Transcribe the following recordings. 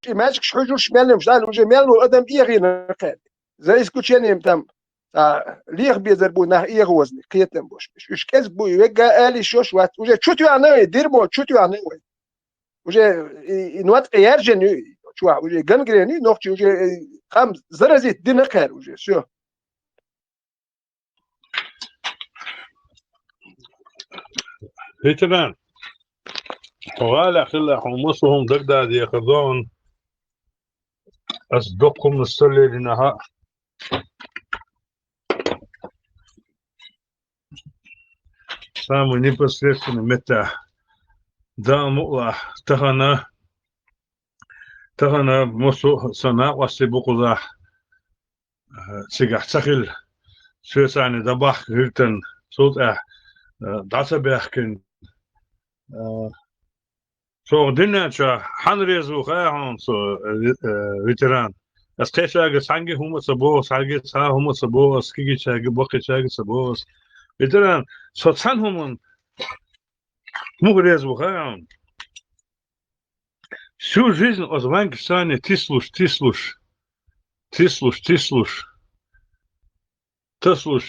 ماجك حجر شمال مش قال وجه مال وقدم غير نقال زي اسكت يعني متم ليه بيزربو نه وزن قيتم بوش مش كذبو يوجا قال شوش وات وجه شو يعني ديربو شو يعني وجه نوات يرجن شو وجه جنجريني نوختي وجه خم زرزيت دي نقال وجه شو هيتمان وقال خلا حمصهم دقدا دي ياخذون أصدقكم السلي لنها سامو نيبس لكن متى دام الله تهنا مصو سنا وسبقوا سيجح تخل سوساني دباح هيرتن صوت دعسة بيحكن سو دينا شا حنريزو خاهم سو فيتران اسكيش اجا سانجي هم سبوس حاجة سا هم سبوس كيجي شاجي بوكي شاجي سبوس فيتران سو تسان هم مو ريزو خاهم всю жизнь от ванки сани тислуш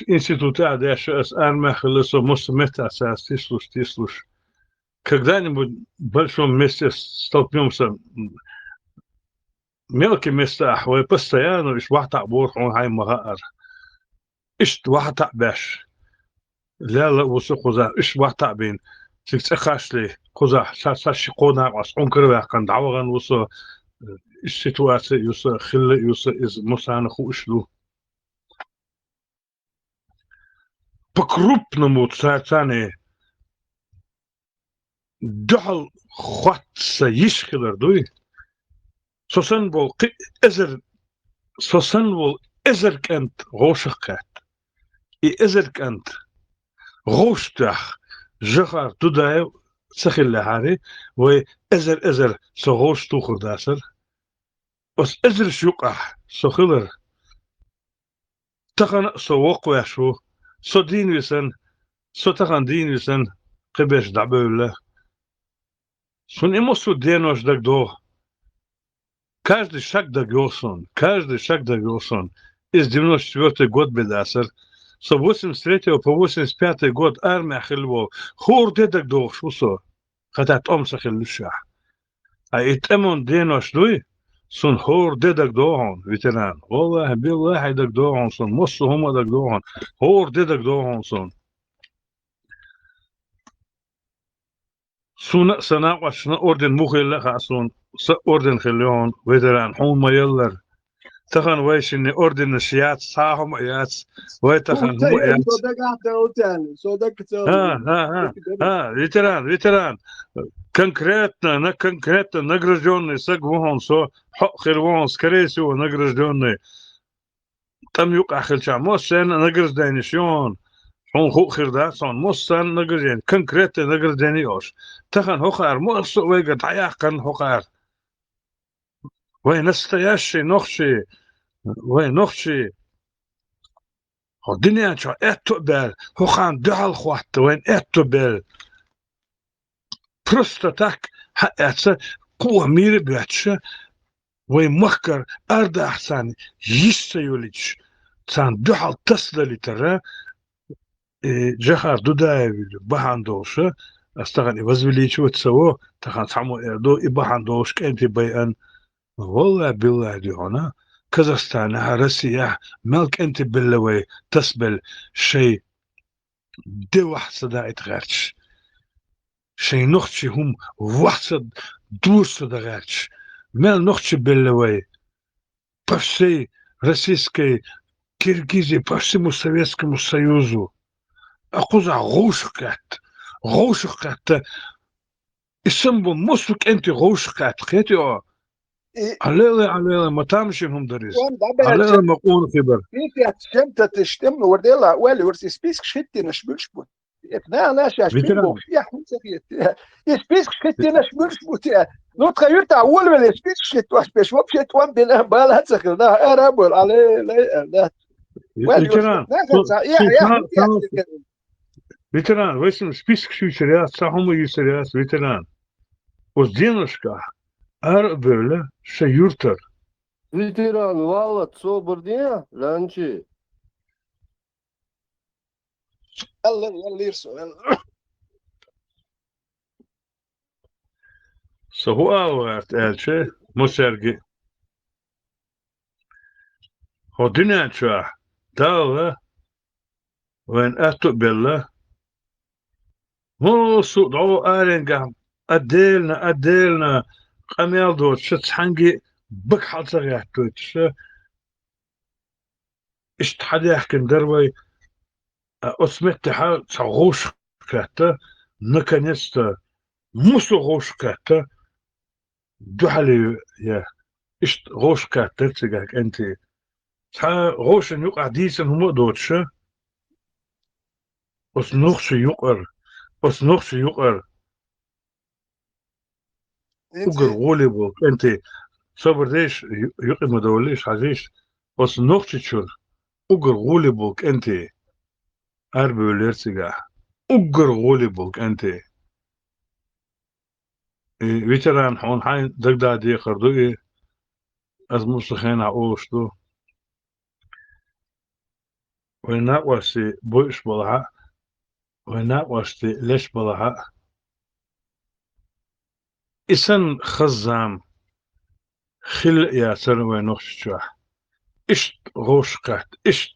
института ДШС армия хлысо мусмет асас тислуш когда-нибудь в большом месте столкнемся мелкие места вы постоянно иш вахта бор он хай магар иш вахта баш لا وسو خذا иш вахта بين تخاشلي خذا ساش قونا واس انكر كان دعوغان وسو السيتواسي يوسو خل يوسو از مسان خوشلو по-крупному цацане دحل خط سيشكلر دوي سوسن بول ازر كانت غوشقات ازر كانت غوشتخ جخر تداي سخل لهاري و ازر سغوش توخر داسر بس ازر شوقه سخلر تخن سوق واشو سو دين ويسن سو تخن دين ويسن قبش دعبوله سون эмоцию денож так до каждый шаг до Гёсон из 94 год бедасер со 83 по 85 год армия хилво хор дедак до шусо хатат омса хилуша а итэмон денож дуй سون هور ددك دوهون فيتران والله بالله حيدك دوهون سون مصو هم دك دوهون هور ددك دوهون سون سون سنا وشنا أردن مخيل خاصون أردن خليون فيتران حون ما يلر تخن ويش إن أردن الشيات صاهم إيات ويتخن هم إيات فيتران конкретно награжденный сагвон со хервон скорее всего награжденный там юк ахилча мосен награждение шон он хохер да сон мосен награждение конкретно награждение ош тахан хохар мос вега таяхан хохар вай настоящий нохши вай нохши الدنيا شو اتوبل هو خان دهل خوات وين اتوبل просто так это قوة ميري بيتشا ويمخكر أرد أحسن يستيوليش تان دحل تسللي ترى جخار دوداي بحان دوشة استغني وزوليش وتسوو تخان سامو إردو إبحان دوش كنتي بيان والله بالله دي هنا كازاخستان روسيا ملك انت باللوي تسبل شيء دي واحد دا اتغيرش شيء نختشي هم واحد دور صدغيرش مال نختشي باللوي بفسي روسيسكي كيرغيزي بفسي Советскому Союзу أقوزع غوشقات اسمبو موسوك انت غوشقات خيتي عليلا ما تامشهم دريس عليلا ما قون خبر في تشمت تشتم ورديلا ولا ورسي سبيسك شتي نشبلشبوت لا شاش بيبو يا حمسكيت سبيسك شتي نشبلشبوت نو تغيرت اول ولا سبيسك شت واش باش وبشت وان بين بالا تسخنا ارابل علي لا ветеран в этом списке шучеряс сахому юсеряс ветеран уж денежка böyle şey yurtar. Veteran valla sober diye lançı. يلا يرسو يلا. Så hu avart elçe musergi. Ho dinençua. Dağla wen atu bella. Ho su do arengam. أديلنا قميل دوت شت حنجي بك حالتر يحتوت إشت حدا يحكي دروي أسمت حال تغوش كاتا نكنست موسو غوش كاتا دحلي يا إشت غوش كاتا تجاك أنت تا غوش يقع ديسن هم دوتش أس نوخش يقر أس نوخش يقر انت أقر غولي بوك أنت صبر ديش يقر مدوليش عزيش أس نوخش تشور أقر غولي بوك أنت أربع ليرتجا أقر غولي بوك أنت فيتران حون حين دقدا دي خردو إيه از موسخين عوشتو ويناقوستي بوش بلها ويناقوستي ليش بلها إسن خزام خل يا سر وينوخشوا إشت غوشقات إشت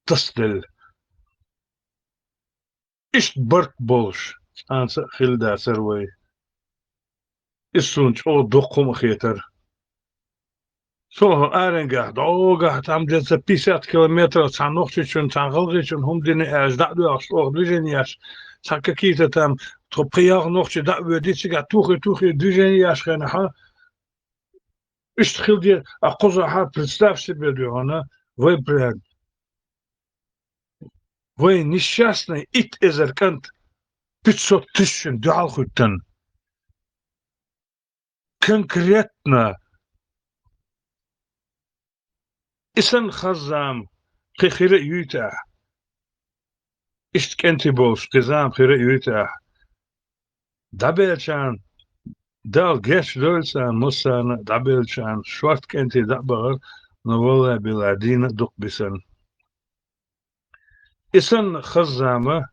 تصدل إشت برك بولش أنس خل دا سروي إسونش أو دقم خيتر سو أرنجا دوغا تعم جلسة 50 كيلومتر تاع نوخشون تاع غلغيشون هم ديني أش دعدو أشلوغ دوجينياش تاع كيتا تام تروبيار نوخش دعوة ديتشيغا توخي دوجينياش خينا إيش تخيل دي أقوزها представь себе она вы блядь вы несчастный ит эзеркант 500 тысяч дюалхутен конкретно إسن خزام خير يوتا إيش كنتي بوش قزام خير يوتا دابلشان دال جيش دولسان موسان دابلشان شوارت كنتي دابر نولا بلادين دق بسن إسن خزامة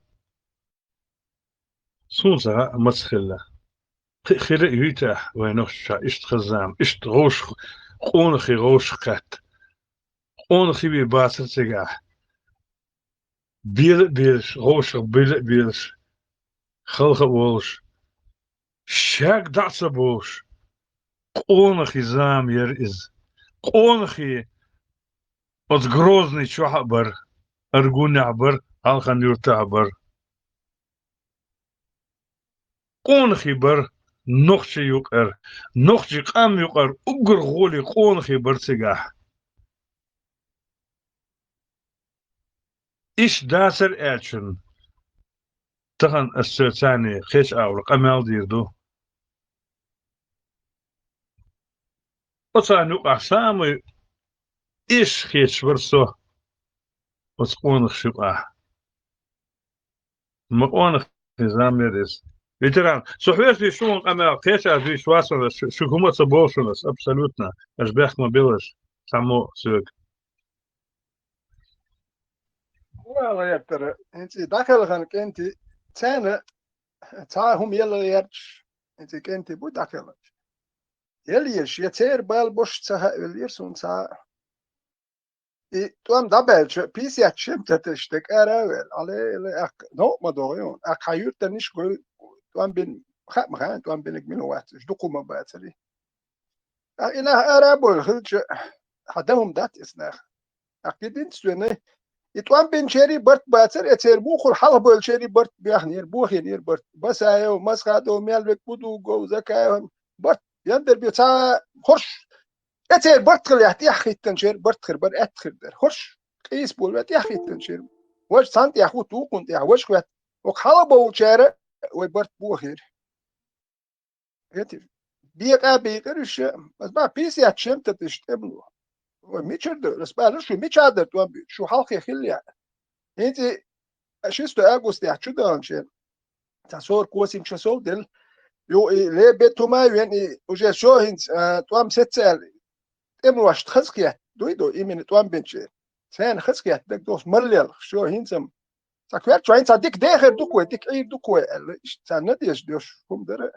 سونسا مسخلة خير يوتا وينوشا إيش خزام إيش غوش قونخي غوش قات قونخي بباسر تجاه بيلش غوش بيلش خلق وولش شاك دعسة بوش قونخي زام يرئز قونخي от грозный чухабар аргунябар алхан юртабар قونخي بر نخشي يقر نخشي قام يقر أقر غولي قونخي برتقاح إيش داسر أشن تخن السرطاني خيش أولق أمال ديردو وصان يقع سامي إيش خيش برسو وتقونخ شقاح مقونخ نظام يرس فيتران صحيح في شو أمال خيش في شواسنا شو هم تصبوشنس أبسولوتنا أشباح ما بيلش سامو سوق والله يا ترى انت داخل خانك انت تانا تاهم يلا يرش انت كنت بو داخل يليش يتير بال بوش تها يليرسون تا توام دابلش بيس ياتشم تتشتك اراول على اك نو ما دوغيون اك حيوت تنش قول توام بين خام خان توام بينك من وقت دقو ما باتري اله ارابول خلج حدهم دات اسناخ اكيد انت سنه يتوان بين شيري برت باتر اتر بوخر حل بول شيري برت بيخنير بوخينير برت بس ايو مسخادو ميل بودو جو زكاهم برت يندر بيتا خش اتر برت خل يحتي خيتن شير برت خر بر اتخر در خش قيس بول بت يخيتن شير واش سانت ياخو تو كنت يا واش كوت وخل بول شير وبرت بوخير يتر بيقا بيقرش بس ما بيسي اتشم تشتملو وميتشر بس بالش ميتشادر تو شو حلقه خلي انت شستو اغوست يحشو دانشين تصور كوسيم شسو دل يو ليه بيتوما يعني وجا شو هنس توام ستسال ام واش تخسكيات دويدو يمين توام بنشي سان خسكيات دك دوس مرليل شو هنسم ساكوات شو هنس ديك داخل دوكوي ديك اي دوكوي نديش دوش هم در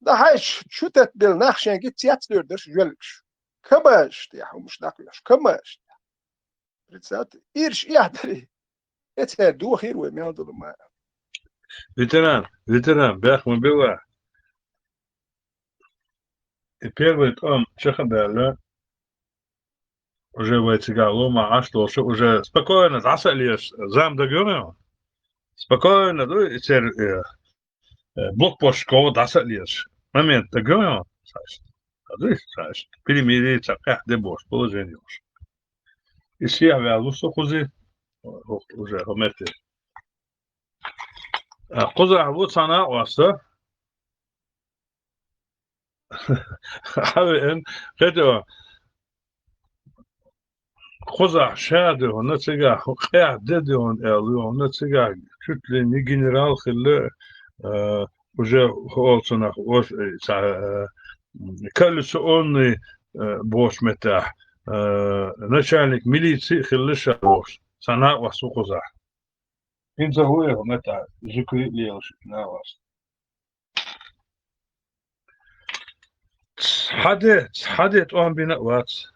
ده هايش شو تتبل نخشن جيت سيات درش جلكش كماش تيا مش داكلش كماش ريتسات ايرش يحدري اتسال دو خير وميال دو ما ветеран, бях мы была. И первый том Чехабелла уже в Эцигало, что уже спокойно, засалишь, зам догонил. Спокойно, ну, и теперь блокпост школы засалишь. Момент догонил, знаешь, перемириться, как ты будешь, положение уж. И все авиалу, что хузи, уже, хомети. Куза, вот sana васа. Abi en, kedi Koza şerde ona çega kaya dedi on elu ona çega kütle ni general khille уже olsun o kalısı onu boş meta начальник милиции khille şaboş sana vasu koza inza huya meta zikri liyoş na was hadet on bina wat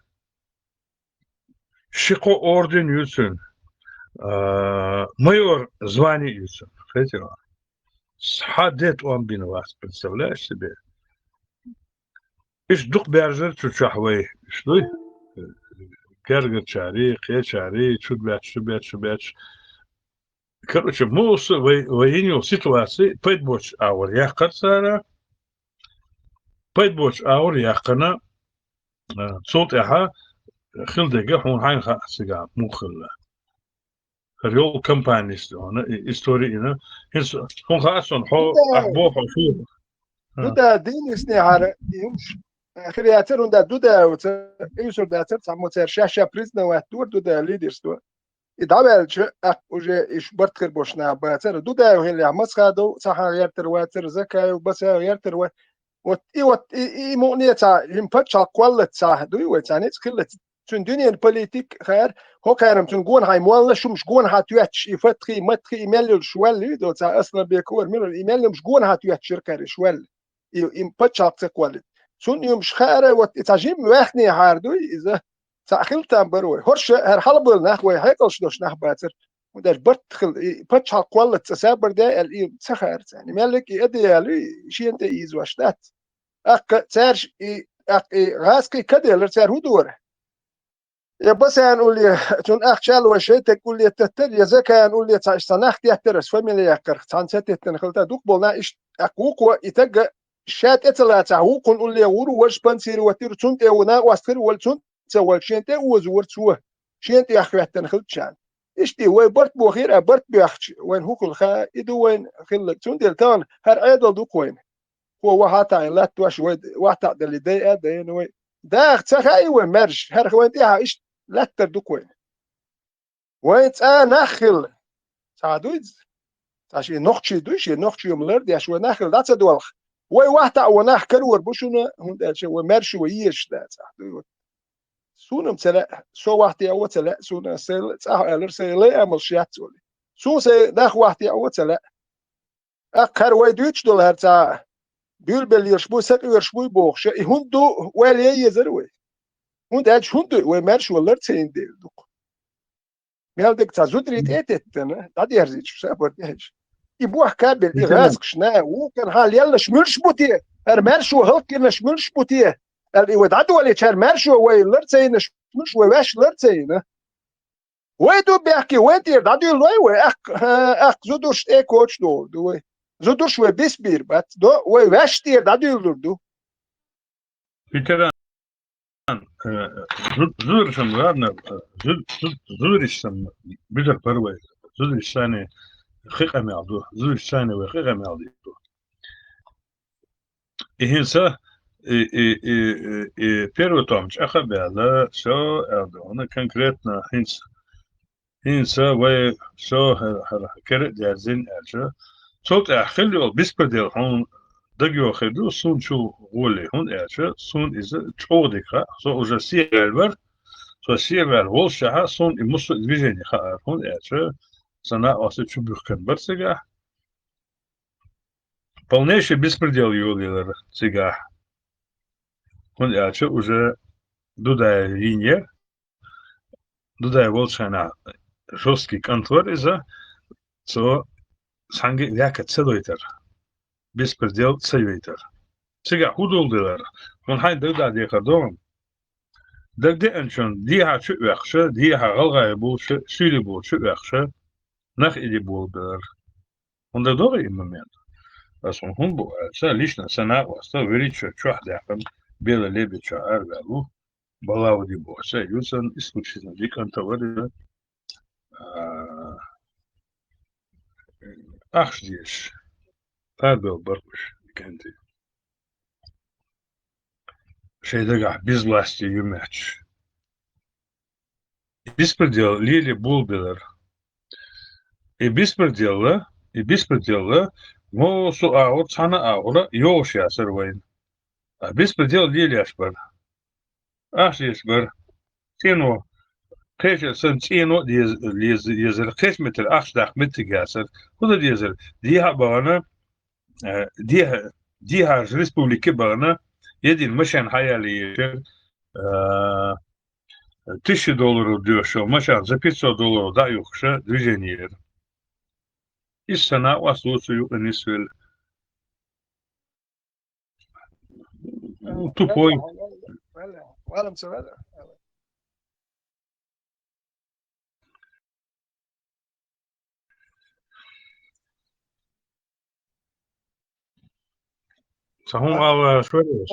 Шико орден юсун, майор звание юсун. Хотел. Схадет он бин вас, представляешь себе? Иш дух бержер чучахвей. Что? Кергер чари, кечари, чудбяч. Короче, мус военил ситуации, пойдбоч аур яхкарсара, пойдбоч аур яхкана, صوت اها خلدقه هون هاي خاصة مو خلا ريول كمبانيز هنا هيستوري هنا هون خاصة هو أحبوه شو دودا دين اسني عار يمش خرياتر دا دودا يوسر دا تر سامو تر شاشا بريزنا واتور دودا ليدرز دو يدعبل شو وجه إيش برتكر بوشنا باتر دودا وهي اللي عمس خادو صح غيرتر واتر زكاة وبس غيرتر وات إي مؤنية تا هم فتش قلة صح دوي وتعني كلت تون دنيا البوليتيك خير هو خيرم تون جون هاي مولا شو مش جون هاتويتش يفتخي متخي إيميل شوال دو تا أصلا بيكور من الإيميل مش جون هاتويتش شركة شوال يم فتش قلة تون يوم مش خير وتجيب واحني هاردوي إذا تأخلت بروي هرش هرحلبل نحوي هيكلش دوش نحباتر وداش برتخل فتش قلة تسابر ده الإيم سخير يعني مالك يدي على شيء أنت إيزواشتات تارش غاسكي كده لرتار هدوره يا بس نقول لي تون أخشال وشيء تقول لي تتر يا زكاة نقول لي تستناخت يحترس فمن يكر تانسات تنخلتا دوك بولنا إيش أقوق ويتجا شات إتلا تعوق نقول لي ورو وش بنسير وتر تون تيونا واستر والتون تسوال شين تيوز ورتسوه شين تيأخذ تنخلت شان إيش تي وين برت بوخير برت بيأخذ وين هو كل خا يدو وين خلك تون دلتان هر عيد دوك وين هو وحاتا لا توش وحاتا دل ده نوي ده تخاي وين مرج هر وين تيها إيش لا تردوك وين نخل سعدويز عشان نخشي دوش نخشي ملرد يا شو نخل ده تدوخ وين وحتا ونخ كرور بوشنا هم ده شو مرش ويش ده سعدوي سونم تلا سو وحتي أو تلا سونا سل ألر سل أمر شيات سولي سو سل ده وحتي أو تلا أكر ويدوش دول هرتا بيل بل يرشبو سك يرشبو بوخش هندو ولا يزروي هند أج هندو ومرش ولا تين ديل دوك مالدك تزودريت إتتنا هذا يرزيد شو سافر تهش يبوح كابل إغاز كشنا وكان حال يلا شملش بوتيه مرش وهلك إن شملش بوتيه اللي ودعدو ولا شهر مرش ولا تين شملش وواش لرتين ويدو بيحكي ويدير دعدو لوي أخ زودوش إيه كوتش دو زودوش وبيسبير بات دو وواش دير دعدو يلردو ветеран زور غارنا زور بيجر بروي زور الثاني خيقة معدو زور الثاني وخيقة معدو إهنسا первый том Чехабелла все она конкретно هنسا وي все كرت دارزين أجا صوت أخلي بيسبر دير هون دقيقة خدو سون شو غولي هون إيش سون إذا توديكا سو أجا سيرفر سو سيرفر والشها سون إمسو ديجيني خا هون إيش سنا أصلا شو بيخكن برسجا полнейший беспредел юлилер сега هون إيش أجا دودا линия دودا волшана жесткий контроль إذا سو سانجي ляка целойтер беспредел целойтер сега худолдылар هون هاي دودا ديخدون دقدي أنشون ديها شو وحشة ديها غلغة بول شيلي بول شو وحشة نخ إلي بول بر هندا دوري إمامين بس هم بو ليشنا سنة واستا وريد شو حدا يحكم بيلا ليبي شعار بالو بلاو دي بو يوسن исключительно دي كانت ورد أخش ديش تابل برقش كنتي شيء دقع بيزلاستي يماتش беспредел лили булбелер и беспредел но су аут сана аура yoş ya servayn беспредел лили ашбар ашбар тено كيش سن تينو ديزل كيش متر أخدع متجاسر هذا ديزل ديها بانا ديها ريسبوبليكي بانا يدين مشان حيالي $1000 diyor maşa za $500 da yoksa движение. И сана васуцию несвел. Тупой. Sahum al şöyle.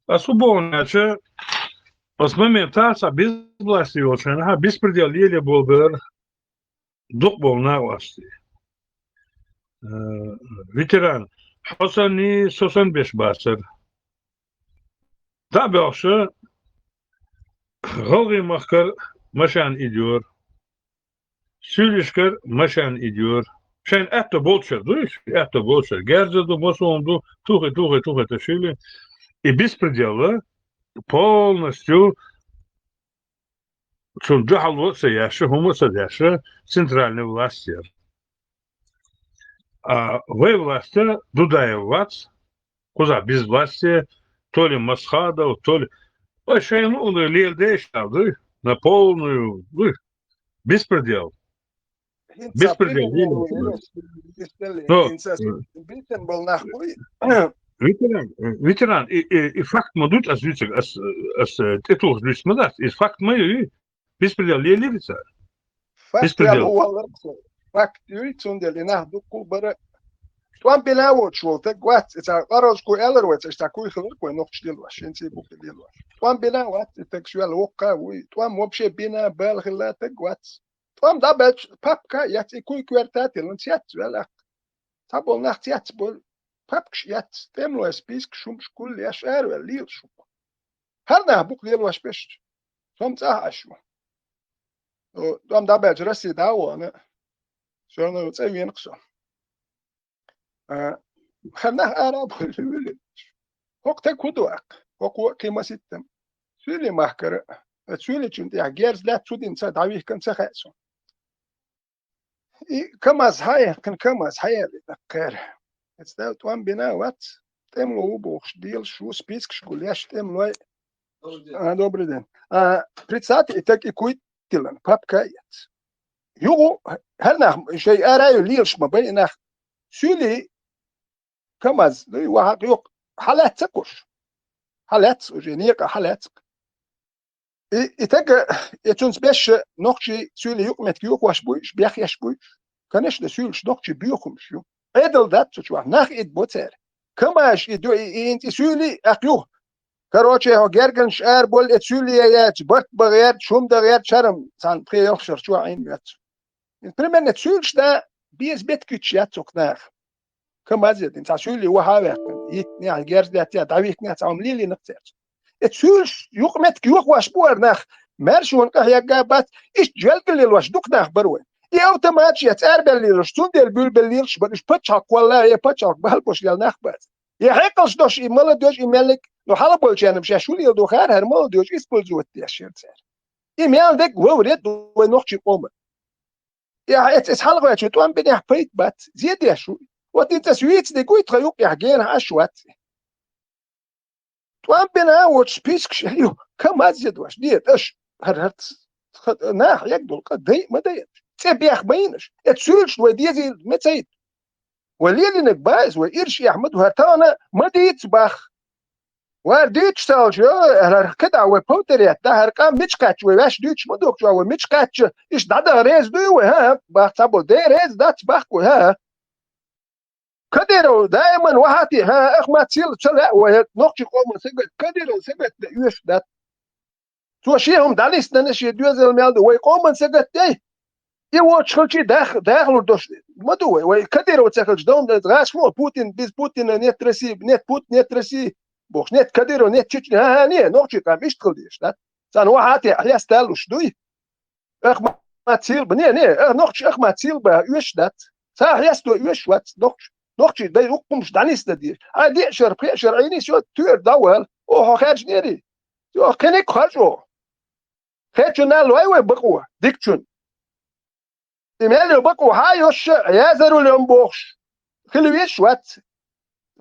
Особо, с момента без власти очень, беспредел еле был дух был на власти. Ветеран, Хосани Сосанбеш Басер. Да, больше, Голый Махкар Машан идет, Сюлишкар Машан идет. Шен это больше, это больше. Герзаду, Мосунду, тухе, ташили. И беспредел полностью джахал саяши, хумусадяши центральной власти. А вы власти, Дудаев власть, куда без власти, то ли Масхадов, то ли... Вообще, лельдеш, на полную, беспредел. Беспредел. Ветеран, и факт мадут, als титул dus мадат, и факт мой, беспредел лелится. Беспредел. Факт юрицундел, и нах дукул бара. Туан бинавот швол, так гват, это арозку элерует, это такой хлопой, но что делаешь, шенси буки делаешь. Туан бинавот, это сюал окка, туан вообще бина белхила, так гват. Туан дабел папка, я те куй квартатил, он сят сюалак. Табол нах сят бол. Papkš jats, temlo es pisk šums kulli aš ērvel lielšu. Harnā buk lielu aš pešķi. Som cahašu. Tom dabēdž rasī dāvo, ne? Šorno jau cevi vienkso. Harnā ārā buli vili. Hok te kuduak. Hok kima sitten. Syli mahkara. Et syli čunti ja gers lät sudin sa davihkan sa khäsu. I kamas haya, kan kamas haya li takkar. Это туан бина ват тем лоубох дел шу список школяш тем лой. Добрый день. Представьте, так и куйтилан папка яц. Югу хернах шей араю лилш ما بين سولي كمز واحد يق حالات تكوش حالات وجنيق حالات إتاك يتونس بيش نقشي سولي يق متكيوك واش بويش بيخ يش بويش كانش ده سولش نقشي بيوكم شو Edel dat, zo nach it boter. Kamash it do in Suli akyu. Короче, Gergens Airbol et Suli yat, Bart Barrier, Schum der Erd Charm, San Preoxer zu ein wird. In Primen et Sulch da bis betküch yat ok nach. Kamaz in Suli wa haver. It ja Gers dat ja David net am Lili net zert. Et Sulch juk met kyuk was spoor nach. Mer schon ka ja gabat, is jelkel was duk nach barwe. Die automaatjes erbelliers, toen der bulbelliers, maar is patchak, walla, je patchak, behalpos jel nachtbad. Je hekels dus in mulle dus in melik, no halbol janem, shashuli do haar her mulle dus is pul zoet die shirtser. In mel dek wo red do nog je komen. Ja, het is halbol je toen ben je peit bat, zie die shu. Wat dit is iets de goed gejuk ja geen ashwat. Toen ben je wat spisk, jo, kom az je dus, die is het na, jak dol kadai, maar dat. تبيخ بينش تسولش وديزي متسيد وليلي نكباز وإرش يحمد وهتانا ما ديتبخ ورديتش سالش كده وبوتريات ده هركام ميتشكاتش وواش ديتش مدوكش وميتشكاتش إيش دادا ريز دو وها بحسابو دي ريز داتش بخ وها كديرو دائما وهاتي ها اخ ما تسيل تسلع ونقشي قوم سيبت كديرو سيبت يوش دات توشيهم داليس ننش يدوزل ميالدو ويقوم سيبت دي يو تشكلشي داخل دوش ما دوي وكدير وتسكلش دوم غاش مو بوتين بيز بوتين نيت رسي نيت بوت نيت رسي بوش نيت كدير نيت تشي ها ني نوتشي كان يشتغل ديش ده سان وهاتي عليا ستالوش دوي اخ ما تسيل بني ني نوتشي اخ ما تسيل با يوش دات صح يستو يوش وات نوتشي ده يقومش دانيس دي دي شرعيني شو تور داول او خارج نيري يو كنيك خرجو خرجو نالو ايوه بقوه ديكشن إمالي بقوا هايوش يازروا لنبوخش خلويش وات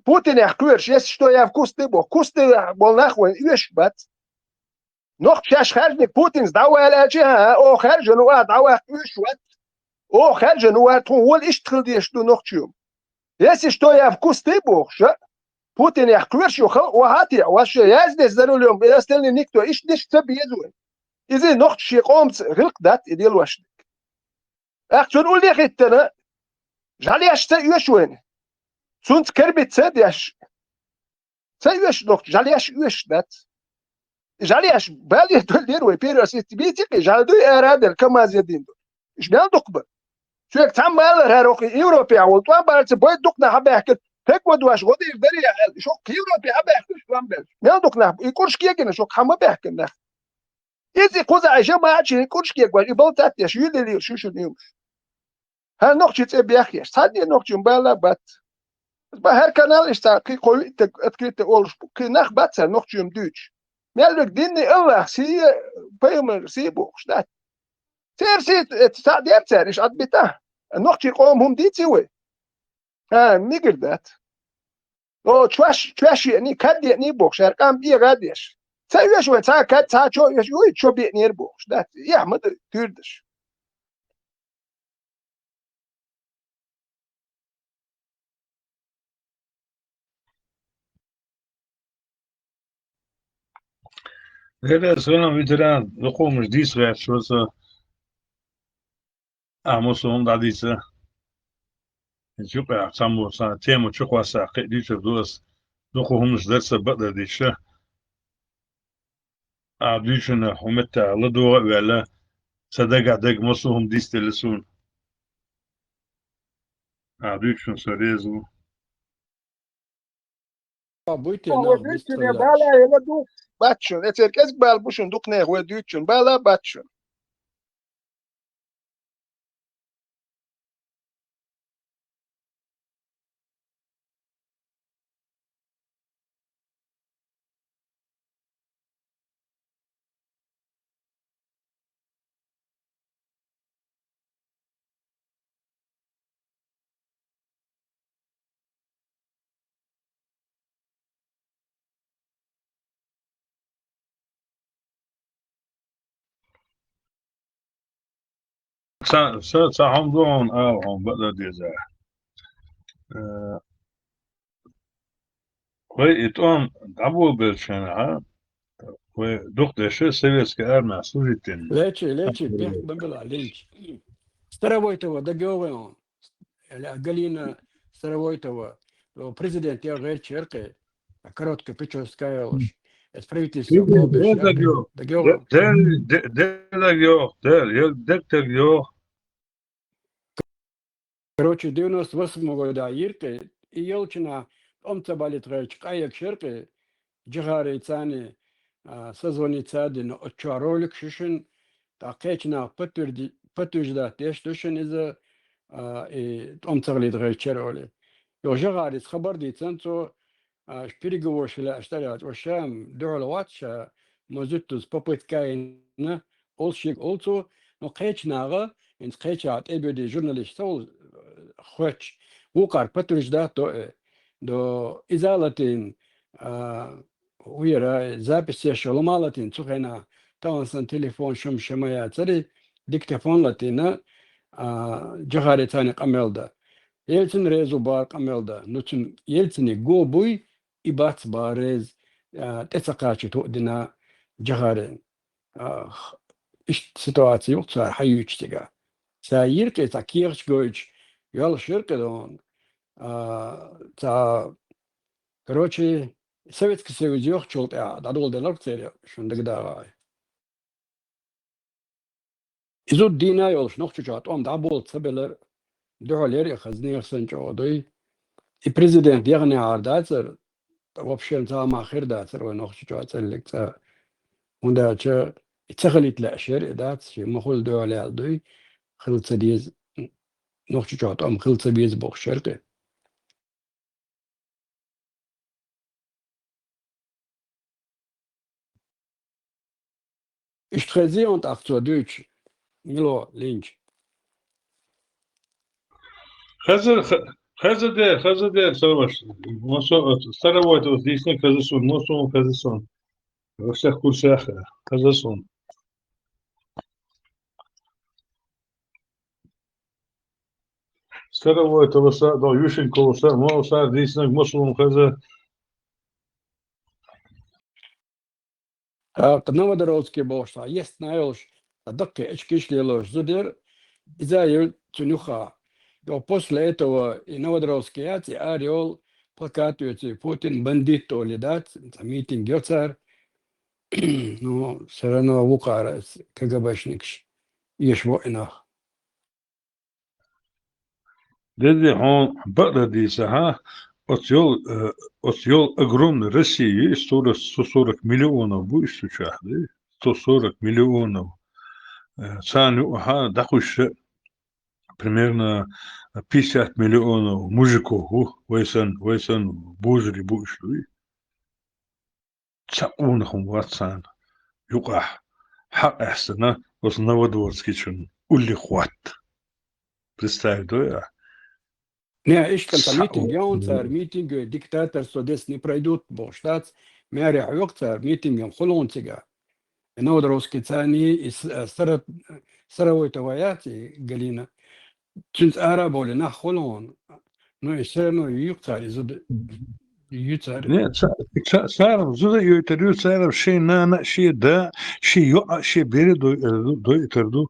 بوتين يحكوش يسشتو ياف كوستي بولناخوين يوش بات نوخ شاش خارجنك بوتين دعوة الأجهة أو خارج نوات دعوة يوش وات أو خارج نوات هو الاشتغل ديشتو نوخشيوم يسشتو ياف كوستي بوخش بوتين يحكوش وهاتي واش يازدي زروا لهم يستلني نيكتو إيش ديش تبي يزوين إذا نوخش يقومت غلق دات يديل واش أختون أقول لك إنت جالي أشتا يوشوين سونت كربت ساديش سيوش نقط جالي أش يوش دات جالي أش بالي دولير ويبيرو سيستبيتك جالي دوي أراد كما زيادين دول إيش بيان دقبل شو يك تعمل هروقي أوروبيا والطوان بارتس بويد دقنا حبا يحكي هيك ودواش غدي بري شو أوروبيا حبا يحكي شو عم بيل بيان دقنا يكونش كيكنا شو حما بيحكي نخ إذا قوزا عشان ما عادش يكونش كيك واش يبلطات يا شو يدير شو نيومش هل نقطة تبيخيش صدق نقطة مبالغ بات هر كانال إشتا كي قوي تكريت أولش كي نخ باتسر نقطة يوم دوتش مالك ديني الله سي بيوم سي بوخش ده سير سي تصدق تسر إيش أدبته نقطة قوم هم دي تسوي نيجر دات لو تواش يعني كد يعني بوخش هركام بيه غاديش سيوش وين سا كد سا شو بيني بوخش ده يا مد تردش هذا سلام فيتران نقوم جديس غير شو أموسهم داديسة نشوف سامو سا تيمو تشوفوا ساقي ديش دوس نقوم جدرس بدر ديشة عبديشنا حمتا لدوا ولا صدق دق مصهم ديس تلسون عبديشنا سريزو بويتي هو ناخ دوتشن يا بالا يا دوك باتشن اتركز بالبوشن دوكنه هو دوتشن بالا باتشن سا هم دون هم بدر ديزا وي إتون دعبو بالشنعة ودوق دشة سيريس كأر محسوجتين ليتشي بيح بمبلا لينش ستراويتوا دقيوين قالين ستراويتوا لو بريزيدنت يا غير شركة كروتك بيتشو سكايوش اسبريتيس يوكوبش دقيوين دل Короче, 98 года Ирке и Елчина омцабали трэч каяк шерке джигари цани созвони цадин очаролик шишин та кечна فتوجدات ديش دوشن إذا أمتغلي دغير يو جغاريس خبر دي تنتو شبيريغوش لا اشتريت وشام دول واتش موزوتوس بوبيت كاين أولشيك أولتو نو قيتش ناغا إن قيتش عاد إبو دي جورناليست سول خوتش وقار فتوجدات دو إزالتين ويرا زابسي شلومالتين تخينا تونسن تليفون شمايا تري ديكتافون لاتينا جغاري تاني قميلدا يلتن ريزو بار قميلدا نوتن يلتني جو بوي إبات باريز تسقاشي تودنا جغاري إش سيتواتي وقتها حيوش تيغا سايركي تا كيرش جويج يال شركة دون تا короче Советский Союз yok çok ya dadol denir ki şimdi daha İzo dina yolş nok çocuk om da bol tabeler dolar ya خزنه سنجودي البريزيدنت يعني عرداتر вообще تا ما خير داتر ونok çocuk لك تا وندا چه تخليت الاشير دات شي مخول دولار دوي خلص ديز nok çocuk om خلص بيز بوخ شركه Ich trese und auch zur Deutsch. Milo Lynch. خزر ده سرمش موسو ستروات وديسن كزسون موسو كزسون وشخ كل شيخ كزسون ستروات وسا دو يوشن كوسا موسا ديسن موسو كزا Новодоровский бошта. Есть наилш. Докки эчкиш лилош. Зудер изаил тюнюха. И после этого и Новодоровский яти ариол плакатуете Путин бандит то ли дат. Митинг йоцар. Ну, все равно вукара КГБшникш. Еш воинах. ددي هون بقدر ديسا ها أتيول أجرم روسيا 140 مليون بو استشهاد 140 مليون ثاني ها دخش примерно 50 миллионов мужиков войсан бузри бушлуи цаунахум ватсан юqah حق احسنا وس новодворский чун улли хват представь да Не, ich kann Meeting يونتر ميتينج ديكتاتور سودس не пройдут بوشتات ماري عوقتر ميتينج خلون تيجا نودروسكي ثاني سروي توياتي قالينا كنت أراب ولا نخلون نو يسرنو يقتر يزود يتر не сарам зуда ютерю сарам шей на шей да шей ё шей бери до итерду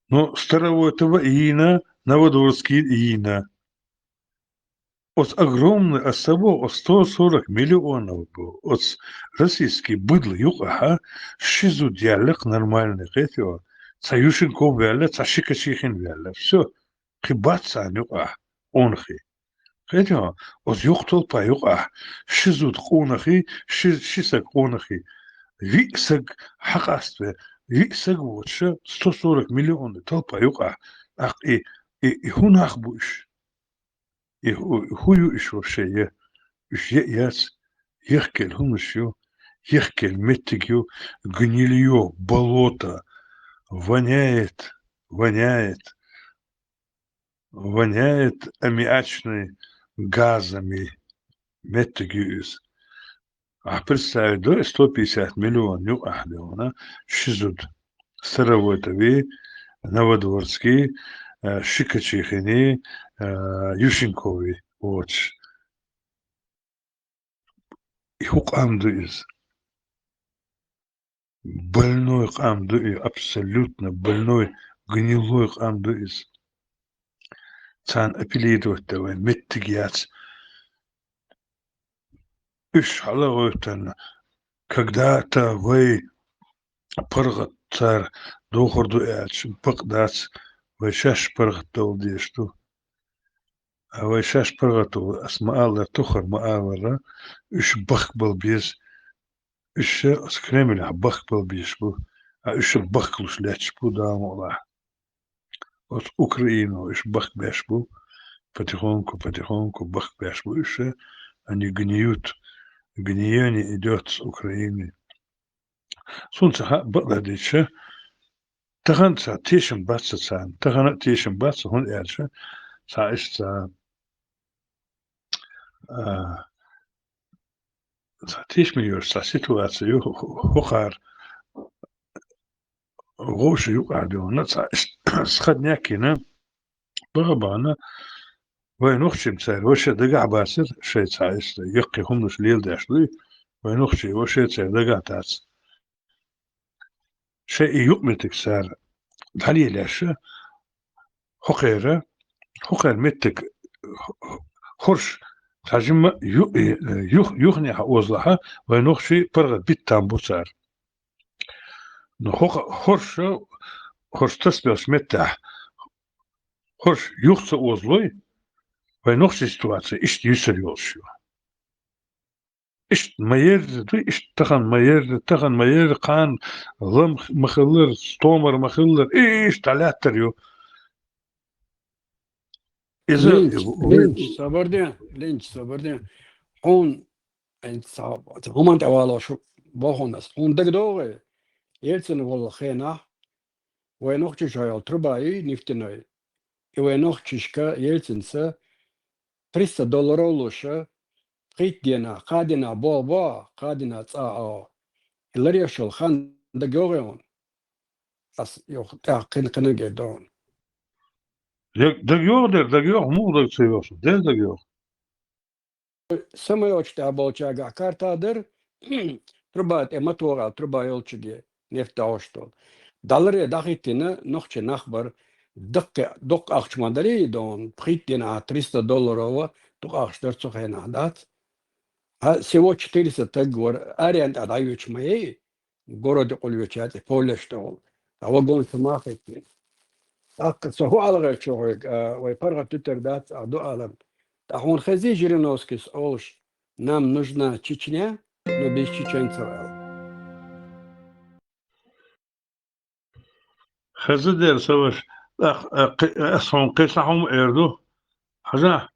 но старого этого иина новодворский иина от огромный особо от 140 миллионов был от российский быдло юqaha шизу диалект нормальный хотел Саюшенков вяля цашикачихин вяля все хибаца юqah онхи хотел от юқтол па юqah шизут қонахи шисак қонахи висак хақастве висак вот 140 миллионов толпа юqah ах и хунах буш и хую еще вообще яц ехкель хумышью ехкель меттигью гнилье болото воняет аммиачными газами меттигюс а представь до 150 миллионов юqah шизут Старовойтови Новодворский Шикачихини Ющенкови вот и хукамду из больной камду и абсолютно больной гнилой камду из цан апеллировать давай меттигиац иш халавойтан когда-то вы пыргат цар дохорду эч пыкдац вы шаш пыргатол дешту а вы шаш пыргатол асмаалар тухар маалара иш бах был без иш с Кремля бах был без бу а еще бахклуш лечпу дамола. Вот Украину еще бахбешпу, потихоньку бахбешпу еще, они гниют, гниение идет с Украины. Солнце бададича, таганца тишем бацацан, тагана тишем баца, он эрче, цаишца, тишмиюш, са ситуацию, хохар, غوش يقعدون سخدناكينا بغبانا وين أختي مسار وش دقع باسر شيء تعيس يقي هم نش ليل داشلي وين أختي وش تسار دقع تاس شيء يؤمتك سار هل لاش حقيرة حقير متك خرش تجمع يغني وزلها وين أختي برغ بيت تامبو سار خرش تسبيش متح خرش يخص وزلوي وين أختي سитуация إيش يسر يوشيو إيش ماير إيش تخن ماير قان ضم مخلر ستومر مخلر إيش تلاتريو إذا لينش صبردين هون هم أنت والله شو بخونس هون دقدوغي يلسن والله خينا وين أختي شايل ترباي نفتناي وين أختي شكا يلسن سا $300 لوشا قيدنا قادنا بابا قادنا تصاع اللي يشل خان دقوغيون أس يوخ تاقين قنقة دون دقيق مو دق سيوس دقيق سما يوش تابوچاga kartadır trubat ematora truba yolçuge neft dağıştol dalları dağıtını nohçe nahbar dok akçmadari don pritina $300 dok akçlar çoğena dat всего 400 тагор ариант отдаёшь моей городе Ольвичате полештол а вагон смахайте так сохуалга человек ой парга тутердат аду алам тахун хази жириновскис олш нам нужна Чечня но без чеченцев خزدر سوش أصلا قصهم إردو حاجة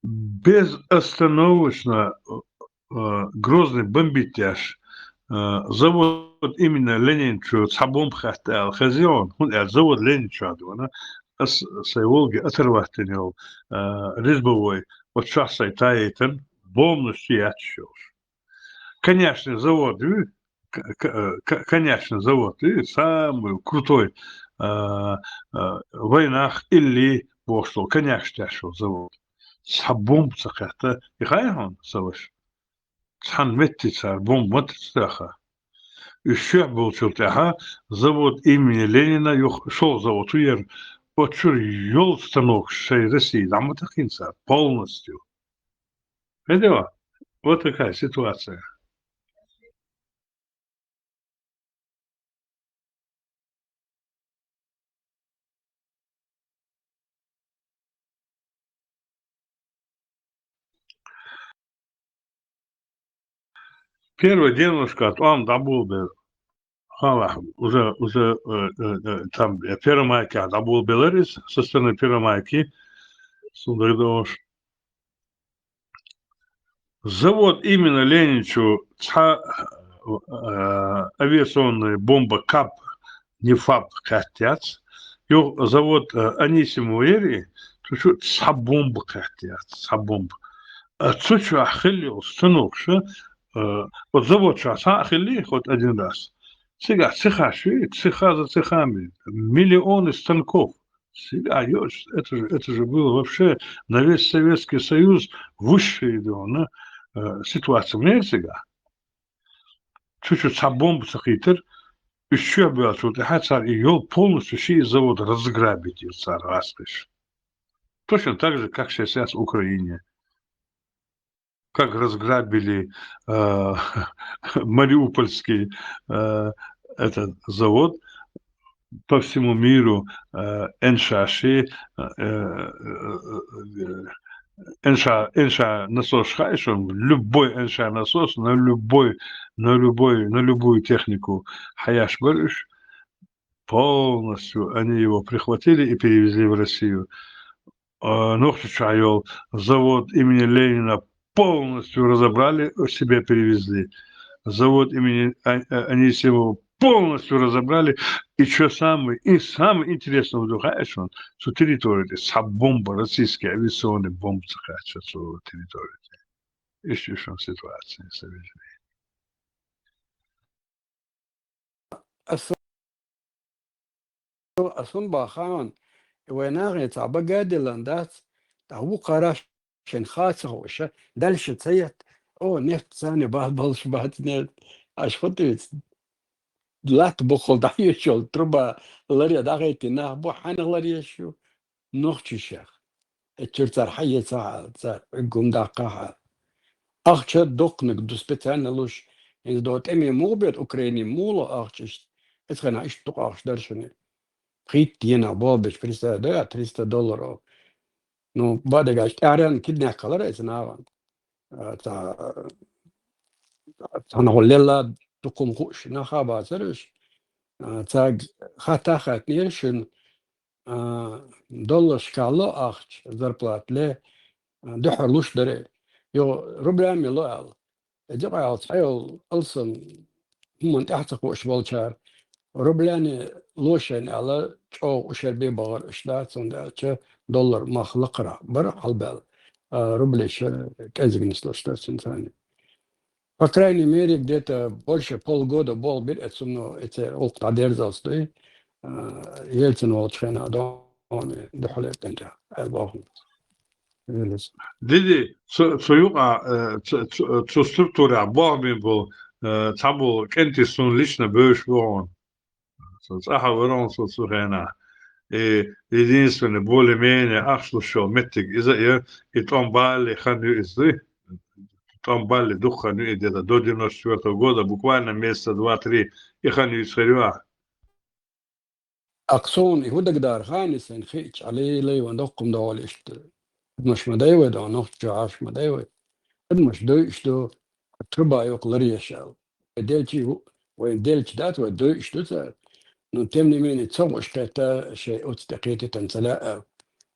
без остановочно грозный бомбитяж завод именно Ленинчу цабом хатал хазион он завод Ленинчу адуна сайволги оторватенел резбовой от часа таитен полностью ячшош. Конечно, завод самый крутой войнах или бошел, конечно, тяжел завод. سحبهم سقطة يخايهون سوش سحن متي صار بوم متستاخا الشعب وشلتها زود إيمي لينينا شو زود وير وتشور يول ستنوك شيء رسيد عم تقين صار полностью это вот такая ситуация. Первый девушка, он добыл бы, уже там Первомайки, добыл Беларис, со стороны Первомайки, завод именно Ленинчу, авиационная бомба КАП, не ФАП, хотят, завод Анисиму Эри, чуть-чуть сабомба хотят, сабомба. Чуть-чуть ахиллил, станокша, вот завод сейчас ахилли хоть один раз. Сега цеха швейк, цеха за цехами, миллионы станков. Сега, это же было вообще на весь Советский Союз высшая ситуация. Мне сега. Чуть-чуть сабомб сахитер, еще было что-то, хотя ее полностью все завод разграбить, царь распиш. Точно так же, как сейчас в Украине. Как разграбили Мариупольский этот завод по всему миру Эншаши, Энша насос хайшон, любой Энша насос на любой на любую технику Хаяш Барыш, полностью они его прихватили и перевезли в Россию. Нохчичайол, завод имени Ленина полностью разобрали, себе перевезли. Завод имени Анисимова полностью разобрали. И что самое интересное, что территория, бомба, российские авиационные бомбы захватят свою территорию. Еще ситуация. أصلا باخان ويناغي تعبا قادي لاندات تعبو قراش شن خاصة وشا دلش تسيت أو نفت ثاني بلش بات نفت أشفتي لا تبخل دعيو شو تربا لريا داغيتي ناه بو حان لريا شو نوختي شيخ الترتار حية ساعة قوم داقاها أخشى دقنك دو سبتان لوش إن دوت أمي موبيت أوكراني مولو أخشى إتخنا إيش تق أخش درشني خيت ينا بابش بريستا دا $300 نو بعد قاش أريان كدنا كلر إسناوان تا نقوللا تقوم خوش نخابا سرش تا خاطا خات نيرشن $1 شكالا أخش زربلات له دحرلوش دري يو ربعمي لوال جقع صحيح ألسن هم تحت قوش بالشار ربلاني لوشن على أو شربي بغر إشتات سنداتش $1 مخلقرة برا البال рублей كازجنس لاشتات ثاني по крайней мере где-то больше полгода был это ну это опыт дерзостей Ельцин волчена доме дохлет انت الباهم Диди, цу структура бахми был, табу кенти сун лично бэш вон. Саха ворон сухена. И единственное, более-менее, слушал, метик, и там бали ханю изы, там бали дух ханю где-то до 94 года, буквально месяца 2-3, и ханю из Харюа. أقصون يهودك دار خانس إن خيش عليه لي وندقم دولشت مش مدايوة ده نخش عاش مدايوة مش دوشتو تربا يقلري شال ديلتي وين ديلتي دات ودوشتو تا نتمني من تصوش كتا شيء أتستقيت تنسلاء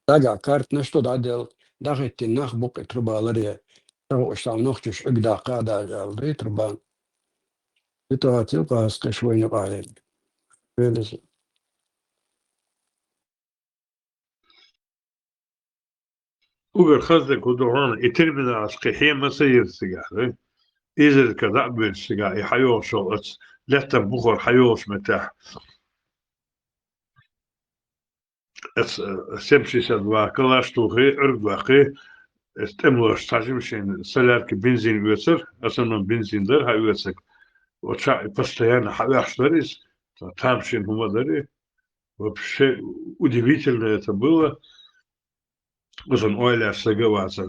تاجع كارت نشتو دادل داخت النخ بوك تربا لري تصوش تام نخش عقدا قادا جال ري تربان تتواتي قاس كشوي نقالين فيلس Uber خزك ودوران يتربنا أسقيحية ما سير سيجار إذا كذا بين سيجار يحيوش شو لحتى بخور حيوش متاح سمشي سدوا كلاش توخي أربعة استملوش تاجمشين سلارك بنزين ويسر أصلا بنزين در هاي ويسك وشاء постоянно حواش دريس تامشين هما دري вообще удивительно это было уже ойля саговаться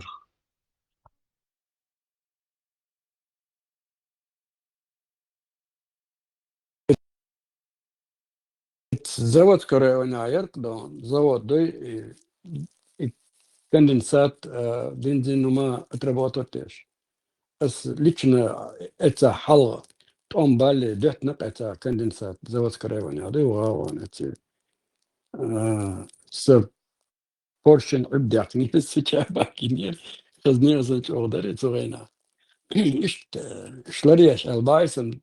завод Кореоня Яркдон, завод дой и конденсат бензин ума отработаешь. As лично это حلقة تقوم بالي دهت نقطة конденсат завод Кореоня دي وغاوان это سب поршень обдяхни بس باكينير خزنير زنج أقدر تزوينا إشت شلريش البايسن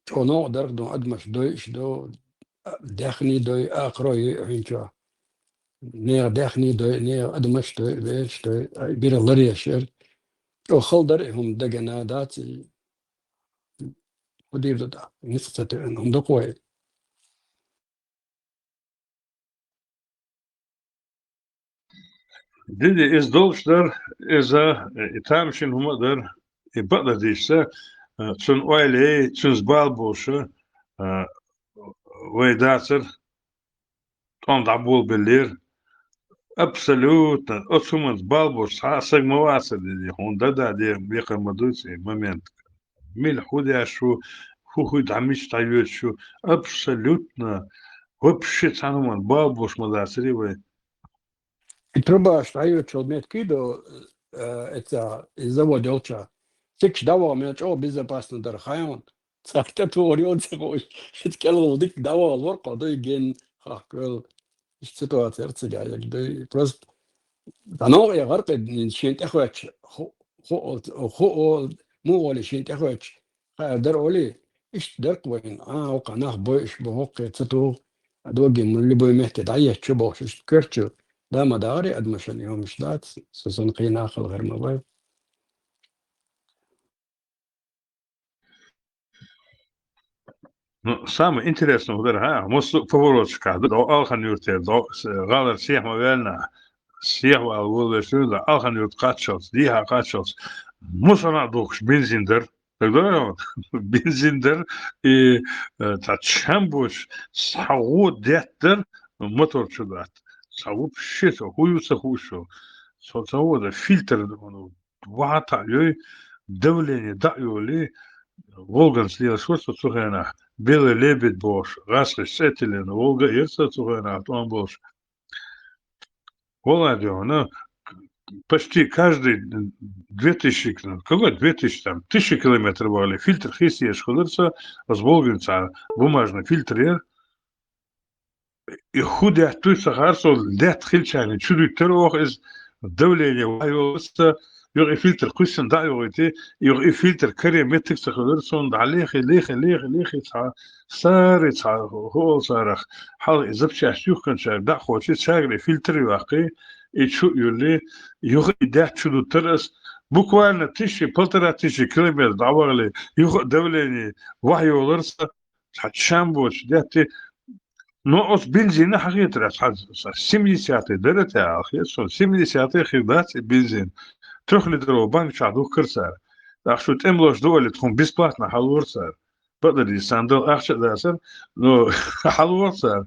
شونو درك دو أدمش دويش دو داخني دوي أقروي هنجا نير داخني دوي نير أدمش دوي بيش دوي بير لريا شير أو خلدر هم دجنا داتي ودير دا نستطيع أنهم دقوي دي إز دولشتر إذا تامشين هما در يبقى ديشة تون أويلي تون زبالبوشة ويداتر تون دعبول باللير абсолютно отсумат балбош сагмаваса деді онда да де беқа мадуси момент мил худяшу хухуй дамич тайветшу абсолютно вообще цануман балбош мадасривай И труба штаю челмет кидо это из завода Олча Sik davam ya çok безопасныйdır хайван. Сакта туори отсегош. Иткелдик давал вор кодой ген хакел ситуация рцега ягды просто дано я гарп шент ахвач хо мو ولا шент ахвач хадер оли иш дерк وين وقناه бош بوق تتو دوجن اللي بو مهت دعيه تشبوش كرتشو دا مداري ادمشن يوم شدات سوسن قينا خل غير ما Ну, самое интересное, вот это, может, поворотчика, да, алхан юрте, да, галер всех мовельна, всех валвулы сюда, алхан юрт качос, диха качос, мусора духш, бензиндер, тогда бензиндер и тачамбуш, сауд деттер, мотор чудат, сауд щито, хуюца хушу, сауд фильтр, вата, давление, да, юли, Волган слил швырцу цухена. Белый лебедь бош. Расли сетилин. Волга ирца цухена. Он бош. Володя, ну, почти каждый 2000, какой 2000, там, 1000 километров были. Фильтр хисиеш худырца, с Волганца бумажный фильтр. И худя туй сахарсо лет хильчани. Чудо терох из давления. Вайоста. يغي فلتر قسم دا يغيتي يغي فلتر كريم متك سخدرسون دا ليخي صار هو صارخ حال زبشة شوخ كان شاك دا خوشي شاغري فلتر يواقي يشو يولي يغي دا شدو ترس بوكوانا تيشي بلترا تيشي كلمة دعوالي يغي دوليني وحي ولرسا شامبوش داتي نقص بنزين حقيقة راس سيملي ساعتي درتا أخي سيملي ساعتي خدات بنزين 3 литров банк чадух кырсар. Так что тем лож доли тхум бесплатно халворсар. Подали сандал ахча дасар, но халворсар.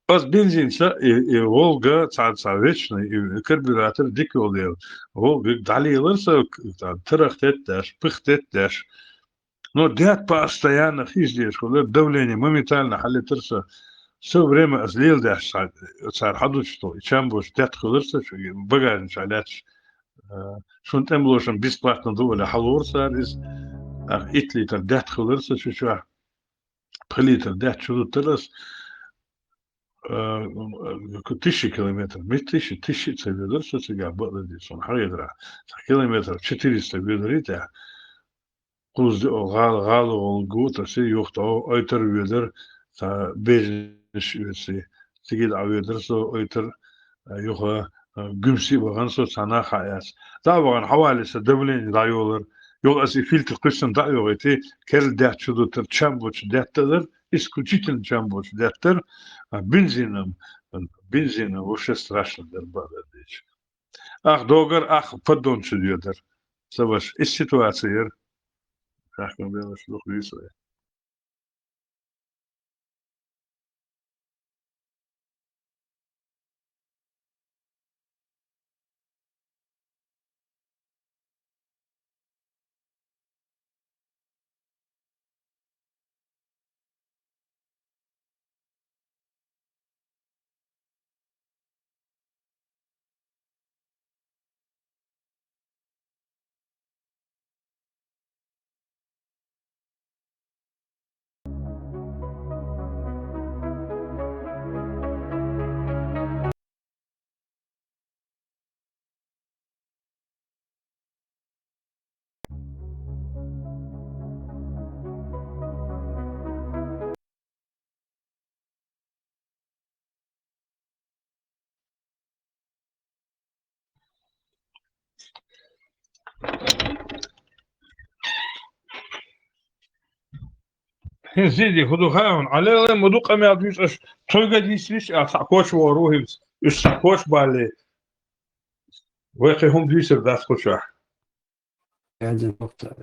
Аз бензинца и Волга цаца вечный, и карбюратор дик олдел. Волга далиларса трахтетташ, пыхтетташ. Но дят постоянно хиздеш, когда давление моментально халитерса. Все время азлил даш цар хадуч что, и чем будешь дят хулерса, багаж шалять. شون تملوشن بيسبارتن دولة حلور ساريس إتليتر دات خلرس شو بخليتر دات شو ترس 1000 километров, тысячи цивилизаций, что сега было сон хайдра, километр 400 видрите, куз гал гута се юхта ойтер видер, та бежиш юси, тигид авидер со ойтер юха جمسي وغنصو سنة خايس طبعا حوالي سدبلين دايولر يو اسي فيلتر قسم دايوغيتي كير دات شدو تر تشامبوش داتر اسكو جيتن تشامبوش داتر بنزينم وش страшно دربادة ديش اخ دوغر اخ فدون شديودر سواش ايش سيتواسير اخ نبيلش لوخ يسوي زيدي خدو خاون على مدو قمي عدوش اش تويقا ديسليش اتعكوش وروهم اش تعكوش بالي ويقي هم ديسر داس خوشاح هذه النقطة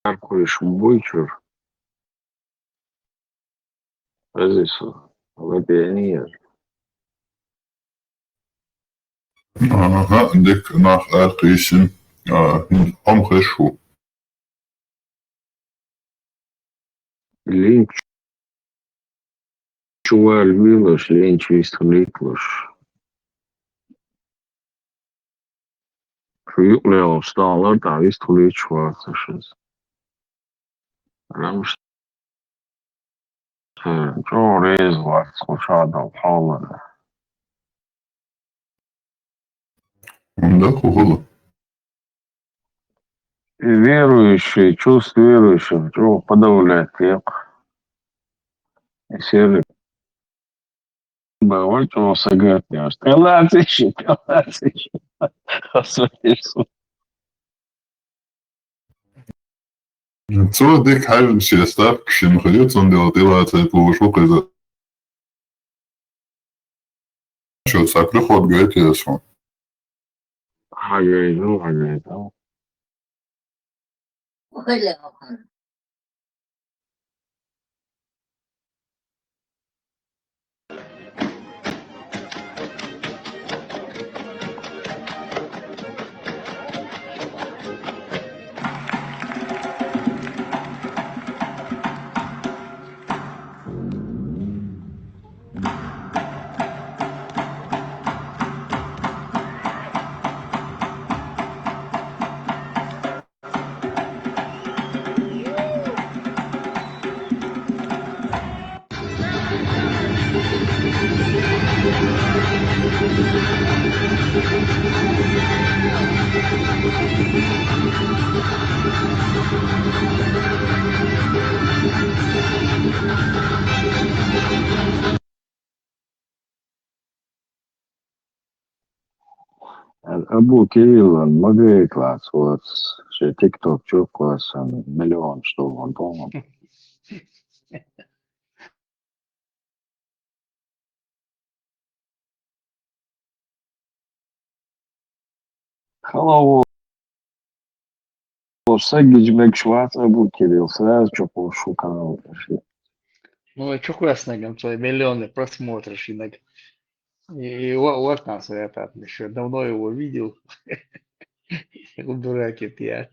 Marcos Buicher. Was ist so? Olympianier. عندك nach Erdriechen Omreschu. Lynch Chual Milos, Lynch Vistolitos. Fjulev stalar där Vistolitos. Ramst. Joe Rezvat, Skotchada, Paula. عندك وغلط. И верующие, чувств верующих, Джо подавляет тех. Если бывает, он сагат не осталось, So dick halben Siesta, Kshin Ryut und der Dela Zeit wo Schokose. Schon sagt doch hat Geld ist schon. حاجة يدو حاجة يدو. أبو كيلو ما класс вот что TikTok что класс миллион что он помнит. Hello, Сагич Бекшват, Абу Кирилл, сразу что пошел канал. Ну, и что классно, свои миллионы просмотров иногда. И вот нас это еще давно его видел. Дурак это я.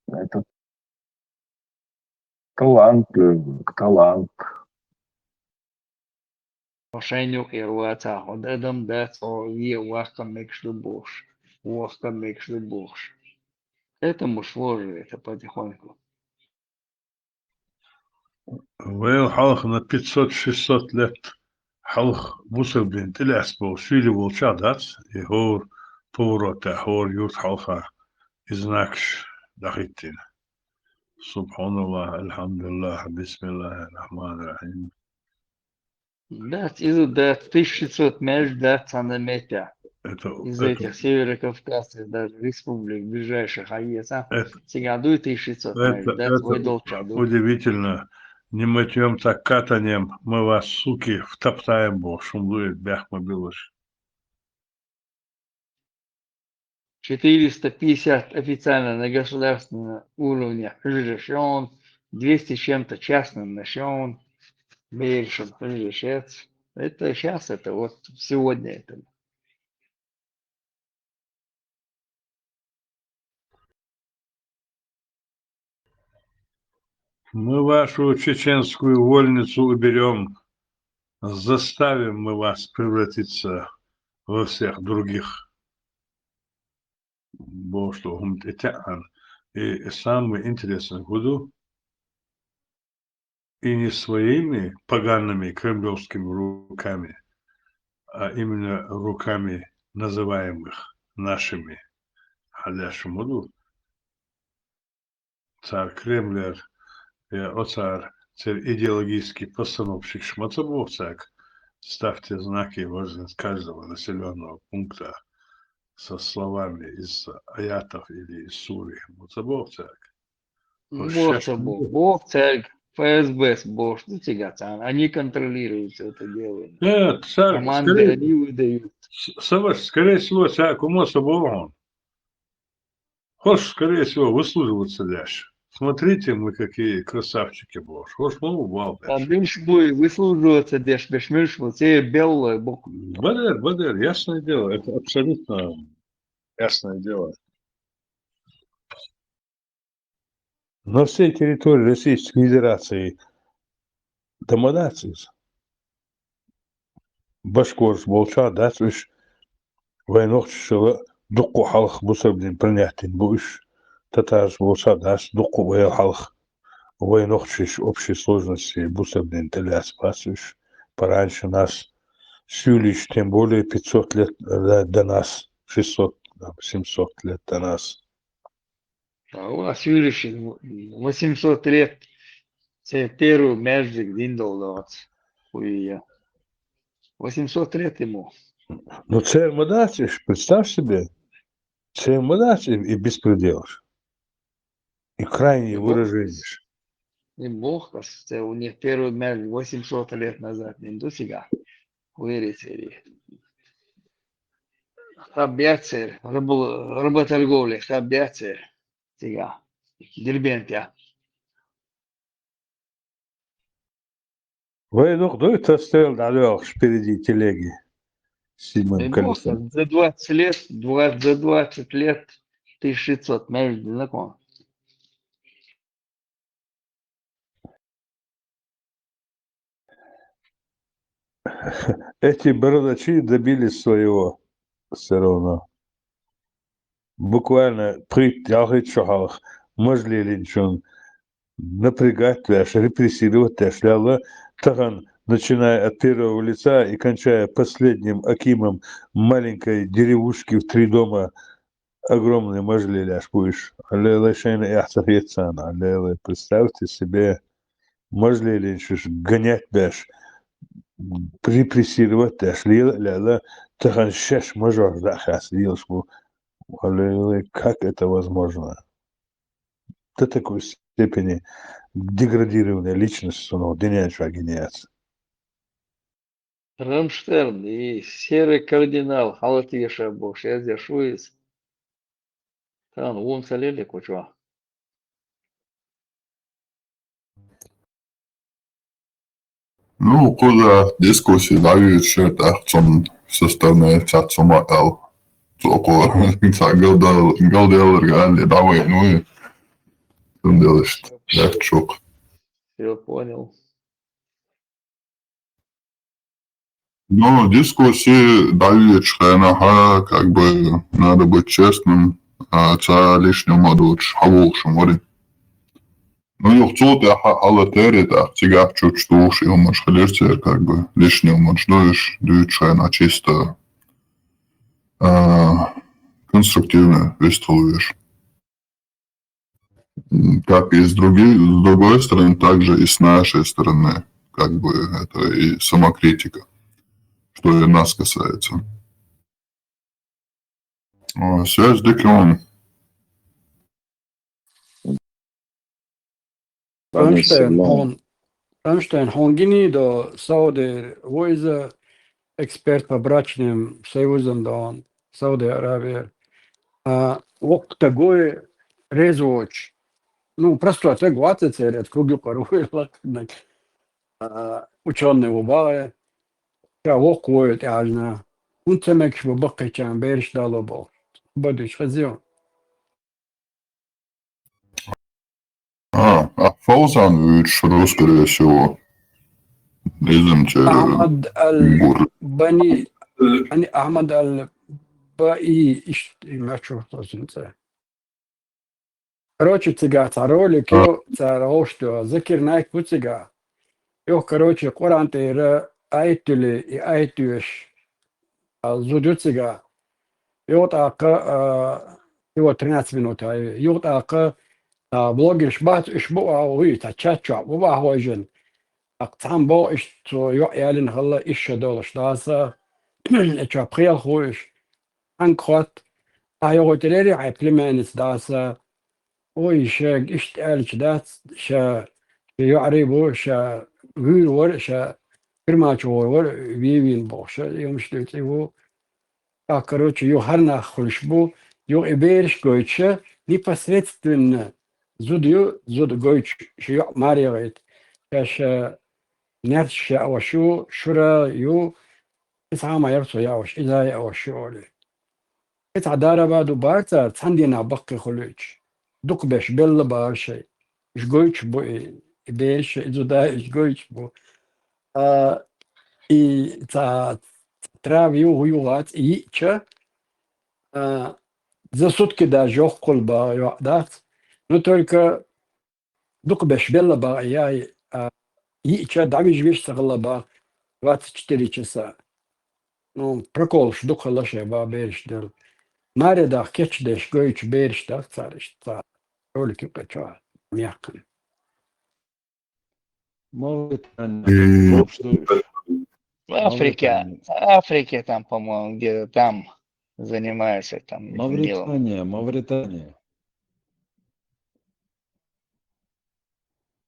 Это талант, талант. Мошенник и рваться. Вот этом да, то и вахка мекшли бош. Вахка мекшли бош. Этому сложно, это потихоньку. Вел халх на 500-600 лет. Халх бусел блин телеспо шили волчадац и хор поворота хор ют халха изнакш дахиттин. Субханаллах, альхамдулиллах, бисмиллахи рахмани рахим. Да, из да 1600 меж да цанаметя. Из этих северокавказских даже республик ближайших АЕСа. Сега дует 1600 меж да свой долчаду. Удивительно. Не мытьем, так катанием мы вас, суки, втоптаем, бо шумлует бях мобилыш. 450 официально на государственном уровне разрешен, 200 с чем-то частным начнен, меньше разрешается. Это сейчас, это вот сегодня это. Мы вашу чеченскую вольницу уберем, заставим мы вас превратиться во всех других. Бо что и самое интересное буду, и не своими погаными кремлевскими руками, а именно руками называемых нашими ходящим буду. Царь Кремлер, царь идеологический постановщик шмацабовцак, ставьте знаки возле каждого населенного пункта со словами из аятов или из суры Муцабовцак. Бог царь, ФСБ сбош, ну тягаться, они контролируют все это дело. Нет, Команды они выдают. Саваш, скорее всего, кому собой. Хочешь, скорее всего, выслуживаться дальше. Смотрите, мы какие красавчики, боже. Хочешь, ну, вау, А більш бой выслуживаться, дешь бешмеш, вот все белое бок. Бадер, ясное дело, это абсолютно ясное дело. На всей территории Российской Федерации домонации, башкорс, болша, да, слышь, войнох чешела, духу халх бусабдин принятин, буш, татарс, болша, да, духу воел халх, войнох чеш общей сложности бусабдин теляс, пасуш, пораньше нас, сюлич, тем более 500 лет до нас, 600, 700 лет до нас. А у нас юриш 800 лет. Все первый Magic Диндолдот. Хуя. 800 лет ему. Ну, це модациш, представь себе, це модациш и беспредел. И крайние выражения. И бог, у них первый Magic 800 лет назад. Не до сега. Вырезали. Хабяцер. Работорговля. Хабяцер. Сега. Дербентя. Войнух, да, это стоял на впереди телеги. Седьмым колесом. За 20 лет, за 20 лет 1600 Magic знаком. Эти бородачи добились своего все равно. Буквально притягивать шагах, можли линчон, напрягать тяж, репрессировать тяж, таган, начиная от первого лица и кончая последним акимом маленькой деревушки в 3 дома, огромный можли ляж будешь. Але лишайно яхтахецан, але представьте себе, можли линчуш гонять бэш, репрессировать тяж, ляла, таган шеш мажор захас, лилшму. Как это возможно? До такой степени деградированная личность, но диняча гениация. Рамштерн и серый кардинал Халатиша Бош. Я здесь шуис. Там вон солели куча. Ну, куда дискуссии дают, что это со стороны цацума эл. Цоко, галдел, реально, давай, ну и что делаешь? Я чук. Все понял. Ну, дискуссии дают, что как бы надо быть честным, а це лишнему мадуч, хавулшим, вари. Ну, и в я халатери, да, тигав чуть что уж, и он маш халерцер, как бы, лишнего мадуш, дует, что она чисто конструктивно выступаешь. Как и с другой стороны, также и с нашей стороны, как бы, это и самокритика, что и нас касается. Связь Декион. Рамштайн, он гини до Сауди, войза эксперт по брачным союзам до Сауди Аравии. Вот такой резоч. Ну, просто это гваться церет, круги порует, ученые убавы. Я вокует, я знаю. Он темек в бакачан, берешь дало бог. Будешь хозяин. Фаузан Вич, скорее всего, извините, Ахмад Аль-Бани, Ахмад Аль-Баи, ما شفت أصلاً. Короче, цигата ролик, я царал, что закир найк пуцига. Я, короче, Коран тейра айтюли и айтюш зудюцига. Я так, его 13 минут, я так блогер шбат ишбуа уи тачача, уба хожен. Там бо что я ялин хала еще доллар, что это апрель хоиш. Анкот, я говорю, я племянниц даса. Ой, ша, ишт аль чдат, ша يعربوا شا ويور شا كرماش وور ويوين بوشا يومشتوتي و акороче ё харна хулшбу ё эберш гойча непосредственно зуд гойч ё мариет каш нерша авшу шура ё إسعام يرسو ياوش إذا ياوش يولي إتعدارا بعدو بارتا تندينا بقي خلوش دقبش بل بارشي إش قويش بو إبيش إذو دا إش قويش بو إي تا ترابيو هيوغات إيشا за сутки да жох колба ёдат, но только дукбеш белла ба я и ча давиж веш сагла ба 24 часа. Ну, прокол шдукала ше ба берш дел. Маре да кетч деш гойч берш да цариш ца. Ролики кача мягко. Мавритания. В Африке там, по-моему, где-то там занимаются там этим делом. Мавритания.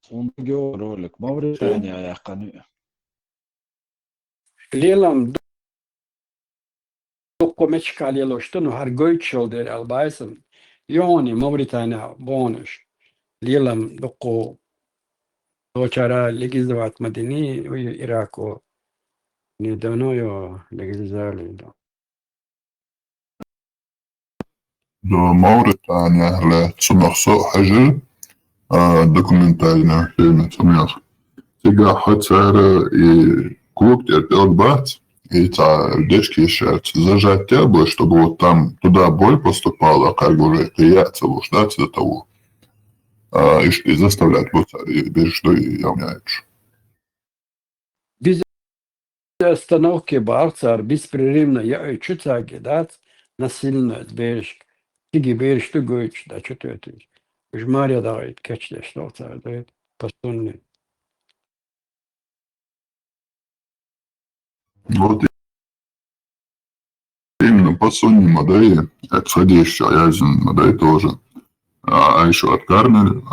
Он ролик. Мавритания я каню. Лелам дукко мечкали лошто, но хар гойч шолдер албайсам. Йони Мавритания бонуш. Лелам дукко دوچارا لگیزوات مدنی و عراقو ندانو یا لگیزالی دا موريتانيا لا تسمخصو حاجة دوكومنتالنا فيلم تسميخ تيجا حد سعر كوك تيربات и дечки еще зажать требую, чтобы вот там туда боль поступала, как бы уже яйца ждать до того. И заставлять вот без что и является. Без остановки барцар беспрерывно я чуть-чуть гидат насильно берешь. Тиги берешь ты гоич, да что-то это. Жмаря давает, качля что царь дает постоянно. Вот именно по сунне модели, отходящая язин модель тоже. А еще от карм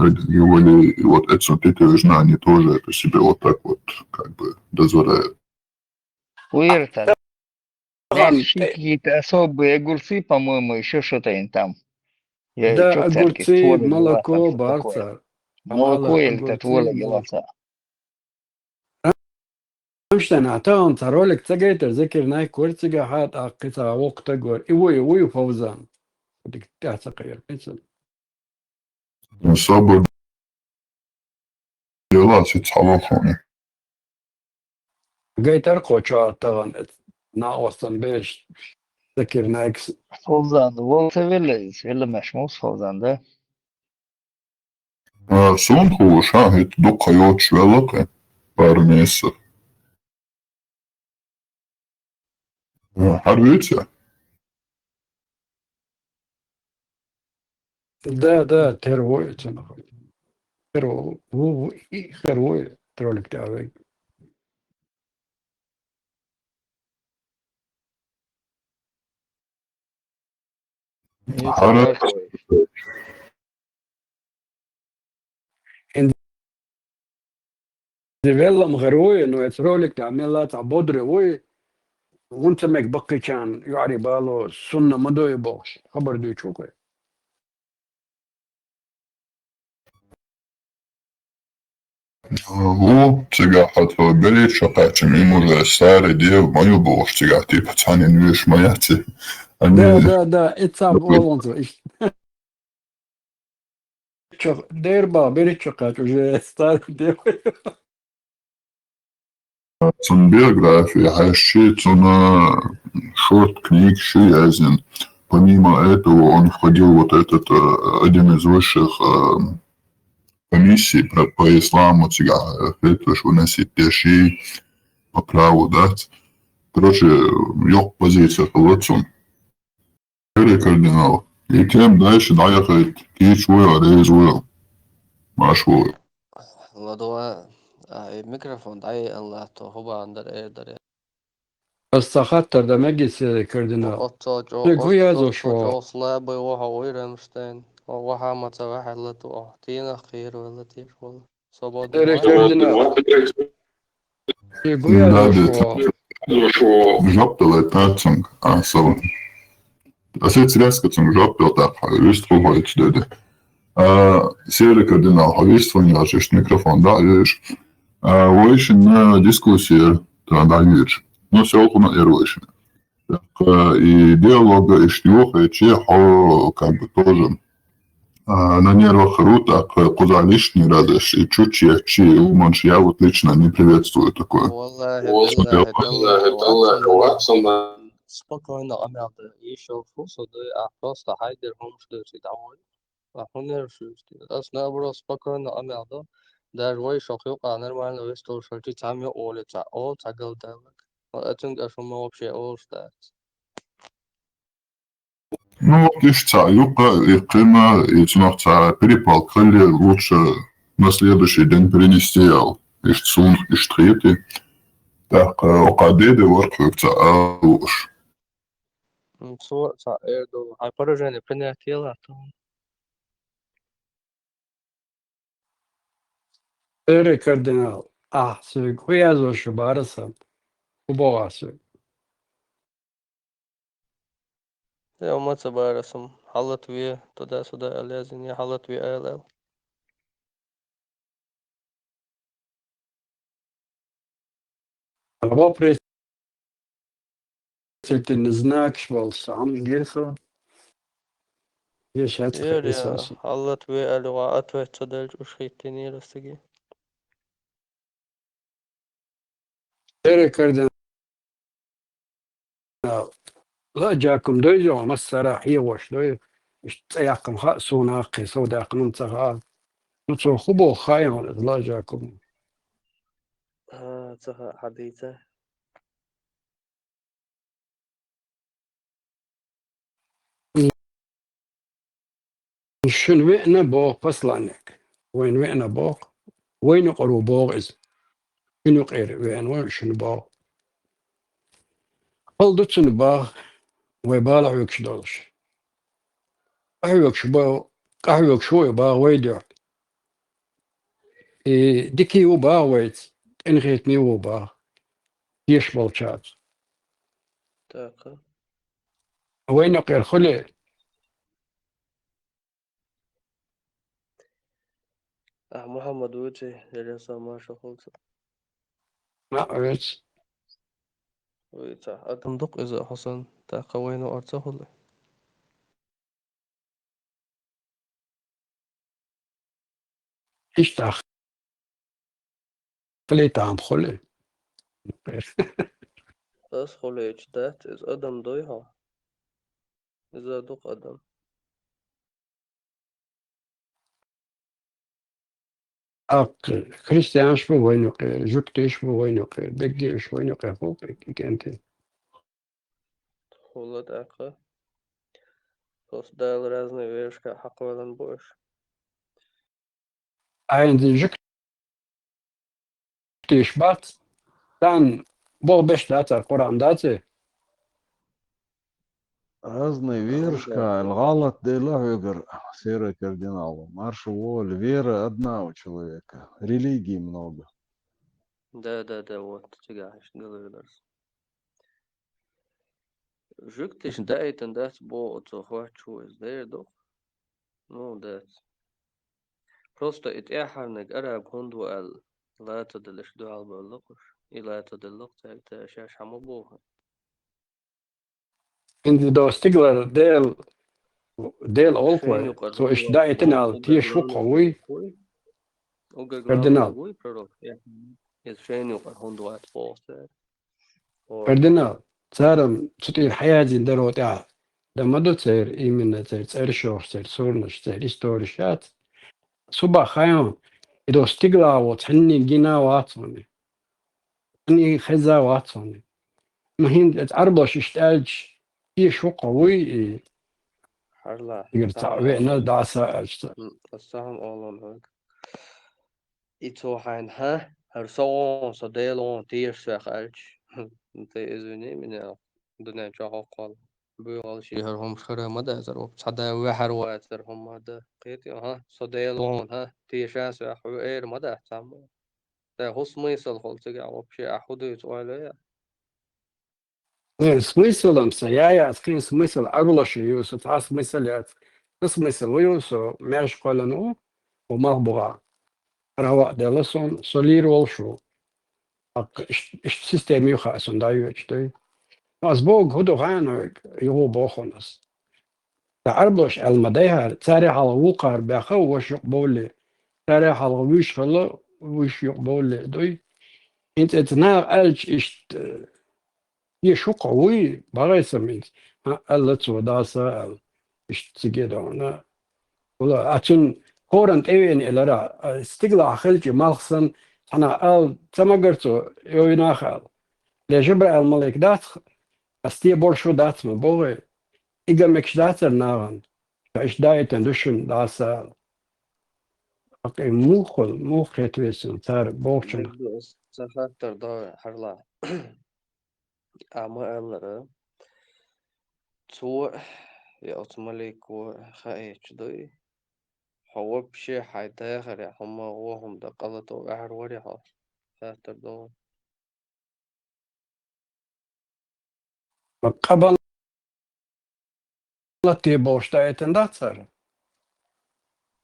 регионе, и вот эти знания тоже это себе вот так вот как бы дозволяют. Уирта. Какие-то особые огурцы, по-моему, еще что-то им там. Да, огурцы, молоко, барца. Молоко или татвола гелаца. Мштен, а то он ролик цагайтер, закирнай курцига хат акица вокта гор. И фаузан. Особо дела сицалофоне. Гайтер коча таган на остан беш закирнайкс. Фаузан, волта вела мешмус фаузан, да? Сон хуш, это дука йоч велоке пар месяцев. Харвиция. Да, тервой это находит. Тервой троллик давай. ديفيلم غروي انه يترولك تعمل تعبد روي وانت مك بقي كان يعري بالو سنة مدو يبوش خبر دو يشوكي هو تيجا حتى بلي شقاتي ميمو ستاري دي ما يبوش تيجا تيبا تاني نويش ما ياتي Да, اتساب والله ديربا بلي شقات وجه ستاري دي Цун биография, Хайши, цуна шорт книг Шиязин. Помимо этого, он входил вот этот один из высших комиссий по исламу, это что выносить пеши по праву, да. Короче, ёх позиция полоцун. Кардинал. И тем дальше доехать кичуя, резуя. Машвуя. Ладуа ميكروفون دعي الله تو هو عندر داري بس خاطر ده مجلس كاردينال اوتو Gwyedd o sio. slab och har oirensten وها ما تروح إلا تعطينا خير ولا تير ولا صباد إيري واحد كاردينال يقول Da يا det شو žaptelē savu. Es rätt som žaptelē just frågat det. Серый кардинал, есть фоняшешь микрофон, да, видишь. Очень дискуссия, да, видишь. Но все около ируешь. И диалога, и штюха, и чехо, как бы тоже на нервах рутак, куда лишний радость, и чуть чи уманш, я вот лично не приветствую такое. والله بالله بالله واتسون spokojno omelde يشوفوا صدق أحراس هايدر هم شدوا تدعون هنر شوشتي das نبرو spokojno omelde där var ju så sjuka när man då står så till samma året så all tagal där och jag tror att som вообще all stats Ну, лишь юка и кыма, и цунах перепал, хали лучше на следующий день перенести ял. Ишь цун, ишь третий. Так, окадеды ворквик уж. så så är då har på det prenär till att إيري كاردينال سوق ويا شو بارسا وبواسو ja ما تبارك اسم حلت ويا تدا سدا لازم حلت ويا لا أبغى بريسلت النزناك شوالس عم جيسو يش هات يا إساسا حلت ويا لو أتوه تدا وش خيتني لستجي إيري كاردينال لا جاكم دوجو مسرا هي وش دوي اشتياكم خاصونا قيسو داقم انتغال نتو خبو خايم لا جاكم تها حديثة شنو وين بوق فصلانك وين بوق وين قرو بوق إز شنو غير وين شنو بوق قلدت شنو باغ ويبالع يكشدولش قهوك شبو قهوك شوي باغ ويدع ديكي وباغ ويت انغيتني وباغ يشبل شات تاقة وين غير خلي محمد وجه جلسة ما شغلت ما ويت ويتا أدم دق إذا حسن تاقة وين أرتهل ايش تاخ خليت عم خلي بس خليج دات إذا أدم ضيها إذا دق أدم كريستيان شبو وين غير جوكتي شبو وين غير بيجي شبو وين غير فوق كنت خلا تاقة بس دال رازني ويش كحق ولن بوش عندي جوكتي شبات كان بو بيش داتا قرآن داتا Разные вершка, الغلط ده له يقر серый кардинал. Марш воли, вера одна у человека, религий много. ده вот تجاهش قلل درس جوكتش دايتن دات بو أتوخوات شو إز دير دق نو دات Просто اتاحرنك أراب هندو ال لا تدلش دو على بلقش إلا تدلق تشاش حمو بوها عندي دو ستيغلر ديل شين أولكوي يقر سو إيش هندو دايتنا أوجا تيشو جلانا قوي قوي أوجا جلانا كاردينال قوي برو يس شين يقر هندو ات بوست or كاردينال صار تطير حياتي ندرو تاع لما دو تصير إيمن تصير شوف تصير سورنش تصير إستوريشات صبا خيام إدو ستيغلا وتحني جينا واتسوني حني خزا واتسوني ما هي تعربش يشتاج يشو قوي حرلا يرتاع سهم وين أولون دعسة السهم أولون هيك إتو حين ها هرسون صديلون تير ساخ ألش أنت إذني من الدنيا جاها قال بيقول شيء هم خير مدى ترى صدا وحر واتر هم هذا قيتي ها صدا لون ها تيشاس حوير مدى سام ده هو ميسل خلص جا وبشي أحد يتوالى Смысл я скрин смысл оглаши юсу, а смысл я смысл юсу, мяш колену, умалбуга, рава деласон, солировал шу, а системе юхасон даю чтой. Аз Бог худу гану его бохонас. تعربش المديها تاريخ على وقار بأخو وش يقبولي تاريخ على وش خلا وش يقبولي دوي انت اتنا ألش اشت يشو قوي بغي سميت الله توداسا اشتجدونا ولا أتون قرن تبين إلى را استقلا خلج مالخسن أنا تماجرتو يوينا خال لجبر الملك دات استي بورشو دات مبوغي إيجا مكش داتر ناغن فإش دايتن دوشن داسا أقي موخ يتويسن تار بوغشن سخاطر دا حرلا أما أمر تو يا أتملك وخايش دوي هو بشي حيدا غري هما وهم دا قلتو أحر وريها خاطر دا قبل تي بوش دايتن داتر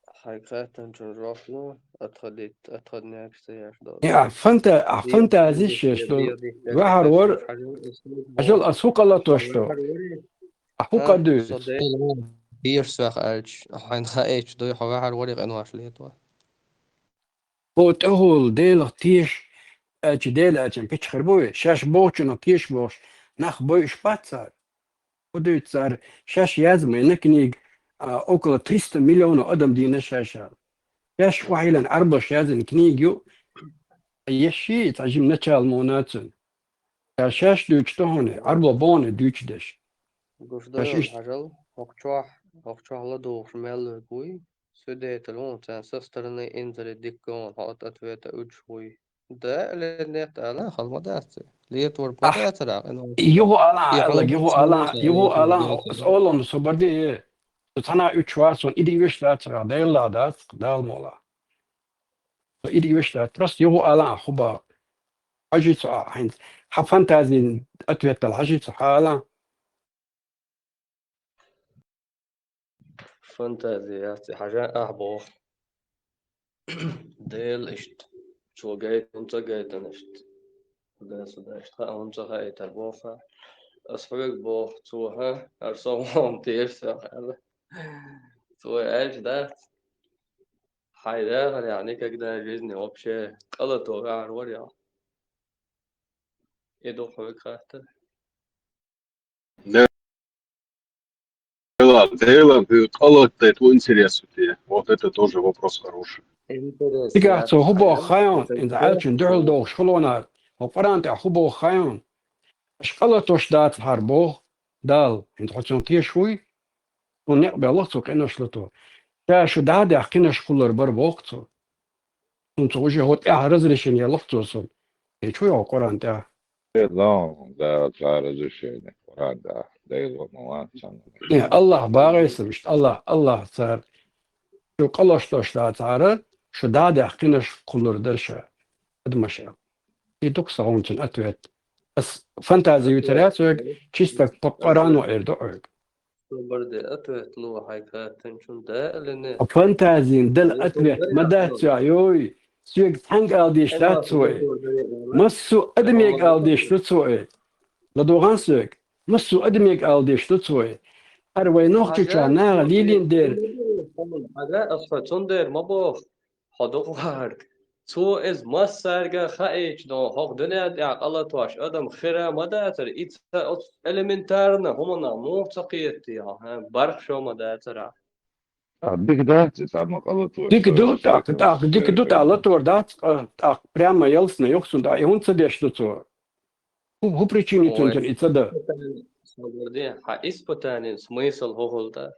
حقيقة جرافنا أتخدني أكثر دا يا فانت هذيش شلون وحر ور أجل أسوق الله توشتو أحوق دوت صدق بيرسخ ألش حين خايش دوي حوار وريق أنواش ليتوا بوت أهول ديل تيش أج ديل أجن بيش خربوي شاش بوچنو تيش بوش نخ بوي شباتسار ودوت صار شاش يازمي نكنيج أوكلا 300 مليون أدم دينا شاشا شاش وحيلا أربش يازن كنيجيو يشي تعجم نتشال موناتن شاش دوش تهوني أربع بوني دوش دش قش دوي الحجل هقشوح لدو شمال بوي سوديت لون تان سسترني إنزل ديكون هات أتويت أجوي ده اللي نيت أنا خل مدات ليت ور مدات را إنه يهو ألا يخلص يهو ألا أولون سبردي تنا 3 var son idi wishlat dela dat dal mola so idi wishlat tras يهو ألا خبا أجيت عند حفنتازين أتويت الحجيت حالا فانتازيات حاجة أحبو ديل إشت شو جايت أنت جايت نشت ده سداشت ها أنت هاي تبوفا أصحابك بوخ توها أرسلهم تيرسا تو إيش ده حيدا يعني كده جيزني وبشي قلت وقع وريا يدو حبك خاطر Дело колоть это интересно. Вот это тоже вопрос хороший. تيجا سو هبو خايون إن عالشن دعل دوغ شلونا وقرانت هبو خايون شقلتوش دات هاربو دال إن حسن تيشوي ونقبل الله كأنه شلتو شو دادي أحكينا شكولر بربوقتو انت وجه هوت رزرشن يا لختوسن شو يا قرانت Да, разрешение. Да, дело молодцом. الله باغي سمشت الله صار شو قلش توش لا تعرف شو دادي أحكينش كلر درشة أدمشة يدوك صغونتن أتويت بس فانتازي يتراتك كيستك بقران وإردوك بردي أتوت لو حيكا تنشون ده لأن فانتازين دل أتويت مدات يوي سيك تانك ألديش لا تسوي مسو أدميك ألديش تسوي لدوغان سيك مسو أدميك ألديش تسوي أروي نوختي شانا ليلين دير حاجة أصفتون دير مبوخ حدوق وارد تو از ماس سرگه خواهیچ دو حق دنیا دیگ الله توش آدم خیره مداتر ایت elementarna همونا موسیقیتی ها برق شو مداتر Биг дати там колоть. ديك دوت على طور دات прямо يلسنا يخسن и он цедеш то هو причине тунтен и цеда صبردي ها إثباتان смысл هولدا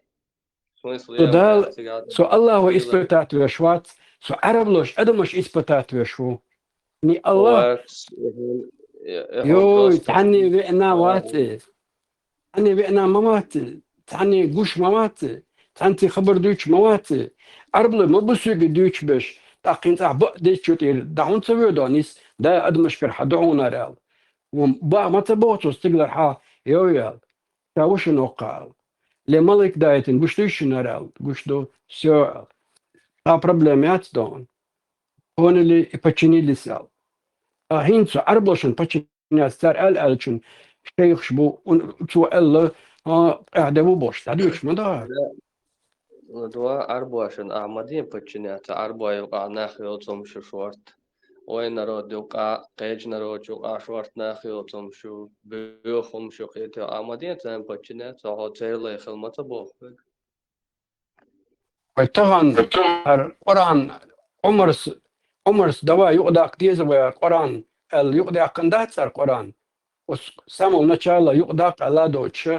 смысл دال سو الله هو إثباتات وشوات سو عرب لوش أدمش إثباتات وشو ني الله يو تعني بأنا واتي تعني بأنا مماتي تعني قوش مماتي تعني خبر دوش مماتي عربل ما بسوق دوش بش تاقين تاع بق ديش شوتير دعون سوي دونيس دا أدمشكر حدعونا ريال وبا ما تبوتو استقدر حا يويال تاوش نوقع لملك دايتن قوش دوش نرال قوش دو سوال تا проблемات دون هون اللي باتشيني لسال هينسو عربلشن باتشيني ستار الالشن شيخ شبو تو ال اعدبو بوش تعديوش مدار دوا أربعة عشان أعمدين بتشنيات أربعة يوقع ناخي وتم شو شورت وين نرود يوقع قيج نرود يوقع شورت ناخي وتم شو بيوخم شو قيتي أعمدين تام بتشنيات أو تيرلي خدمة بوخ طبعا القرآن عمرس دوا يقدر كتير القرآن يقدر قندات صار القرآن وسامو نشالله يقدر على دوتش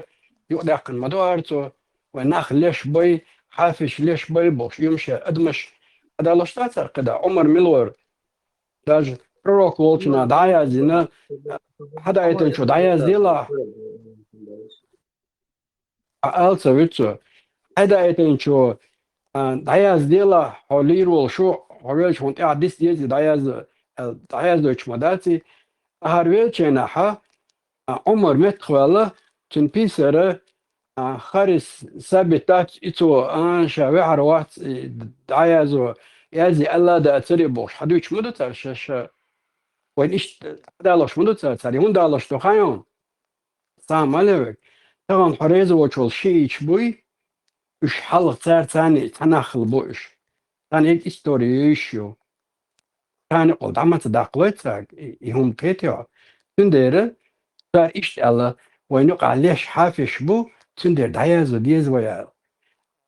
يقدر قن مدوارتو وناخ ليش بي حافش ليش بي بوش يمشي أدمش هذا لشتات صار كده عمر ميلور داج بروك وولتنا دعايا زينا هذا يتنشو دعايا زيلا ألسا ويتسو هذا يتنشو دعايا زيلا حولير والشو حولير شونت عديس ديزي دعايا دوتش مداتي هارويل چيناحا عمر متخوالا تن بيسر خارس ثابتات إتو شاوي عروات دعايا يازي الله دا أتري بوش حدوش مدو ترشش وين إيش دالش مدو تري هون دالش تخايون سام عليك طبعا حريز وشول شيء بوي إيش حلق ثاني تناخل بوش ثاني إيك إستوريشيو ثاني قلت عمت داقوتك يهم كيتيو تندير فإيش الله وينقع ليش حافش بو تندير دعياز وديز ويا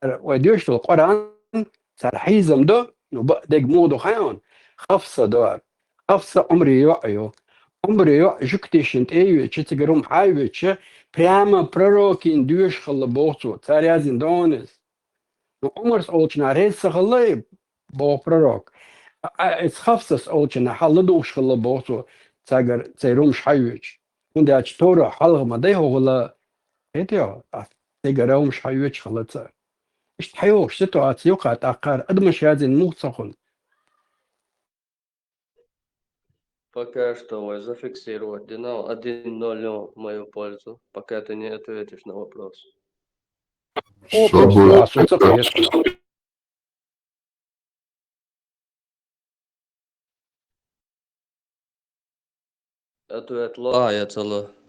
وديوش القرآن صار حيزم دو دق مودو خيون خفصة دوار خفصة عمري يوعيو عمري يوع جكتش انت ايوه تشتقرهم حايوتش برياما بروكين دوش خل بوصو تاريازين دونس عمر سأولتنا ريس خلي بو بروك خفصة أولتنا حل دوش خل بوصو تايروم حايوتش وندي تورا حلغ ما ده ولا هيتيو تيجراو مش حيوتش خلص ايش تحيوش سيتواتسيو قات اقار ادمش هذه الموصخن Пока что зафиксировать динал 1-0 мою пользу, пока ты не ответишь на вопрос. او بيتسو صبر اسو تقيس Ответ لا يا تلا.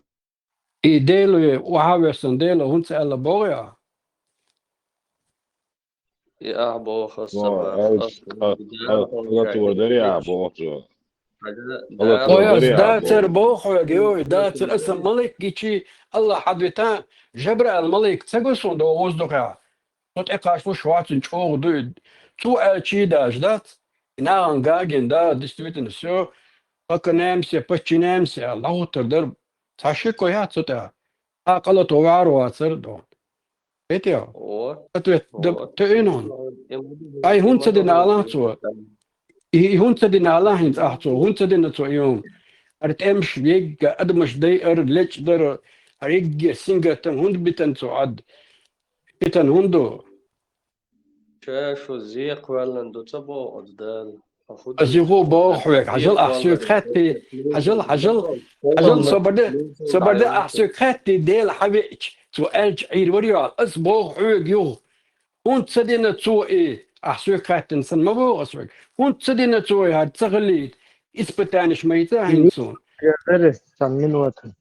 اي ديلو وهاوسن ديلو هونس الا بويا يا أبو خصبة غلط ودريع بوجه غلط وياس ودريع داتر بوجه بوخو يا داتر اسم ملك كيشي الله حدوتا جبر الملك تسقسون دو وزدقا توت اقاش فو شواتن چوغ دو تو الچي داش دات ناغن غاگن دا ديستويتن سو فكنامسي بچينامسي الله تردر تاشيكو يا توتا قلت وعارو واتر دو بيتيو О, تئنون اي هون تدنا الله تو هون تدنا الله هنت احتو هون تدنا تو يوم ارتمش بيج ادمش دي ليش در ريج سينجتن هون بيتن تو عد بيتن هوندو شاشو زيق ولا دو تبو قدال ازيغو بوخوك عجل احسو خاتي عجل صبرد احسو خاتي ديل حبيش سؤال عير وريال اس بوخوك يو هون تسدينا تو ايه احسو خاتن سن ما بوخوك هون تسدينا تو ايه هاد تغليد اسبتانش ميتا هينسون درس من وطن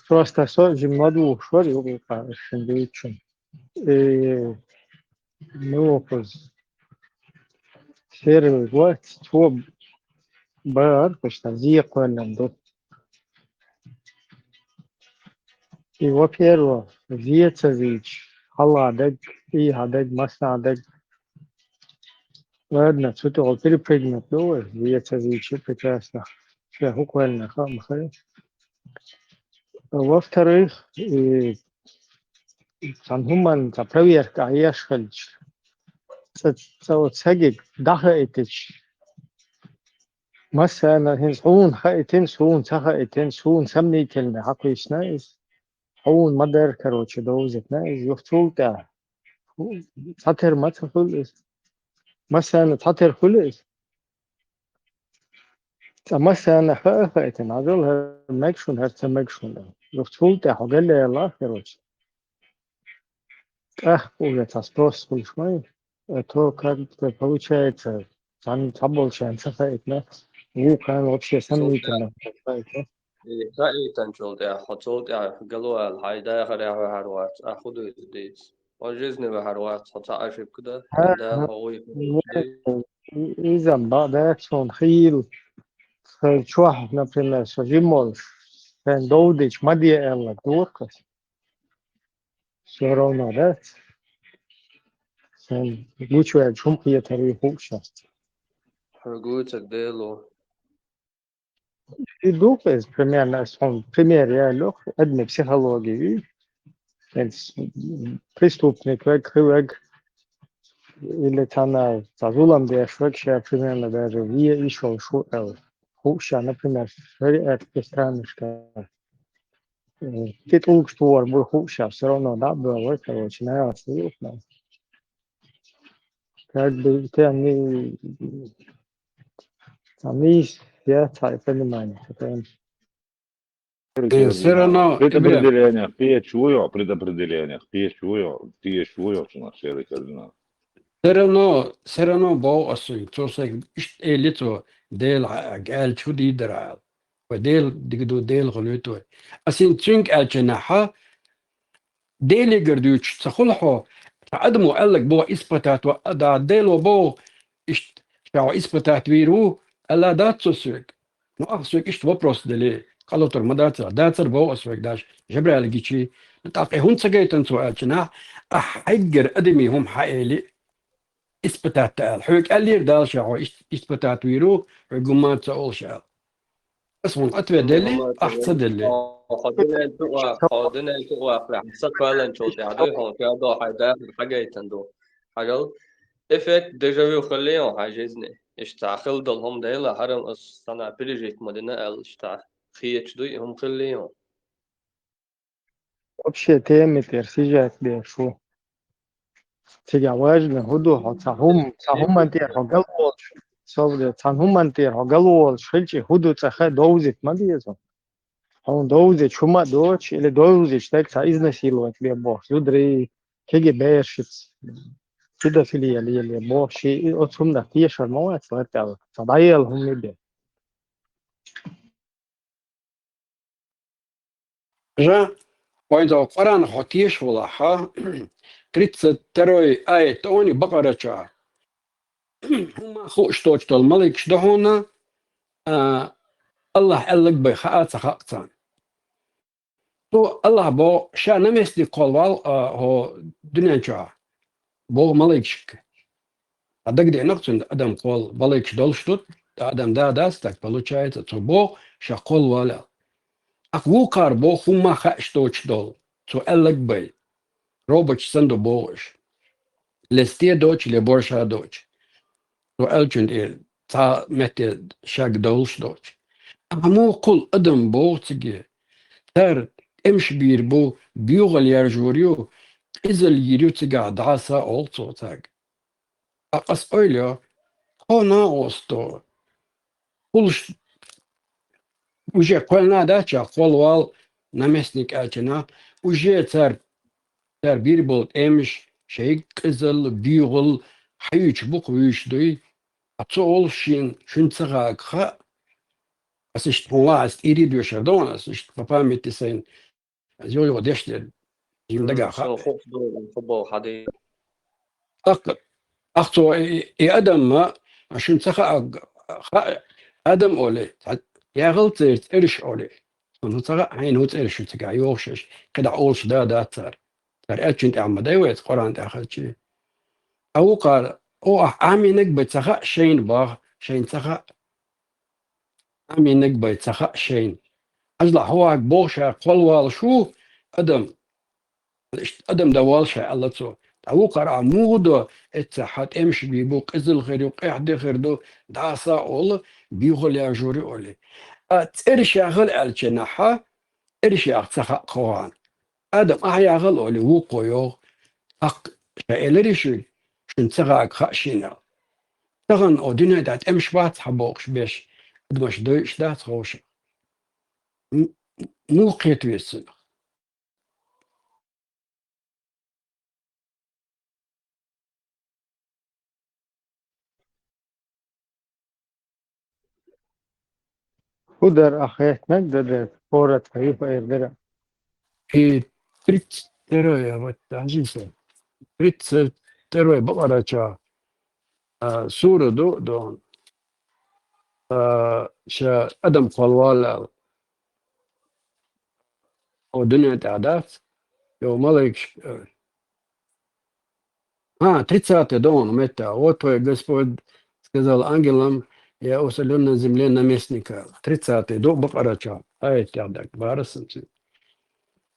просто жимаду ушвар юqa шендейчун نوفز سير الوقت هو بار باش تزيق ولا ندو يو بيرو زيت زيج هلا دق هدق مسنا دق ودنا تسوتو غلطري بريجنت دو زيت زيج بتاسنا شو كوالنا خام خير وفي تاريخ كان هم تبرير كاياش خلج سو تسجل دخل اتش مثلا هنس هون خايتين هون سخايتين هون سمني كلمة حقيش نايس هون مدر كروش دوزت نايس يفتول تا تطر ما تخلص مثلا تطر خلص مثلا خايتين عدل ماكشون هرت ماكشون يفتول تا حقل الله كروش ويا تصبوس كل شوي تو كان получается там больше سخايتنا هو كان вообще سمني كلمة خائتن شولت يا حصلت يا قالوا الحيدة خليها هروات أخذوا ديس وجزني بهروات حتى أشوف كده ده هو إذا بعد شون خيل شو например сожимолш sen doudich madie ella turkas все равно да sen гучвая чумхия тари хукша حرقوت الديلو и дупes примерно сон пример я лег одни психологии преступник век или тана зазулам де швекша примерно даже вие еще хукша например это страннышко ты только что был хукша все равно да было короче на абсолютно как бы ты они я понимаю это Все равно, все равно بو أصل توصل إيش إليتو ديل قال شو دي درال وديل دقدو ديل غلوتو أسين تشنك الجناحة ديل يقردوش تخلحو تعدمو قالك بو إثباتات وأدا ديل وبو إيش شاو إثباتات ويرو ألا داتسو سوك نو أخسوك إيش وبروس دلي قالوا تر مداتر داتر بو أسوك داش جبرال جيتشي نتاقي هون سجيتن سؤال جناح أحجر أدمي هم حقيلي إثباتات الحوك قال لي دال شاو إثباتات ويرو عقومات سؤال شاو اسمه أتبع دلي أحسد دلي خدنا التقوى في حسب فعلا شولت عدوي هون في هذا حيدة حاجة يتندو حاجة إفكت دجاوي وخليهم حاجزني اشتعخل ضلهم ديلا حرم السنة بريجيت مدينة اشتع خيش دوي هم خليهم вообще темы персижат бешу сега важно худу цахум антер хогалвол совде цахум антер хогалвол шилчи худу цаха доузит мадиезо он доузе чума доч или доузе так са изнасиловать лебо юдри кеге бешиц педофилия лебо ши отсумда тиешар моат сартал садаел хумиде جا وإذا قرآن خطيش ولا ها تريد تروي آية توني بقرة شا هم خوش توش الملك شدهونا الله قالك بخاءات سخاقتان تو الله بو شا نمسلي قولوال هو دنيا شا بو ملك شك هدق دي نقصن أدم قول ملك شدول شتوت أدم دا داستك получается تو بو شا قولوالا أقوى كاربو هم خاش توش دول تو قالك بي روبوش سندو بوش لستيه دوش لبورشا دوش تو ألجن إل تا متى شاك دولش دوش أمو قل أدم بو تجي تر إمش بير بو بيوغل يرجوريو إزل يريو تجا دعسا أولتو تاج أقص أوليو هنا أوستو قلش وجه قلنا داشا قلوال نمسنك أجنا وجه تر بير بول إمش شيك إزل بيوغل حيوش بقويش دوي أتصول شين تغاق خا أسيش تنواعست إيري دو شردون أسيش بابا ميتسين زيو ديشتر يم دقا خا شو خوف دول فوتبول حدي أخطو إي أدم ما عشان تغاق أدم أولي يا غلط إرش أولي ونتغاق عين هو إرش تقع يوشش كده أولش دا تر أجنت عم دايوت قرآن تأخذ شيء أو قال أو عمي نقبل تغاق شين باغ شين تغاق عمي نقبل تغاق شين أجل هو بوشا قلوال شو أدم دوالشا الله تو أو قرأ مودو اتحاد امش بيبو قزل خيرو قحد خيردو داسا أول بيغل يا جوري أولي ارشا غل الجناحة ارشا تخا قوان آدم أحيا غل أولي وقويو أق شايلريشي شن تخا خاشينا تغن أودينا دات امش بات حبوقش بيش دمش دوش دات خوش مو قيت ويسن Hudar أخيت نقدر فورة خيف إيردرا في تريت تروي وتعجيسة تريت تروي بقرة شا سورة دون شا أدم قلوال ودنيا تعدات يو ملك тридцатый дом мета вот Господь сказал ангелам я усилю на земле наместника 30-й до бакарача تعدك بارسن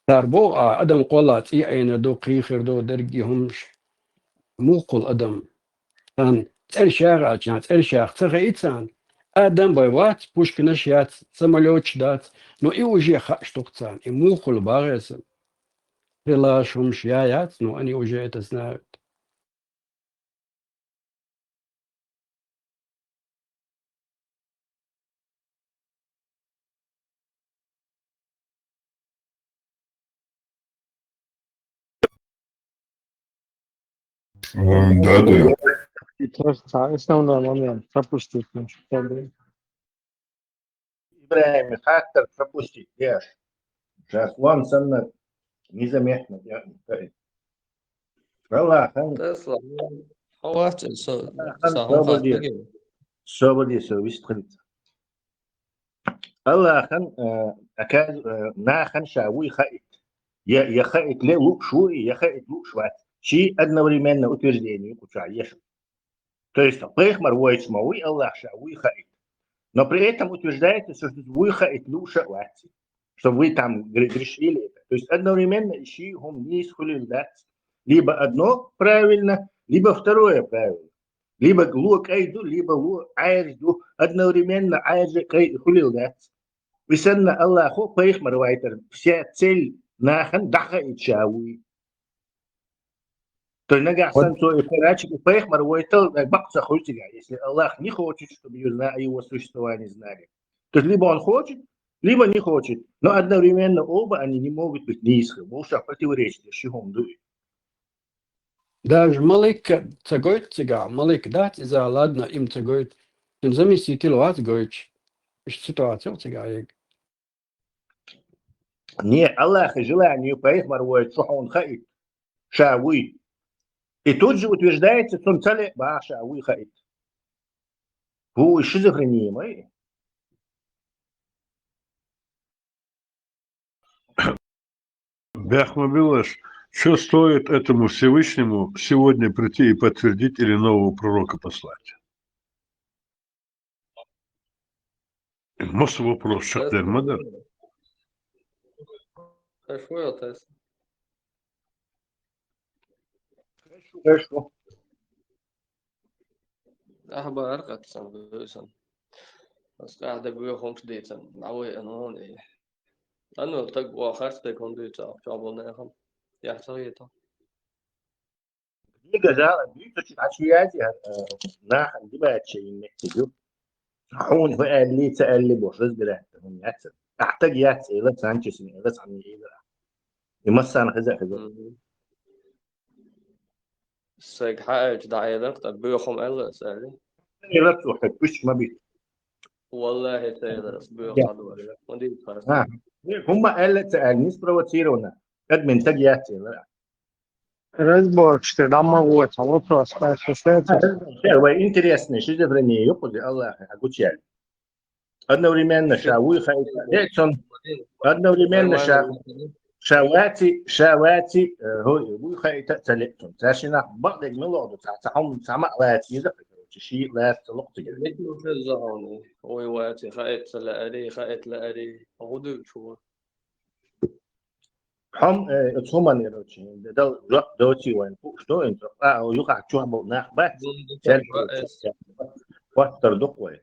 تربو أدم قولات أين دو قيخر دو درجيهمش مو قول أدم كان ترشاغ عشان ترشاغ تغيتان آدم بيوات بوشكنش يات سمالوش دات نو إيوجي خاشتوكتان إمو قول باغيسن رلاشهم شيايات نو أني وجي تسناوت Да. И просто основной момент пропустить ничего. Ибраим Хактор пропустить, я сейчас вон сам незаметно делает. Аллахан تسلا حوات صبر صبر ويستخلص Аллахан أكاد ناخن شاوي خائت يا خائت له شو يا خائت له شوات شيء одновременно утверждение кучаешь. То есть пех марвоич мауи Аллах шауи хаит. Но при этом утверждается, что вы хаит луша лати, что вы там грешили это. То есть одновременно ищи гум не исхулилдать. Либо одно правильно, либо второе правильно. Либо лу кайду, либо лу айрду. Одновременно айрду хулилдать. Висанна Аллаху пех марвайтер. Вся цель нахан даха и чауи. То есть нагасан свой харачик и пех марвайтер бакса хультига. Если Аллах не хочет, чтобы его существование знали. То есть либо он хочет, либо не хочет. Но одновременно оба они не могут быть низкими. Потому что противоречие шигом дует. Даже ملك تقول تجا ملك دات إذا لادنا إم تقول تنزمي سيتلوات قويش إيش سитуация تجا Не, Аллах желание пех марвайтер, что он хаит, шауи. И тут же утверждается, что он цали баша уи хаит. Вы шизофренимый. Бяхмабилаш, что стоит этому Всевышнему сегодня прийти и подтвердить или нового пророка послать? Может вопрос, Шахтер Мадар? Хорошо. أخبار قد بيسن بس قاعدة بيوم شديداً نعوي أنا إيه لأنه تقوى خاصة يكون ديتا شعبنا هم يحتاجيته Книга жала, бьются чашияти, нахан дебат شيء نحتاجه. حون هو اللي تقلي بوش رزقه هم يأثر. أحتاج يأثر إذا سانشيس إذا ساني إذا يمسان خزق. سيج حاجة دعية طب بيوم إلا سألي إذا تروح بيش ما بيت. والله تقدر بيوم خدوش ودي خلاص. هم إلا تقلني سبروتيرونا. قد من تج يأثر. Разбор, что дамма вот, а вопрос, спрашивается. Первое интересное, шизофрения, ёподи, Аллах, агучаль. Одновременно шауи хаит, одновременно شاواتي هو خيط تلقتم تاشينا بعض الملوض تعهم سمع لاتي إذا شيء لا تلقط مثل في الزهون ويواتي خيط لأري خيط لأري غدو شو هم تصومن يروتشين ده دوتي وين شو انت يقع شو ابو ناخ بس سال وتر دقوي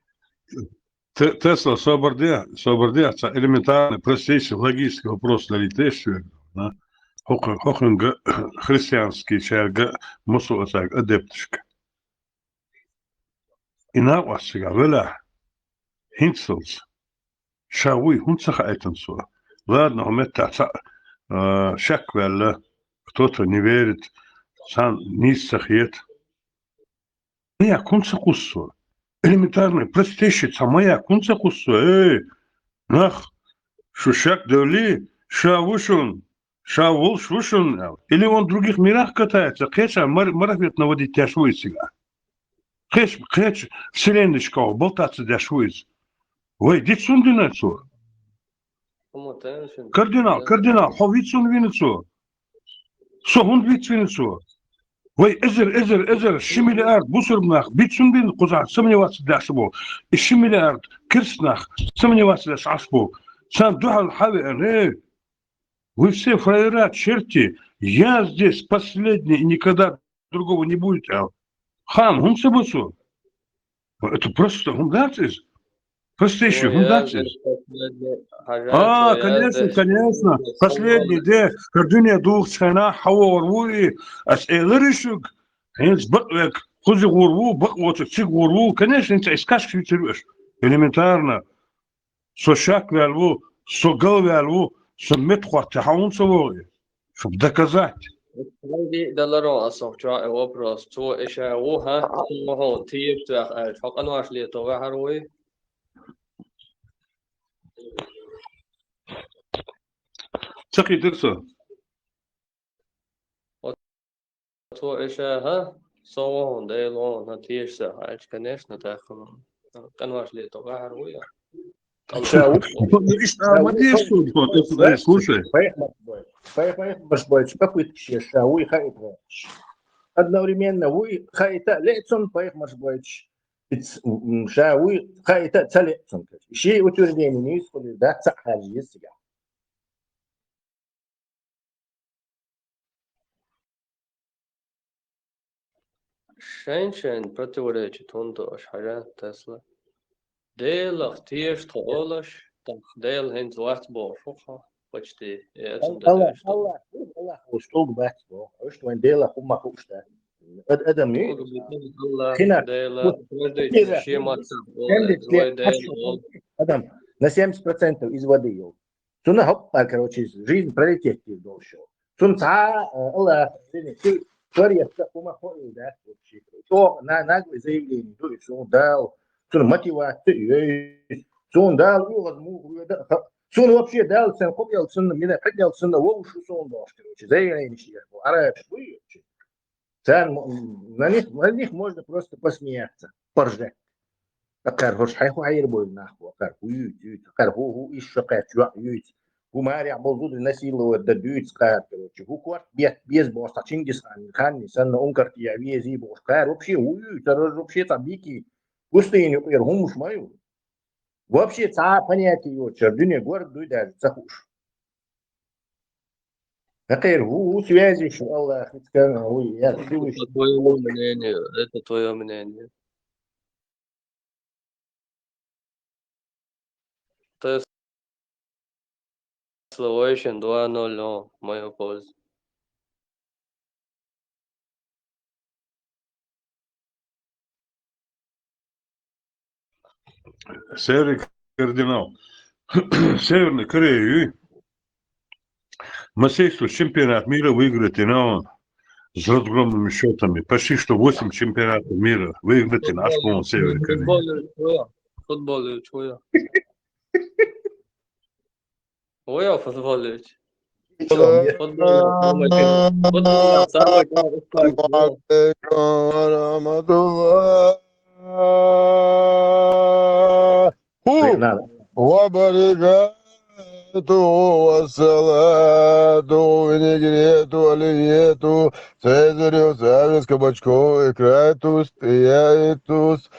Тесла собордия, элементарный, простейший логический вопрос на литействе. Хохен христианский чайга мусулацак адептишка. И на вас сега вела хинцелс шауи хунцаха этенсо. Ладно, он это шак вела, кто-то не верит, сам не сахет. Я кунца куссо. Элементарный, простейший, самая кунца куссо. Нах, шушак дали, шавушун. Шавул швушун. Или он в других мирах катается. Кеша, марафет наводить тяжвуй сега. Кеш, вселенная болтаться тяжвуй. Ой, дитсун динацу. Кардинал, ховицун винецу. Сохун винецу. Ой, эзер, шимилиард, бусурбнах, битсун бин куза, сомневаться дашбу. И шимилиард, кирснах, сомневаться дашбу. Сан духал хави, вы все фраера, черти, я здесь последний, и никогда другого не будет. Хан, он собацу. Это просто хундацис. Простейший хундацис. Конечно. Последний, где кардиния дух цена, хава ворвуи, эйлеришук, хенс бэк, хузи ворву, бэк цик ворву. Конечно, это искашки витервеш. Элементарно. Со шак вялву, со гал вялву, со метхуат, хаун совори. Чтобы доказать. دلارو أصحاب وبراس تو إشاعوها هو تيب تاع حقن واش لي تو هروي سقي درسه تو إشاعها صوون ديلون نتيجة عايش كناش نتاخر كان واش لي تو هروي Слушай. Поехать какой-то шауи хайта. Одновременно вы хайта лецон поехать больше. Шауи хайта целецон. Еще утверждение не исходит, да, цахали есть сега. شين противоречит он то шаря Тесла. Дел актив тхолаш, так дел хен звать бо шоха. Почти. الله وشتوق بحثه وش وين ديلا هم خوشته ادم ني هنا ادم на 70% из воды. Суна хоппа, короче, жизнь приоритет должен. Сун та Allah ты творец хума ходил, да, вообще. То наглое заявление, то есть он дал, сун мотивацию, сун дал возможность. Сон вообще дал цен купил цену, меня поднял цену, вот что сон дал, короче, заявление ничего. Араб швы, цен на них можно просто посмеяться, поржать. Акар хош хайху айрбой наху, акар хуют, акар ху еще кайт юют. Гумаря болдуд насиловать дадут скайт, короче. Хукварт без боста Чингисхан, хан, сан ункарт я вези бос, кайт вообще хуют, вообще табики, пустыню, например, хумуш мою. Вообще, понятие чердыня город дуйдаж, захуш. Какая связи, что Аллах, это твое мнение. Тесла очень 2-0 в мою пользу. Северный кардинал. Северной Кореи массейство чемпионат мира выиграть на с разгромными счетами. Почти что 8 чемпионатов мира выиграть на Ашпон Северной Кореи. Футбол чуя. Ой, футбол. وبركاته والصلاة ونجريته وليته سيدري وسابس كبشكو إكراتوس تيايتوس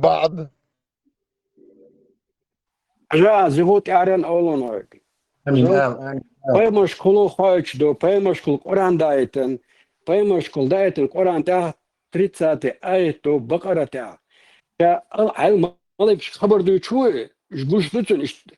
بعد جا زغوت أرين أولون هيك Paymaş kulu hoyçdu, paymaş kul Kur'an dayetin, paymaş kul dayetin Kur'an ta 30 ayetto Bakara ta. Ya al malik haber du çuy, jguş bütün işte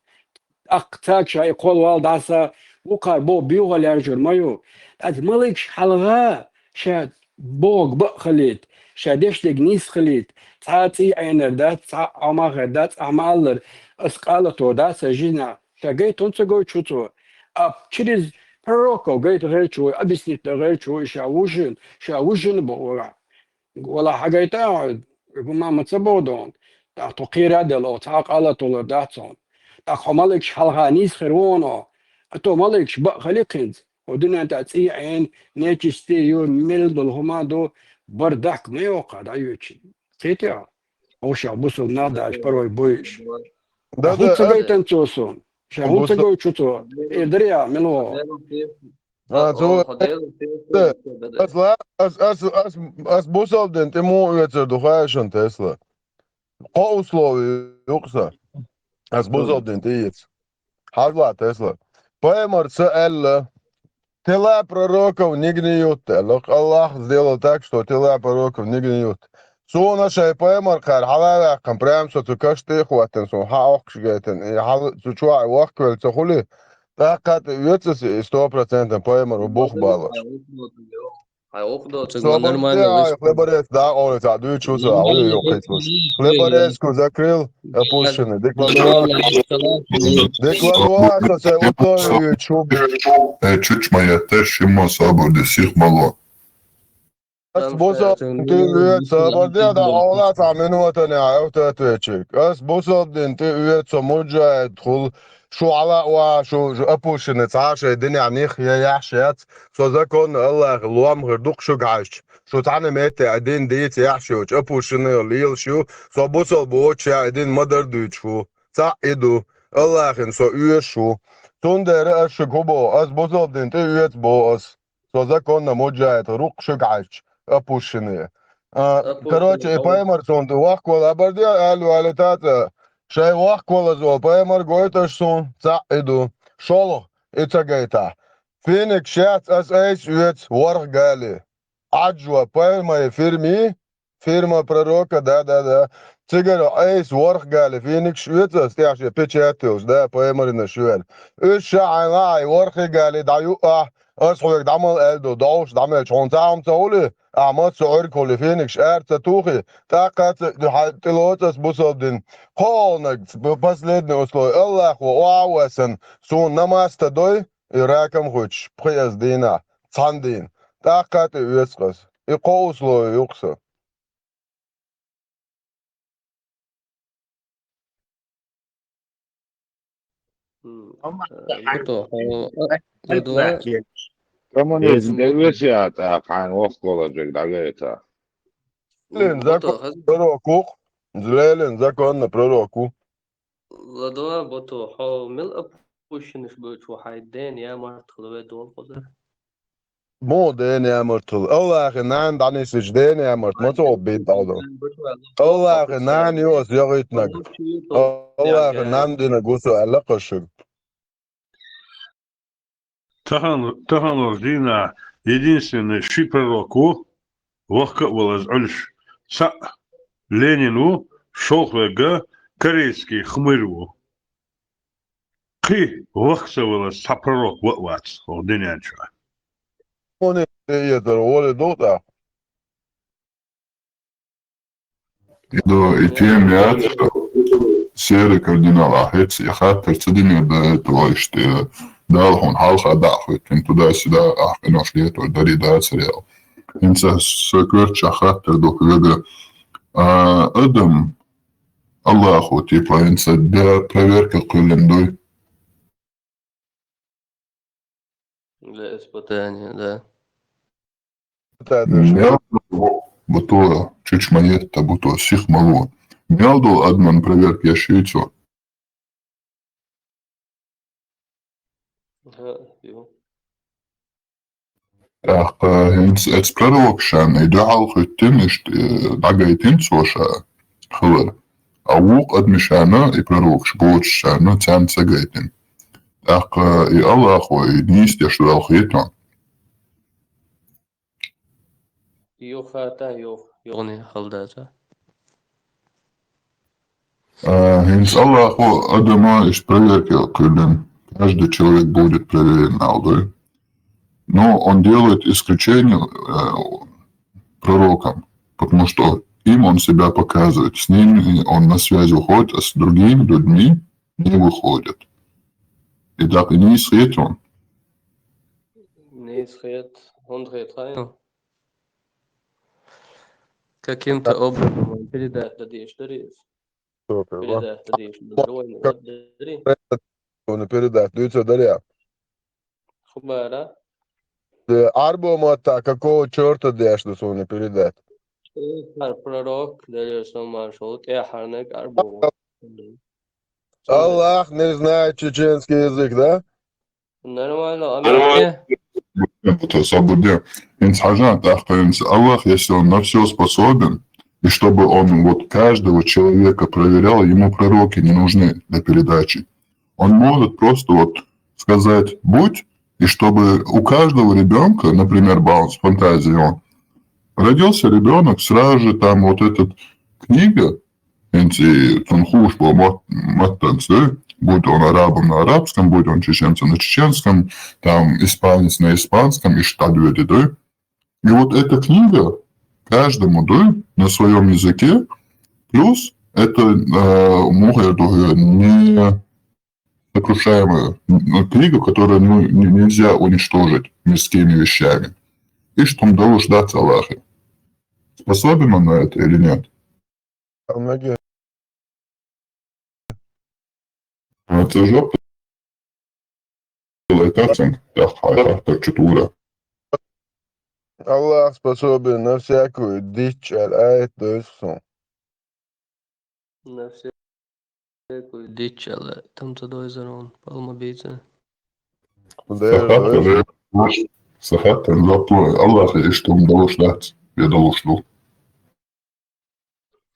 aktak şay kol wal dasa وقع بو بيوغا لارجر مايو از مالك حلغا شاد بوغ بخليت شادش دغنيس خليت تعطي عينر دات اما غدات اعمالر اسقالتو دا سجينا شاغي تونسغو تشوتو اب تشيز بروكو غيت غيتشو ابيسنيت غيتشو شاوشن بوغا ولا حاجه ما متصبودون تقيرا دلو تعقالتو داتون تخمالك حلغا نيس خيرونو تو مالك بق خليقنز ودنا تعطي عين نيتشتي يو ميل دول هما دو بردك ما يوقع دايوتشي تيتيا وش عبوسو ناداش بروي بويش هون تجيتن توسون شهون تجوي تشوتو إدريا ملو as busaldin te mūjiecerdu hēšanu Tesla. Ko uslovi yoksa? As busaldin te iec. Hadlā Tesla. Поймар Элла. Тела пророков не гниют. Аллах сделал так, что тела пророков не гниют. Суна шай поймар хар халалакам прям что ты кашты хватен сон хаохш гетен. Хал чуа вахквел цохули. Такат вецес 100% поймар у Бог балаш. Свободня, хлеборез, да, он это дают чувства, а вы ее хотите. Хлеборезку закрыл, опущенный. Деклануация, це условие чуби. Чучмая теж йому свободи, всіх мало. بوصل تيويت صبرنا دا أولاد عملنا وطني عرفت أتويتشك بوصل تيويت صموجة يدخل شو على وشو أبوش نتعاش الدنيا عنيخ يا يحشيات سو ذا كون الله غلوام غردوق شو قاش شو تعنا ميت عدين ديت يحشيوش أبوش نغليل شو سو بوصل بوش عدين مدر دوت شو تعيدو الله خن سو يوش شو تندر أشك هبو بوصل تيويت بوص سو ذا كون موجة يدخل شو قاش опущенные. Короче, поймар сон, вахквал абардия, алю алитата, шай вахквала зол, поймар гойташ сон, ца иду, шоло, ицагайта. Финик шац ас эйс уец варх гали. Аджва, поймай фирма пророка, да. Цигара эйс варх гали, финик швец, стяши печатиус, да, поймарина швель. Уша айлай, вархи гали, даю, أصحوا دعمل ألدو دوش دعمل شون تعم تقولي أعمال سعر كل فينكش أرت توخي تاقت تلوتس بصدين قولنك بس لدني أصلي الله وعواسن سون نماست دوي يراكم خوش بخيز دينا صندين تاقت يسقس يقوصلو يقصر Ezberleşe ata kan ok olacak daleta. Zlelen zakon proroku. Zlelen zakon proroku. Ладова бото хо мил апушниш бу чу хайден я мартхло дол قدر مو دين يا مرتل الله غنان دعني سجدين يا مرت ما تعب بيت عضو الله غنان يوس يغيتنك الله غنان دينا قوسو علاقة شك Тахан Ордина единственный ши пророку вахкавалаз альш са Ленину шохвега корейский хмыру. Ки вахсавалаз са пророк ватс Ординянча. Он يقدر هو دوتا До итем я серый кардинал ахец я хатер цединер да то что дал он халха дахвет туда-сюда ахнаш лето дари да сериал. Инса сокверча хатер до квега адам Аллаху типа инса да проверка кулем дой. لا испытание, да. Бутора чучмаетта буто сих мало. Мялдо адман проверк я швейцо. Ах, it's prorokšana I dāl htimišt dagaitin soša khvar. Awuq admishana I prorokš bočšana cam sagaitin. أق الله أخوي نيست يشتغل خيطان يوخاتا يغني خلداتا Hins Allah أخو أدما إش проверки крылен. Каждый человек будет проверен алдой. Но он делает исключение пророкам, потому что им он себя показывает. С ними он на связь выходит, а с другими людьми не выходит. И так и не исхет он. Не исхет, он хет каким-то образом передать дадишь, передать дадишь, onu передать, даются даря. Хубара. Арбо мата, какого черта дашь, что не передать? Пророк, даришь маршрут, я харнек арбо. Аллах не знает чеченский язык, да? Нормально, а Это свободе. Инс хажат, Аллах, если он на все способен, и чтобы он вот каждого человека проверял, ему пророки не нужны для передачи. Он может просто вот сказать «будь», и чтобы у каждого ребенка, например, Баунс, фантазии, он родился ребенок, сразу же там вот эта книга, будь он арабом на арабском, будь он чеченцем на чеченском, там испанец на испанском, и штадует, да? И вот эта книга каждому, да, на своем языке, плюс это не сокрушаемая книга, которую нельзя уничтожить мирскими вещами. И что он должен ждать Аллаха. Способен он на это или нет? Это жопа. Аллах способен на всякую дичь, а то есть все. На всякую дичь, але там за 2 зарон, палмобийцы. Сахат, Аллах, и что он должен ждать? Я должен.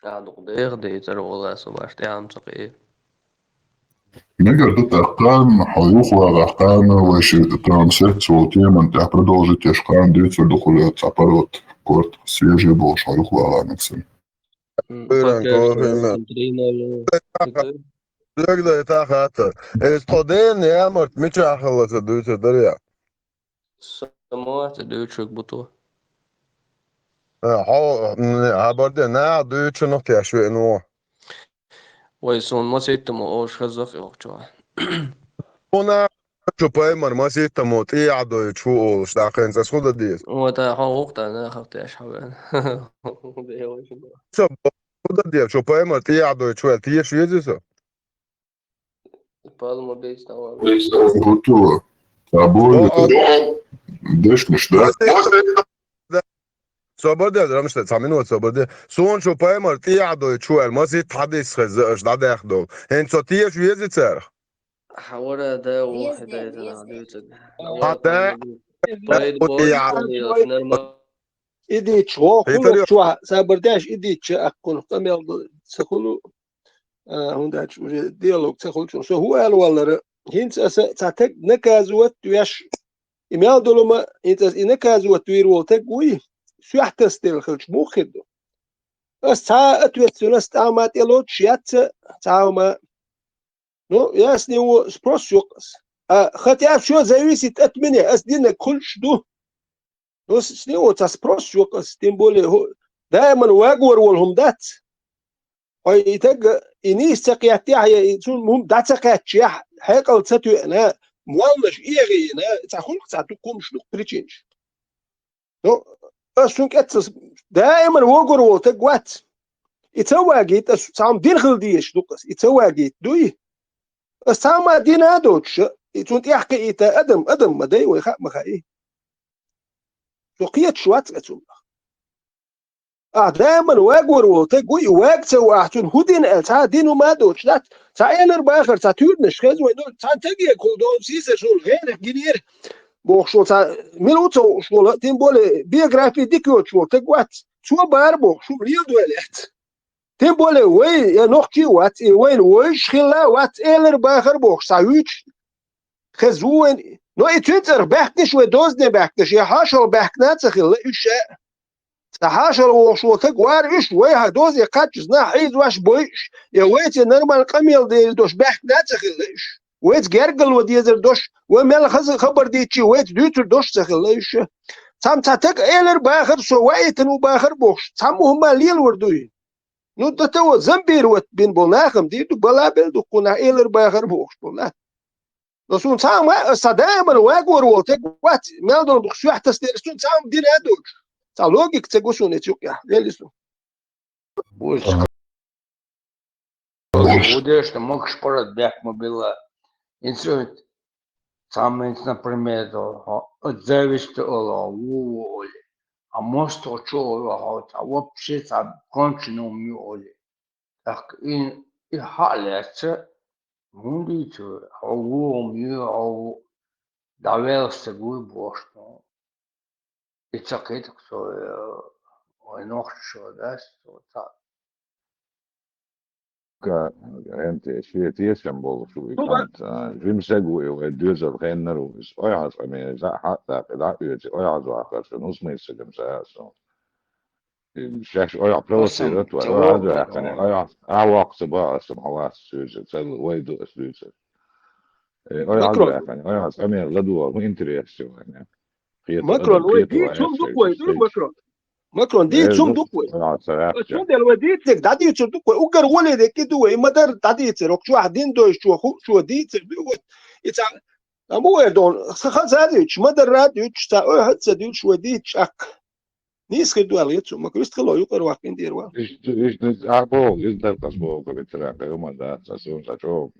دغ ديتر والله صباح تعام تقي Негр тут ахтан, хаюхла ахтан, ваш трансфер цвотем, он так продолжит тяжкан, дается духулет, аппарат, корт, свежий был, хаюхла ланекsen. Тогда это хата. Студент не аморт, мечахала за дуйте дарья. Самоат дучук буту. Haberde ne duyucu nok yaşıyor nu. ويسون ما سيتم اوش خزق اوكچوا Ona çöpey marma sitamo ti ado chu ol stakhen sa schoda dies. وتا حقوق انا خفت ايش حبان So schoda dies çöpey mar ti ado chu ti yeş yezisa. بالمو بيست او Готово. Тобой дышишь, да? Сободе, рамште, самину сободе. Сон çöpey mar ti ado chu el masi tadis khaz da dakhdo. En so ti yeş yezisa. حورا دا واحدة يتنعدوتك Hatta إديتش هو كله شو سابرداش إديتش أكون قميل سخلو هنداش ديالوج سخلو شو هو قال والله هنس ساتك نكازوت ويش إميال دولما هنس نكازوت ويروتك وي شو يحتستل خلش مو خدو بس تا أتوت سنست عمات يلوت شيات تعاوما Ну, я с него спрошу, хотя все зависит от меня, а с ним куль жду. Но с него спрошу, тем более, да, man вагор волхом дат. Ой, и так, и не истекятя, и сун мум датакатя, хекал цату, на, муалнаш, ири, на, цахулк цату кумшлук причинч. Ну, а сун катс, да, man вагор вол, так гват. И цавагит, сам дирхл диеш, дукас, и цавагит, дуй. السامة دينا دوتش تونت يحكي إتا أدم مدي ويخاء مخاي لقيت شوات أتوم دائما واجور وتجوي واج سو أحسن هودين ألتا دينو ما دوتش لا تعالر باخر تاتورنش خز وينو تانتجي كل دوم سيسر شول غير جدير بوخ شول ملوتو شول تيم بولي بيوغرافي ديكيوت شول تجوات شو باربو شو ريال دوالات تيم بولي وين يا نختي وات وين ويش خلا وات إيلر باخر بوخ ساويتش خزون نو إتنتر بحكش ودوزني بحكش يا حاشر بحكنات خلا إيش حاشر وشو تقوار إيش ويا دوزي قاتش نا حيز واش بويش يا ويت نرمال قميل دي دوش بحكنات خلا إيش ويت جرجل وديزر دوش ومال خبر ديتشي ويت دوتر دوش خلا إيش تام تاتك إيلر باخر سويت نو باخر بوش تام هم ليل وردوي نو دتو زنبير وت بين بوناخم دي دو بلابل دو كنا إيلر باخر بوش بوناخ لسون تام صدام الواجور وتك وات مالدون بخشوا حتى ستيرسون تام دين هادوك تا لوجيك تقولون إثيوبيا ليلسون Boş. Будешь, ты можешь пород бях мобила. Инсует. Самый, например, отзывишься оли. А может, что а вообще там кончено оли. Так и халяться. Мундицу, а у довелся глубоко. И так это кто noch šo desu tā. Kā enti šiet iesambolu kanta žimseguju vai düzel henneruvis ojāzamie hattāk dāpjuci ojāzvākāršana uzmīsagam sēsu. Šeš ojā provocīrot vai ojāzvākani āvāksa bāsam halās sūzi celu veidos sūzi. Ojāzvākani ojāzamie ladovu interesi vai ne. Macron ودي شوم دوكوي ماكرون ماكرون دي شوم دوكوي شوم دل ودي تك دادي شوم دوكوي وقر ولد كده مدار دادي تروك شو واحدين دو شو دي تبي يتا مو دون خلاص هذه مدار راديو تا واحد سديل شو دي تشك نيس كدو عليتو ما كريست خلو يقر واحد ديروا إيش أبو إذا كسبوا كبترا كيوم ده تسون تشوف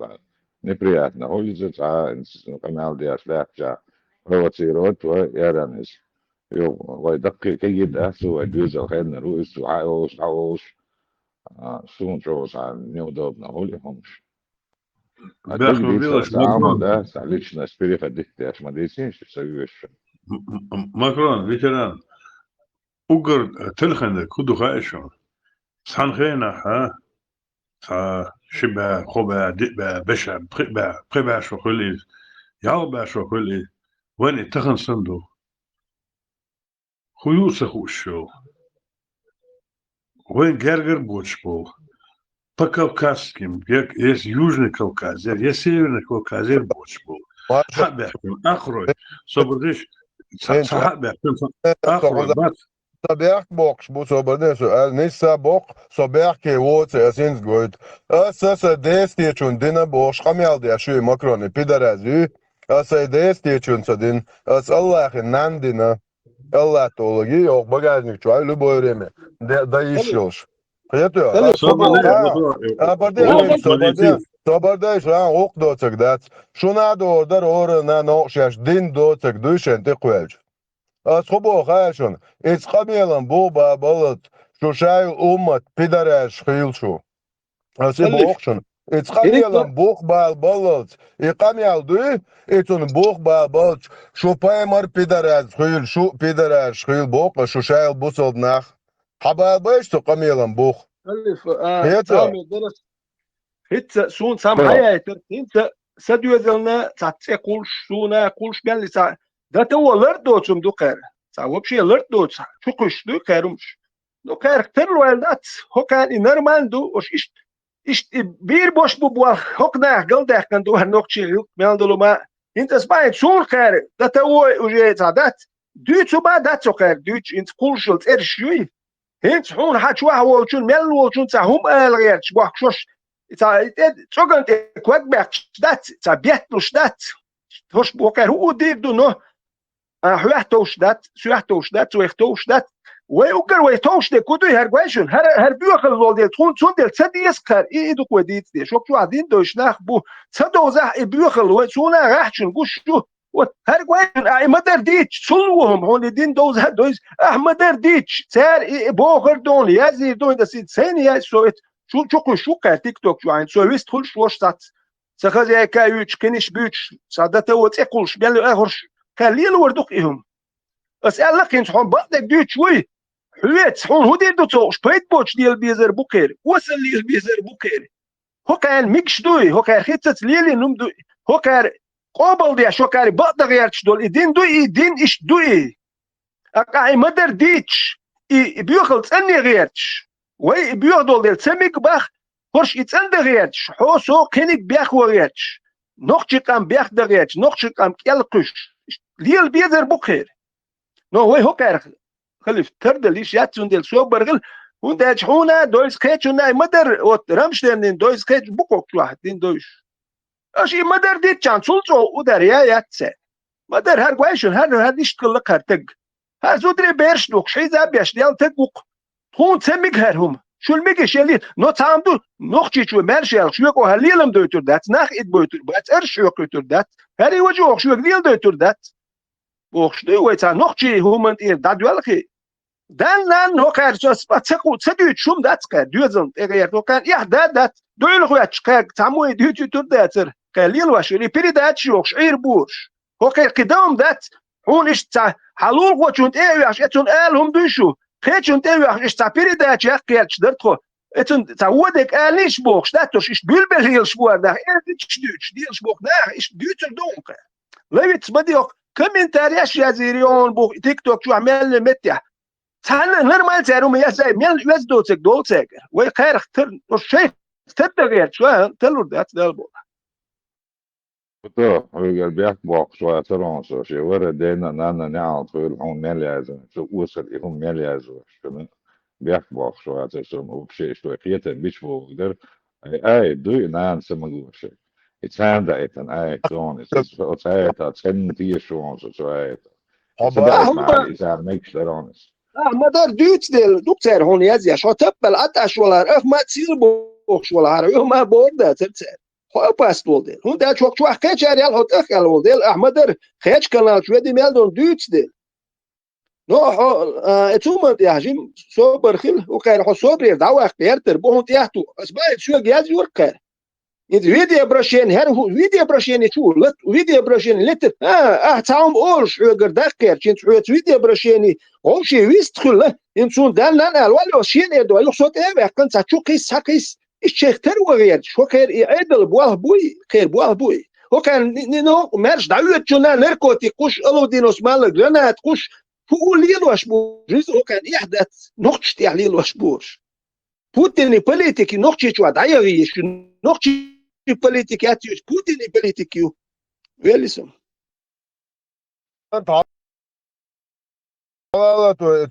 неприятно. Улица канал دياش لا provocirot ويرانس يو ويدقق كيد أسوأ جزء خيرنا رؤيس وعاوش سون جوز عن неудобно هوليهمش. Бяхме билаш Макрон. Да, лично спирифа диктяш мадисин что союз. Макрон ветеран. Угр تلخن كودو خايشون. سان خينا ها شبه خوبه دبه بشا بقبه شو خلي يعبه شو خلي وين تخن صندوق خيوس خوشو وين جرجر بوشبو по кавказским есть южный Кавказ есть северный Кавказ бوشبو حبيحكم اخرج صبردش حبيحكم اخرج Sabjak bok, bu sobrdēšu, nisa bok, sabjak je voce, es insgoit. Es dēstieči un dina boš, hamjaldie šī makroni pidarēzi, es dēstieči un sadin, es Allahi nandina, Allah tologi, yok bagajnik čuaj, любое время, да ищешь. Приятно? Sobrdēš, ok docek dāc, šunā dodar orana nokšēš, din docek dušen te kuēļš. Asxobo xaşun, isxamielam bu babalat, şuşay ummat pidarēš xilšu. Asi bokšun, isxamielam bok babalat, iqamjaldu, itun bok babalat, šupaymar pidarēš xil, šu pidarēš xil bok, šuşayl busald naq. Xababayš tu qamielam bok. هيت سون سام حياة انت سدوزلنا تقول سونا قولش بين لسا ده تو لرد دوتشم دو قير ساوب شي لرد دوتش شقش دو قيرمش دو قير ترلو الدات هو كان نورمال دو وش ايش بير بوش بو هوكنا قلده كان دو هنوكشي مالدلو ما انت سبايت سور قير ده تو وجي تعدات دوتشو با داتو قير دوتش انت قولش ارشوي هنت حون حچوا هوچون مل وچون تا هم الغير شباك شوش تا تشوغن كوك باكشدات تا بيتلوشدات hoş bu kadar o değil no حوحتوشدات سوحتوشدات ويختوشدات ويوكر ويتوشد كودو هرغويشن هر بيوخل زول تون دل سديس قر ايدو كوديت دي شوك شو عادين دوشناخ بو سدوزح بيوخل وسونا راحشن قشو هرغويشن اي مدر ديتش سلوهم هون دين دوز هدوز احمدر ديتش سار بوخر دون يازي دون دسيت سيني سويت شو تيك توك شو عين سويست كل شوشتات سخزي كايوش كنيش بيوش سادته وتقولش بيان له اخرش خليه وردوق ايهم اسال لك انت حون بعدك دوت شوي حويت حون هو دير دوتوش بيت بوش ديال بيزر بوكير وصل لي بيزر بوكير هو كان ميكش دوي هو كان خيتت ليلي نم دوي هو كان قابل دي شو كاري بقدر يرتش دول إدين دوي إدين إيش دوي أقاعي مدر ديتش بيوخل تسني غيرتش وي بيوخدول ديل تسميك باخ هرش يتسند غيرتش حوسو كينيك بيخ وغيرتش نوخشي قام بيخ دغيرتش نوخشي قام كيالقش ليل بيزر بخير نو وي هو كارخ خلف تردل ليش ياتسون ديل سو برغل ونداج حونا دويس كيتشونا مدر رمشتن دويس كيتش بوكوك واحد دين دويش اشي مدر ديت چان سولچو ودر يا ياتسه مدر هر گويشن هر نشتقلق هر تق هر زودري بيرش دوك شي زابيش ديال تقوق هون تسميك هرهم شو الميجش يلي نو تعمدو نوخشي شو مارشال شو يكو هليلم دوتر دات ناخ اد بوتر بات ارش يكو دات هري وجو شو يديل دوتر دات بوخش دو ويتا نوخشي هومن اير داد يلخي دان نان هو كار جوس باتسقو تسديو شوم دات كا دوزن اغير تو كان يح دات دويل خو يتشكا تعمو ديوتو تور داتر قليل واش ري بري دات شو شعير بورش هو كاي قدام دات هون اش تاع حلول وچونت ايواش اتون الهم دوشو خيتشون ايواش اش تاع بري دات يا قيلش درتخو اتون تعودك اليش بوخش داتوش اش بيلبل هيل شبوار دا ايش دوتش ديلش بوخ دا اش دوتر دونك ليت بديو كومنتارياش يا زيريون بوخ تيك توك شو عمل متح تعال نرمال تعرو ميا زي ميل وزدوتك دولتك وي خير تر شيء تدغير شو تلو دات دالبو تو هو بيحكي بوق شوية ترانس شيء ورا دينا نانا نعرف هم مليازم شو وصل هم مليازم شو بيحكي بوق شوية ترانس وبشيء شوية خيته بيش بقدر أي دوي نان سمعوا شيء يتساند إيتن أي تون يتساند تسند تيه شو شو أي صدقت مع إذا ميكش ترانس مدار دوت ديل دكتور هون يزيا شو تبل أتاش ولا أخ ما تصير بوخش ولا هارو ما بوردا تبتسر خو باست ولدل هون دا شو خيش ريال هوت أخ ولدل أحمدر خيش كلام شو دي ميلدون دوت ديل نو اتوما يا جيم سوبر خيل وكان حو سوبر دعوة اختيار تربوهم تيحتو أسباب شو جاز يوركر انت فيديو براشين هر هو فيديو براشين شو لت فيديو براشين لت تعاون اول شو قرداق كير انت فيديو براشين هو شي ويستخل انت شو دان لا ولا شيء يدو له صوت ايه كنت شو قيس حقيس الشيخ ترو غير شو خير يعدل بواه بوي خير بواه بوي هو كان نو مارش دعوه جنا نركوتي قش الو دينوس مالك لنا تقش هو ليل واش بوج هو كان يحدث نقطش تحليل واش بوج بوتين بوليتيكي نقطش شو دعيري نقطش politiker Putin i politiker vel liksom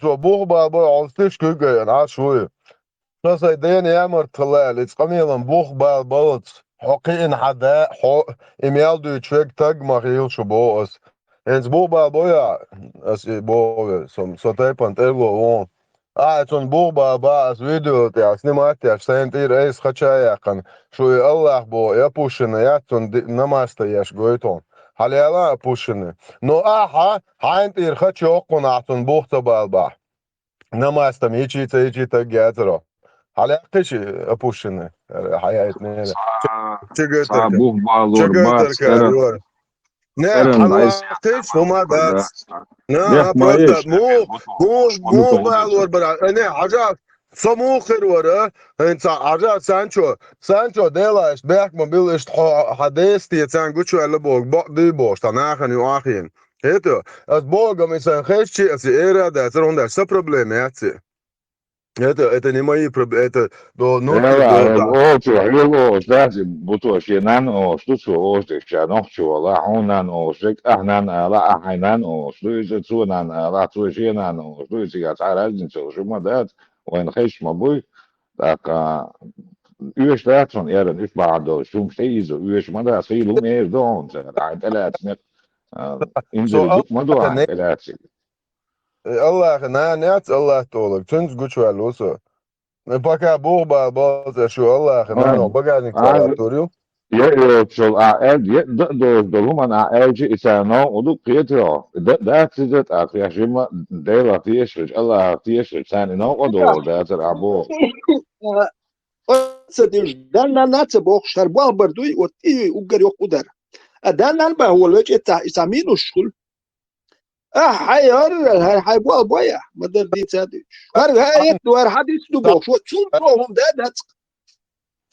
تو بوخ با عالتش كوجا انا شوي بس ديني يامر طلال اتقميلن بوخ با بلط حقين حدا حق ايميل دو تشيك تاج ماريل شبوس انز بوخ با بويا اس بو سو تايبانت ايلو اتون بوخ با اس فيديو تاع سنيمات تاع سنتير ايس خشايقن شوي الله بو يبوشن ياتون نماستياش غويتون حاليا بوشن نو اها هاينتير خشو قناعتون بوخ تبالبا نماستم يجي تجاترو حاليا قش ابوشن حياتنا صعب بوخ بالور باس كارور نعم حلقتش وما بس نعم برضه مو بالور برا انا حاجات سموخر ورا انت حاجات سانشو ديلاش باك موبيل است حديث تيتان غوتشو لبوك دي بوش تناخن يواخين هيتو از بوغ مثلا خيشي از ايرا ده ترون ده سا بروبليماتي это не мои проблемы, это до ночи до اوتو حلو لازم بطوش ينان او شتو او شتو نوتشو لا هونان او شك احنان لا احنان او شتو تسونان لا توشينان او شتو تيجا تعالجن شو ما دات وين خيش مبوي داك Uur staat van ja, dan is maar door soms steeds uur, maar daar zie je meer dan. Daar het net in de maar door het. الله نات الله طولك تنز قوش والوسو بقى بوغ با شو الله خنا بقى نكتوريو Ja, zo de roman ALG is er nou ook Pietro. Dat is het agressie de la tiesh Allah tiesh zijn nou door dat er abo. صديش دانا ناتس بوخ شربوا بردوي وتي وقر يقدر دانا با هو الوجه تاع يسامينو الشغل حيار هاي بوا بويا مدر دي تادي هاي دوار حديث دو بوخ شو تشوفهم دادات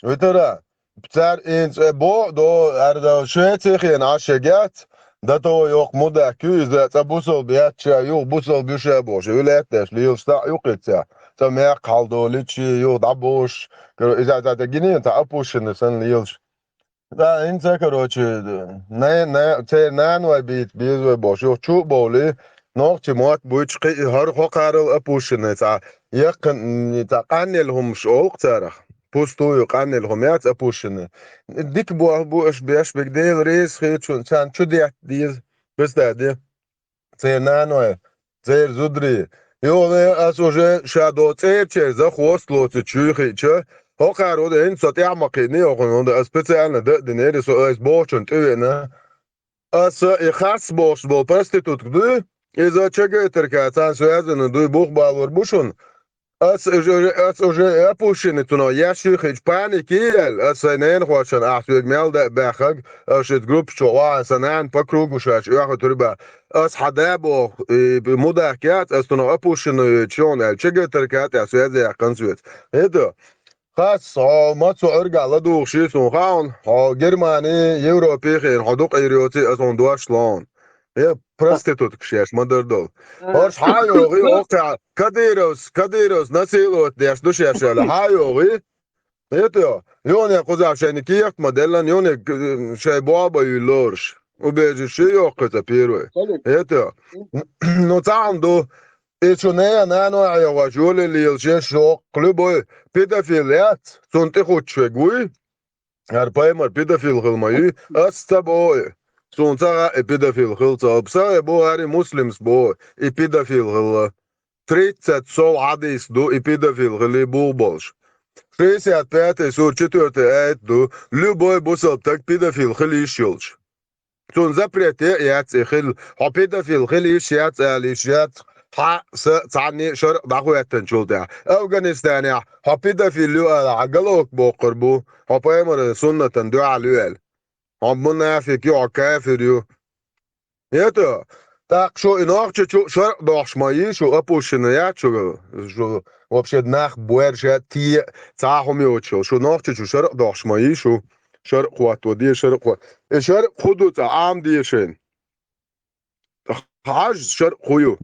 وترى بتاع إنت بو دو أردا شيء عشقات ده تو يوق مدة كيزة تبوسل بيات شيء يوق بوسل بيشة بوش يولاتش ليو ستا يوقيتها تماك حالدو ليتشي يوق دبوش إذا تجيني أنت أبوش نسن ليوش ده إنت كروتش نه تي نان وبيت بيزو بوش يوق شو بولي نوع موات بوش قي هر خقارل أبوش نتا يقن تقني لهم شوق تارخ بوستو يقني لهم يات أبوشن ديك بو اش بيش بقديل ريس خيط شان شو ديز بس دي زي نانوي زي زودري يو اسوجي شادو تيتشي ز خوستلو تشيخي تشي هو قارو ده ان صوت يعمقني او ده اسبيциально ده نيري سو اس بوشن تينا اس يخاص بوش بو برستيتوت دو اذا تشجع تركاتان سوازن دو بوخ بالور بوشن as уже опущены туно ящик и паники as нен хочен ахтуг мelde бахаг as het groep zo sanan pa krugu shach ja turba as hadabo بمداكات as tuno opущены чон чего теркат as я концвет это خاص ما تو ارجع لدو شي سو خاون ها جرماني يوروبي خير حدوق ايروتي ازون دواشلون هي prostitut kšķieš madardol. Ors hajogi oktā kadīros nasilot dieš dušiešēle hajogi. Eto, jone kuzā šeini kiek modelan, jone šei boba lorš. Ubeži šī jokata pirve. Eto, no tāmdu, ičunēja nēno ajoga žuli liel šie šok kluboi pedofiliat, sunti hutšvegui, ar paimar pedofil hilmaji, astaboi. Sunca pedofil hilca, psa bo arī muslims bo pedofil hila. 30 sol hadis do pedofil hili bulbolš. 65 sur 4 ayet do любой бусал так pedofil hili шилч. Sun запрете яц хил, ха pedofil hili шият алишят ها تعني شر دعوة شلته أفغانستان ها pedofil عقلوك بو قربو ها بيمر سنة دعاء ليل هم منافق يو كافر يو يتو так شو إناقش شو شرق داشمایی شو اپوشنیات شو вообще نخ بورش تی تعهم يوتشو شو ناقش شو شرق داشمایی شو شرق قوات ودي شرق قوات شرق خودو تعام ديشين حاج شرق خويو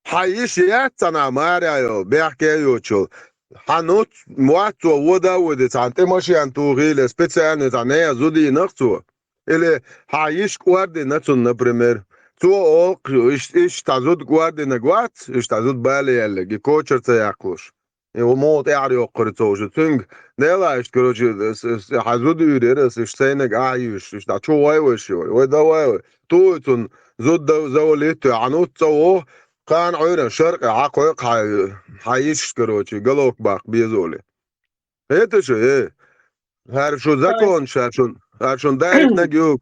حيشيات تنا ماريو بيحكي يوتشو حنوت مواتو ودا ودت عن تمشي عن توغيل سبيциально تعنيا زودي نقصو или حيش قواردي نتون نبريمير تو اوق ايش تازود قواردي نقوات ايش تازود بالي يلي كوتشر تياكلوش وموت اعريو قريتوش تنج نيلا ايش كروش حزود يدرس ايش سينك اعيش ايش تشو وايوش ودا وايو تو تون زود زوليت عنوت تو كان عيرا شرق عقوق حيش كروشي قلوك باق بيزولي هيتو شو ايه هر شو زكون هر شون دايك نجيو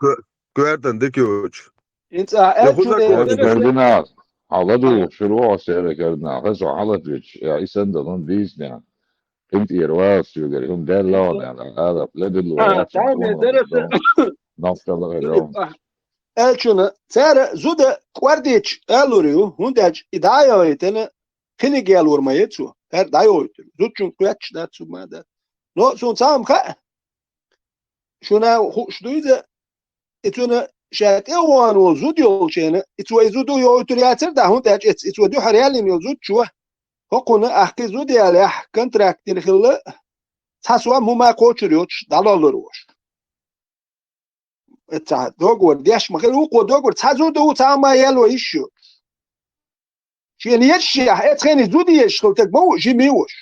كويرتن ديكيوش انت هذا كردنا على شروع سير كردنا خسوا على فيش يا إيسان دلون بيسنا انت يرواس يقدر هم ده لون يعني هذا بلاد الولايات نفط الله elçunu ser zuda kvardiç eluriu hundaj idaya etene kini gel vurmayı çu her dayo etir zutçun kıyaç da çumada no son tam ka şuna hoşduydu etuna şat ewan o zud yol çene etu zudu yo oturiyatır da hundaj etu du hariyalin yo zutçu hokunu ahki zud ya kontraktin xilla taswa muma koçuruç dalalırmış تا دوغور دیش مخیل او کو دوغور تازو دو تاما یلو ایشو شینیش یا اتخنی زودی اشتلتک بو جیمیوش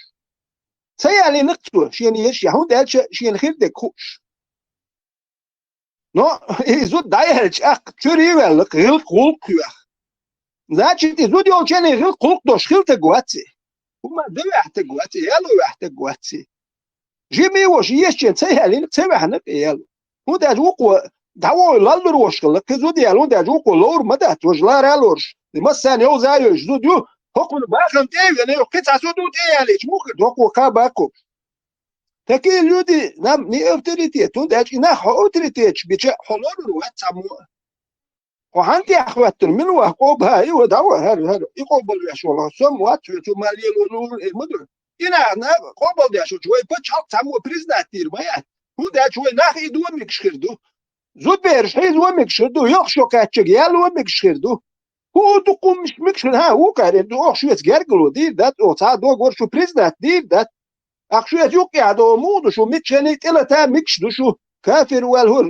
سیالی نقطو شینیش یا هون دلش شین خیر دکوش نو زود دایهلچ اق چوری ول خیل خول کیخ زاچتی زودی او چنی خیل خول دوش خیل تگواتی وما دو احتگواتی یلو احتگواتی جیمیوش یشین سیالی نقطو یلو هون دلش او دعوة لالر وشكل كزود يالون دعوة كلور مدة توجلا رالورش لمسان يو زايو جدود يو حكم باخم تيجي يعني قطع سودو تيجي ممكن دوكو كاباكو تكي اليودي نام ني اوتوريتي تون داج إنها اوتوريتي بيجا حلور روحت سامو وهانتي أخواتر من وحقوب هاي ودعوة هذا يقبل يا شو الله سم وات تو مالي لولور المدر إنا قبل يا شو شوي بتش حط سامو بريزناتير ما Hoe dat je nach i doe mik schirdu. Zut beers hij doe mik schirdu. Yok şokatçı gel doe mik schirdu. Hoe du komst mik schirdu. Ha hoe kan du och şuet gergelo dir dat o ta do gor şu prezident dir dat. Ach şuet yok ya do modu şu mit çenet ila ta mik schdu şu kafir wal hur.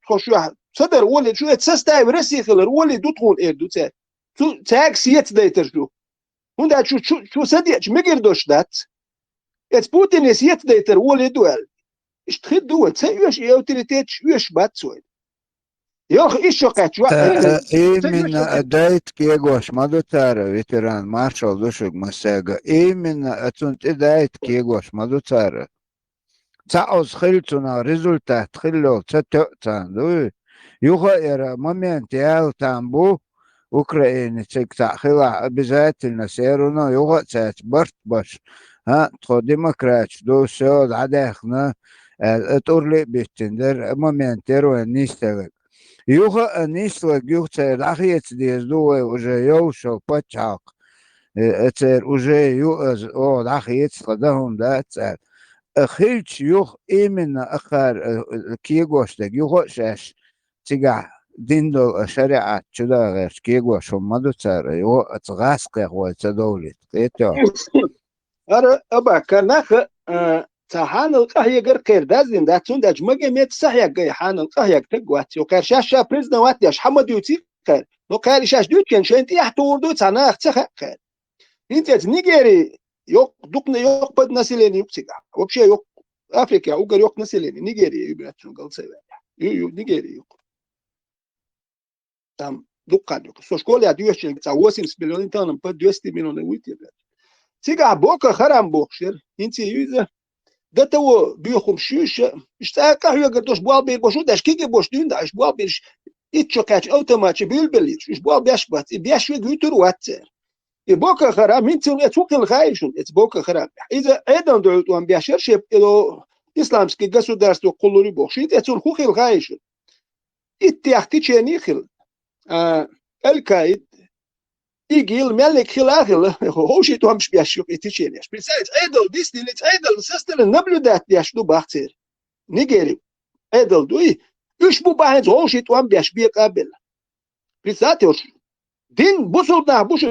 Txoşu صدر ولي شو تسستاي ورسيخل ولي دوتون اردو تاع تاكسيت دايتر شو هوندا شو سديش ميجر دوش دات ات بوتين سيت دايتر ولي دوال اش تخد دول تسيوش اوتوريتيت شوش بات سويد يوخ ايش شقات شو именно дайт кегош мадутара ветеран маршал душук масага именно ацунт дайт кегош мадутара цаос хилцуна результат хилло цатцан юха эра момент ял тамбу Украине цикта хила обязательно серуно юха цач барт баш ها تخو ديمقراط دو سود عداخنا الاتورلي بيتندر моментер ونيستغل يوخا نيستغل يوخا راخيت ديز دو уже يوشو باتشاق اتر уже يو او راخيت صدهم ده اتر خيلش يوخ именно اخر كيغوشتك يوخا شاش تيغا ديندو شريعة شدا غير كيغوش ومدو تسار يو اتغاسق يغوى تدولي قيتو أرى أبا كناخ تحان القهية غير كير دازين داتون داج مجمع صحيح جاي حان القهية تقوات يوكر شاشة بريزنا واتياش حمد يوتي خير لو كار شاش دوت كان شنتي يحتور دوت أنا أختخ خير أنت نيجيري يوك دقنا يوك بد نسيلين يوكسيكا وبشي يوك أفريقيا أوكر يوك نسيلين نيجيري يبغى قال سوى يو نيجيري يوك تام دقان يوك سو شكولة ديوش تا 80 مليون تانم بد 200 مليون ويتي سيجا بوكا خرام بوكشر انت يوزا ده تو بيخم شوش اشتاق هي قدوش بوال بي بوشو داش كيكي بوش دين داش بوال بيش اتشوكاتش اوتوماتش بيلبليش مش بوال بيشبات بيش يغيتر واتر بوكا خرام انت اتوك الخايشون ات بوكا خرام اذا ايضا دولت وان بيشر شيب الو اسلامسكي государство قلوري بوخش انت اتون خوخ الخايشون اتياختي تشينيخل الكايد إيجيل ملك خلاخل هوشي توم شبيش يوك إتشينيش بساعد عدل ديسني لت عدل سستر النبلودات يشلو باختير نيجيري عدل دوي إيش بو باهنز هوشي توم بيش بيقابل بساعد دين بوصلنا بوش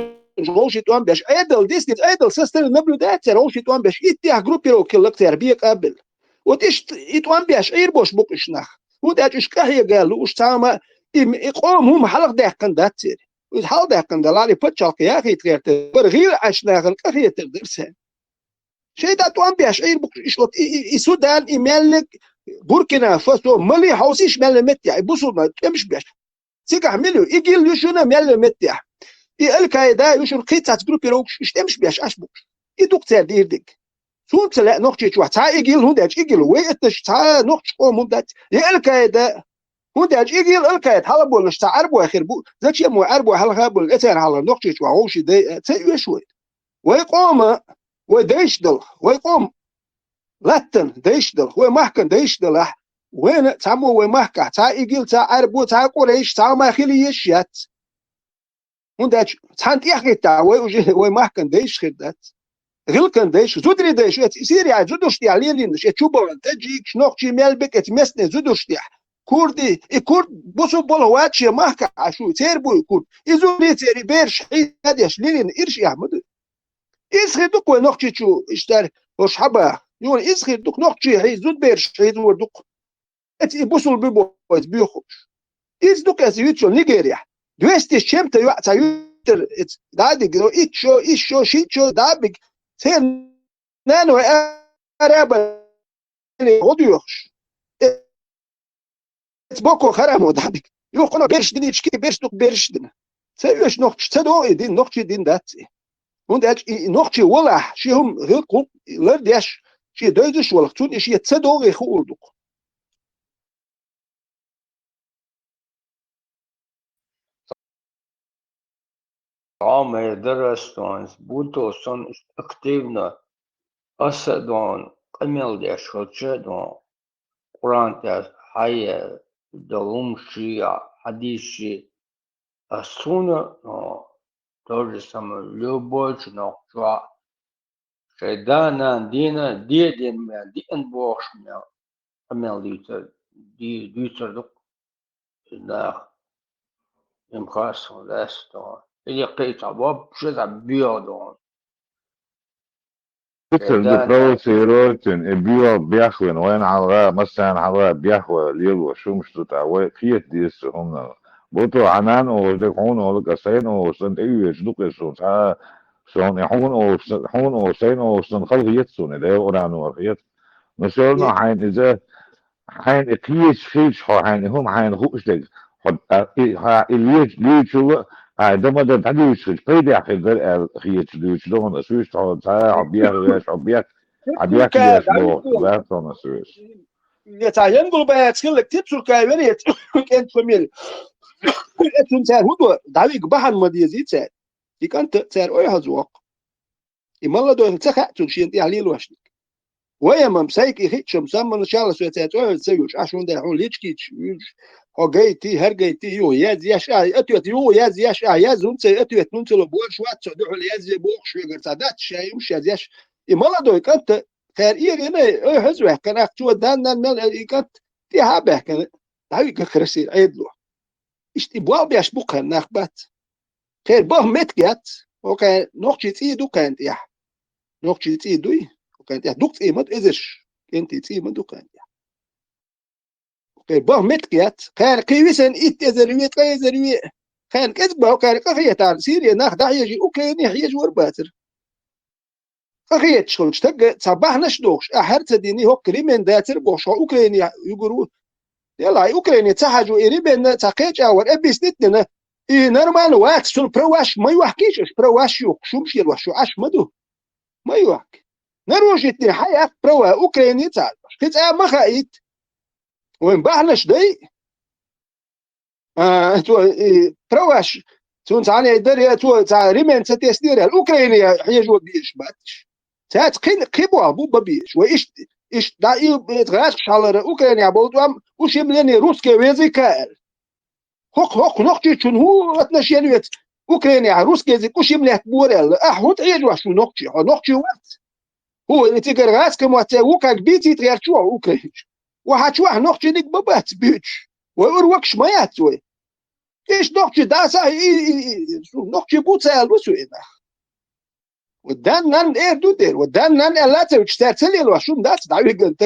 هوشي توم بيش عدل ديسني عدل سستر النبلودات هوشي توم بيش إتيا جروبي رو كلكتير بيقابل وتش إتوم بيش عير بوش بوكشناخ وداش إيش كهي قالوا وش تاما إقوم هم حلق داقن داتير وحال داقن دلالي بتشالك يا أخي تغيرت برغير عشنا غلق أخي تقدرسان شيء دا توان بيش عير بوكشلوت السودان يملك بوركينا فاسو مالي حوسيش مال متيا يبوصلنا تمش بيش سيك عملوا يجيل يشونا مال متيا القاعدة يشون قيتات جروبي روكش يشتمش بيش أشبوكش يدوك تردير ديك سون تلا نقطة شو تا يجيل هنداج يجيل ويتش تا نقطة قوم هنداج القاعدة هنداج يجيل القاعدة هلا بولش تا عربو آخر بو زاتش يمو عربو هلا بول إتر هلا نقطة شو هوشي ده تيوشوي ويقوم وديشدل ويقوم لاتن ديشدل ومحكن ديشدل وين تعمو ومحكة تا يجيل تا عربو تا قريش تا ما خلي يشيات هنداج تانت يحكي تا ومحكن ديش خدات غلقن ديش زودري ديش سيريا زودوشتي عليلين ديش تشوبون تجيك نوقشي ملبك اتمسني زودوشتي كردي كرد بوسو بولواتش محكة عشو تيربو كرد إزوري تيري بيرش هاديش ليلين إرش يحمد إسخي دوك ونوقشي شو اشتار وش حبا يقول إسخي دوك نوقشي هي زود بيرش هي زور دوك اتي بوسو بيبوت بيخوش إز دوك أزيوتشو نيجيريا دوستي شمت يوعتا يوتر دادك دو إيشو شيتشو دابك سير نانو أرابا غديوخش بوكو خرامو دابك يوقنا بيرش دين يشكي بيرش دوك بيرش دين سيوش نوقش تدو دين نوقش دين داتسي ونداج نوقش ولا شيهم غير قوم لرديش شي دوزش ولا تون شي تدو غي خوردوك Tome درستون بودو سن اكتيفنا أسدون قمل شوتشدون قرآن تاس حياة دلوم شيا حديثي أسونا دور سما لوبوش نقطع شيدانا دينا دين ما دين بوش أمل ديوتر دق لا يمخاص ولاس دون اللي قيت عباب شذا بيودون مثل بروسيروتن بيخوين وين على مثلا على بيخوى ليلو شو مش تتعوي كيت ديس هم بوتو عنان او دكون او قصين او سن ايو يجدوك سون سون يحون او حون او سين او سن خلق يتسون ده ورانو وريت مسولنا حين اذا حين كيش خيش حين هم حين خوش دك حد اليج ليشو ده ما ده تعديش بيدي اخي غير خيش ليش لون اسويش تعود عبيا غيش عبيا كيش بو لا تون اسويش يتعين بقى تخلك تبصر كاينيت كانت فاميلي اتن سار هو داويق بحن مديزيت سار دي كانت سار اوي هزوق يملا دو تخا تشين دي علي لوشنك ويا ما مسايك يخيتش مسمى ان شاء الله سويتات اوي تسويش عشان ده حول ليتشكيتش هو جايتي هرجيتي يو ياز ياش اتيت يو ياز ياش ياز انت اتيت ننت لو بول شوات صدح الياز بوخ شو قرصادات شاي وش ياش يملا دو كانت خير ايه هزوه كان اختو دان كانت دي هابه كان داويق خرسي عيدلو اشتي بوال بيش بوكا ناخبات خير بوه متجات وكان نوكشي تي دو كانت يا نوكشي تي دوي وكانت يا دوك تي مت ازش كنت تي مت دو كانت يا خير بوه متجات خير كيوسن ات ازروي تزروي خير كذبه وكان قخيه تاع سيريا ناخ دا يجي اوكي يجي ورباتر قخيه تشكل تشتق صباح نشدوش احرت ديني هو كريمن داتر بوش اوكرانيا يقولوا يلا اوكرانيا تحاجوا ايريبن تاقيج اور ابيس نتنا اي نورمال واكس سول برواش ما يوحكيش برواش يوك شو مشي الوش عاش مدو ما يوحك نروج اتنين حياة بروا اوكرانيا تعالش كنت ما خايت وين بحنش دي تو برواش تون تعالي دري تو تاع ريمن ستيستير الاوكرانيا حيجوا بيش باتش تاعت قيبوا ابو ببيش وايش ايش دا يتغاش على اوكرانيا بودوام وش يملني روسكي ويزيكال هوك نقطي شنو هو اتنشينيت اوكرانيا روسكي زي كوش يملح بورل احوت ايجوا شو نقطي وقت هو اللي تيغرغاس كما تاوكا بيتي تريرشوا اوكرانيا وحاتشوا نقطي ديك ببات بيتش ويروكش ما ياتوي ايش نقطي داسا نقطي بوتسال وسوينا ودان نان ايه دودير ودان نان الاتر تشترتلي لو شو داس داوي قلت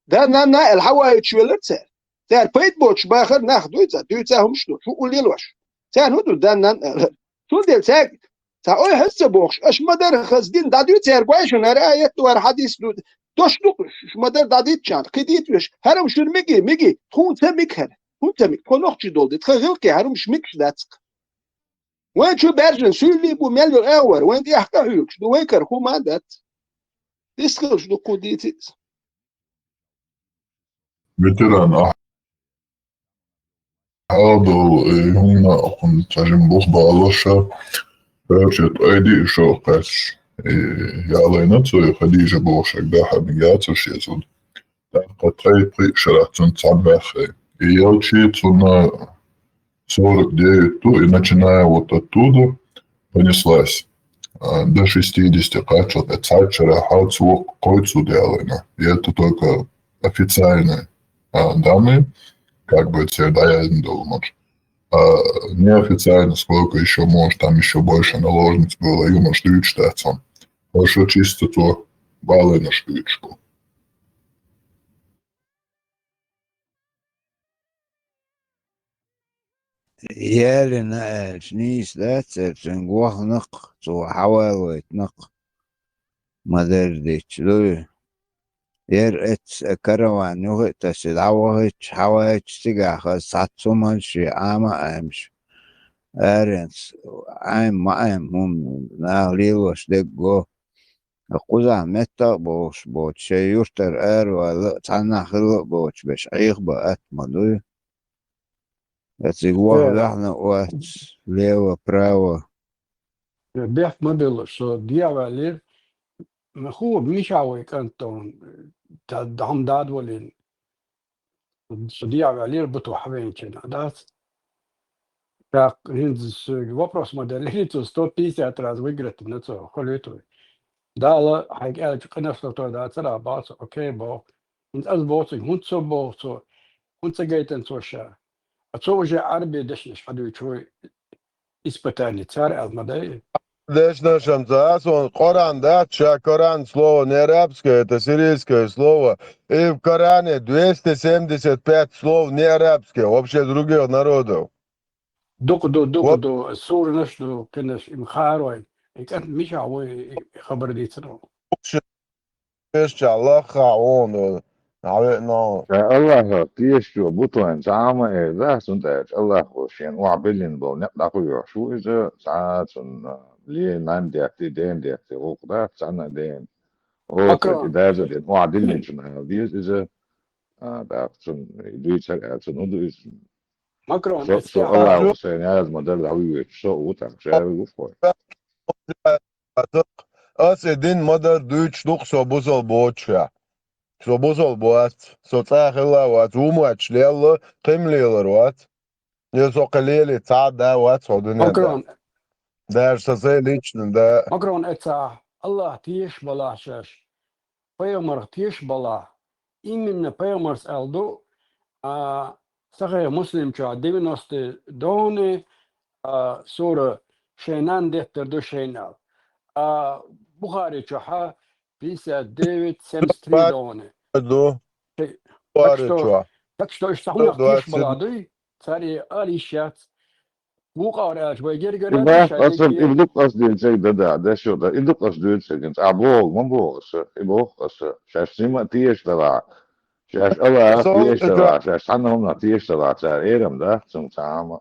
دان نان الهواء تشولت تار بيت بوتش باخر ناخدو دويتا شو قولي لوش تان هدو دان نان شو ديل تا اوي حس بوخش اش مدر خزدين دادو تار باش نرايت ور حديث دوش دوش مدر داديت چان قديت وش هرم شو ميجي تكون تمك تنوخشي دولد تخيلكي هرم شمكش داتك وين شو برجن سولي بو مليو اور وين دي احكا هيوكش دو ويكر هو ما دات ديسكلش دو كوديتيز فيتران هذا هنا كنت جنبوخ بالاشا برشت ايدي شو قاش يا نتو خديجة بوش اقداها بيات وشيزون قد قيقي شرعتون تعباخي يوشي تنا صورك ديتو и начиная вот оттуда понеслась. До 60 качал, царь шарахал свой койцу делано. И это только официальные данные, как бы цердаязн долмач. Неофициально сколько еще может, там еще больше наложниц было, и может учитаться. Хорошо чисто то баллы на штучку. يالنا شنيس ذات تنقوح نق تو حواويت نق مدر ديتش دوي ير اتس كروان يوغي تسيد عوهيتش حوايتش تيجا خاص ساتسو منشي عاما امش ارنس عام ما ام هم ناغليوش دقو قوزا متا بوش شي يورتر ار ولا تانا خلق بوش بش عيخ بقات مدوي Igual lahna oat levo pravo. بيح ما بيلش ديابا لير هو مشاوي كانتون هم داد ولين ديابا لير بتو حبين كنا دات так вопрос моделируется 150 раз выиграть на то холиту дала хайгал конечно то да цара бас окей бо Und als Botsig, Hund so Bozo, Hund so geht in so Scha. So уже عربي دشنش حدو شوي испытание царь Алмадай. Дешнашем он Коран, да, Коран слово не арабское, это сирийское слово. И в Коране 275 слов не арабские, вообще других народов. دوق السور نفسه كناش مخاروي كان مش عوي خبر دي تنو الله خاون no. الله تيشو بطلان سامة إذا سنتج الله خوشين وعبلين بول نقدر شو إذا ساعات ليه نان ديكتي دين ديكتي وقدا سنة دين أو إذا زدين وعدلين شنو ديز إذا ده سن دويتر سن ودويس ماكرون سو الله خوشين يا مدل هوي شو وتر شاي وفور أسدين مدر دويتش دوق سو بوزل بوتشا سو بوزل بوات سو تاخلا وات ومواتش ليلا قمليلر وات يسو قليلي تعد دا وات سو دنيا ماكرون دارش سي ليچن دا ماكرون اتسا الله تيش بلا شاش بيامر تيش بلا إمن بيامرس ألدو سخي مسلم شو 90 دوني سورة شينان دفتر دو شينال بخاري شوحا بيسا ديفيد سمستري دوني دو так что اشتغلنا تيش بلا دوي ساري أليشات وقارئ شوي جرجر إذا أصلا إبدو قصدي شيء ده شو ده إبدو قصدي شيء كنت أبوه ما بوه إبوه قصة شاش سيما تيش تبع شاش الله تيش تبع شاش عنهم تيش تبع شاش إيرم ده سم سامة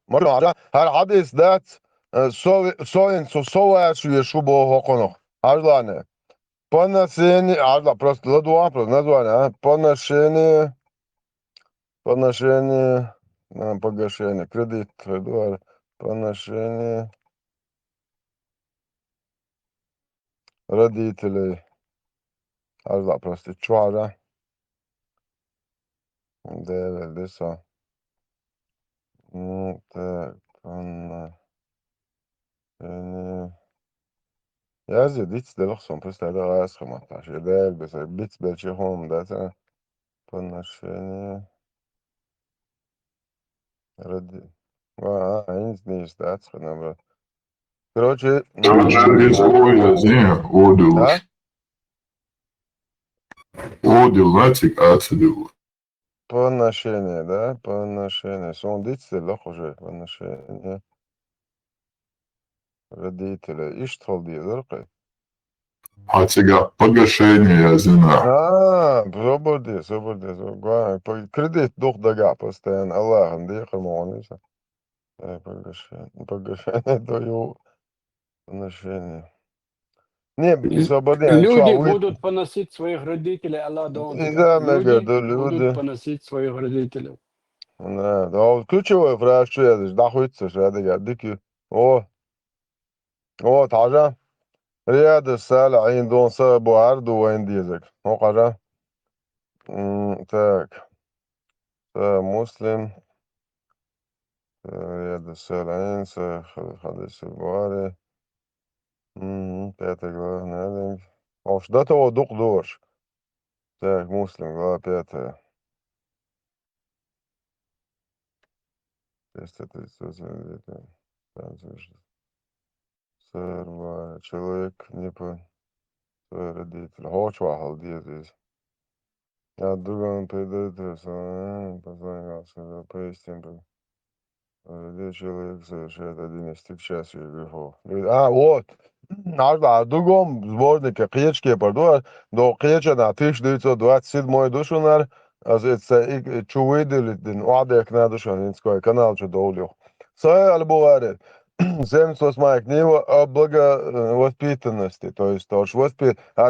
مرة هر حديث ذات سوين سوواش يشوبه هقنو عجلانه поношение عجلة просто ладуа просто название поношение погашение кредит поношение родителей عجلة просто чуара да леса так поношение يا زيديت ده لخصهم بس ده غاز 15 ده بس بيت بلشهم ده поношение ради عايز نيش ده خلنا короче Одил, знаете, отсюда. поношение, да, поношение. Сон дитя лох уже поношение родителей. И что делать? Хатига погашение, я знаю. Свободе. Кредит дух дага постоянно. Аллах, дихал молится. Погашение даю поношение. Не, свободе. Люди будут поносить своих родителей, Аллах будут поносить своих родителей. Да, ключевой фраз, что я здесь находится, что я дики. تعال رياض الصالحين دون صاب وعرض وين ديزك وقرا تاك مسلم رياض الصالحين حديث البخاري تاتك هذا وش ده تو دوق دوش تاك مسلم لا بيتا человек не по родителям. Очень важно здесь. Я другому придет, позвонил, пояснил. Человек совершает один из тягчайших грехов. Вот. Надо другом сборнике Клечки пардон, до Клеча на 1927 душунар, это чувствовали, уадек на душунинской канал чудовлю. Сай альбуаре. 78 книга о благовоспитанности, то есть то, что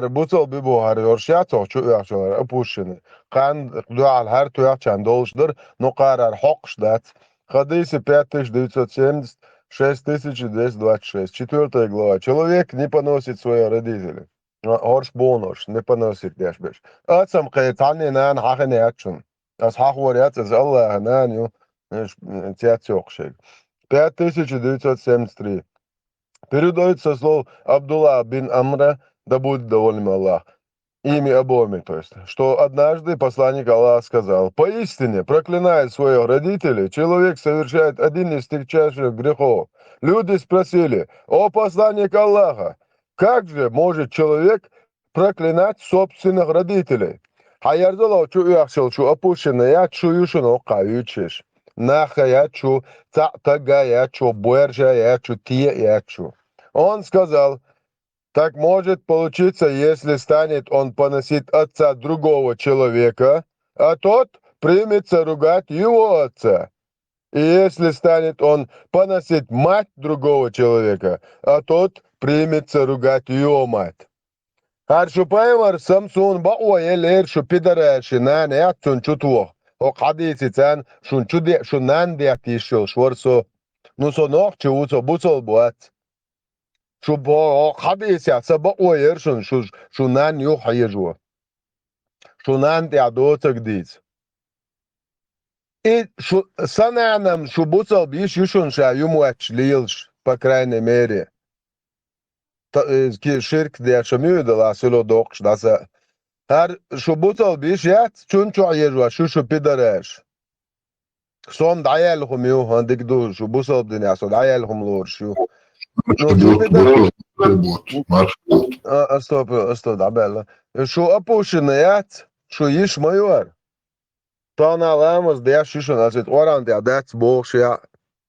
буцал бибу оршятов чуяхчалар опущены. Кан дуал хар туяхчан долждыр, но карар хокшдат. Хадисы 5970, 6226. 4 глава. Человек не поносит своих родителей. Орш бонуш, не поносит дешбеш. Отцам кайтани нан хахани акшн. As хахворят из Аллаха наню, тятёкшек. 5973. Передается слово Абдулла бин Амра, да будет доволен Аллах. ими обоими, то есть, что однажды посланник Аллаха сказал: поистине, проклиная своих родителей, человек совершает один из тягчайших грехов. Люди спросили: о посланник Аллаха, как же может человек проклинать собственных родителей? Хаярдала чу яхшил чу опущенная чу юшуно каютчиш. Нахая чу тагая чу буэржая чу тия чу. Он сказал: так может получиться, если станет он поносить отца другого человека, а тот примется ругать его отца. И если станет он поносить мать другого человека, а тот примется ругать ее мать. Харшупаймар Самсун бауэлэр шупидарэши нане ятсун чутвох. Ок хадиси цан шунан диатишил шворсо. Нусо нох чувусо бусол буат. شو حديث يا سبق ويرشن شو نان يو حيجوا شو نان تعدو تقديس и сананам شو بوصل بيش يشون شا يومواتش ليلش по крайней мере شرك دي شميو دلا سلو دوقش داسا هر شو بوصل بيش يات چون چو حيجوا شو بيدرش صوم دعيالهم يو هندك دو شو بوصل بدنيا صو دعيالهم لور شو Стоп, да, Шо опущенает, шо иш майор. То на ламос, да шишо, значит, оран, да, дать бог, шя.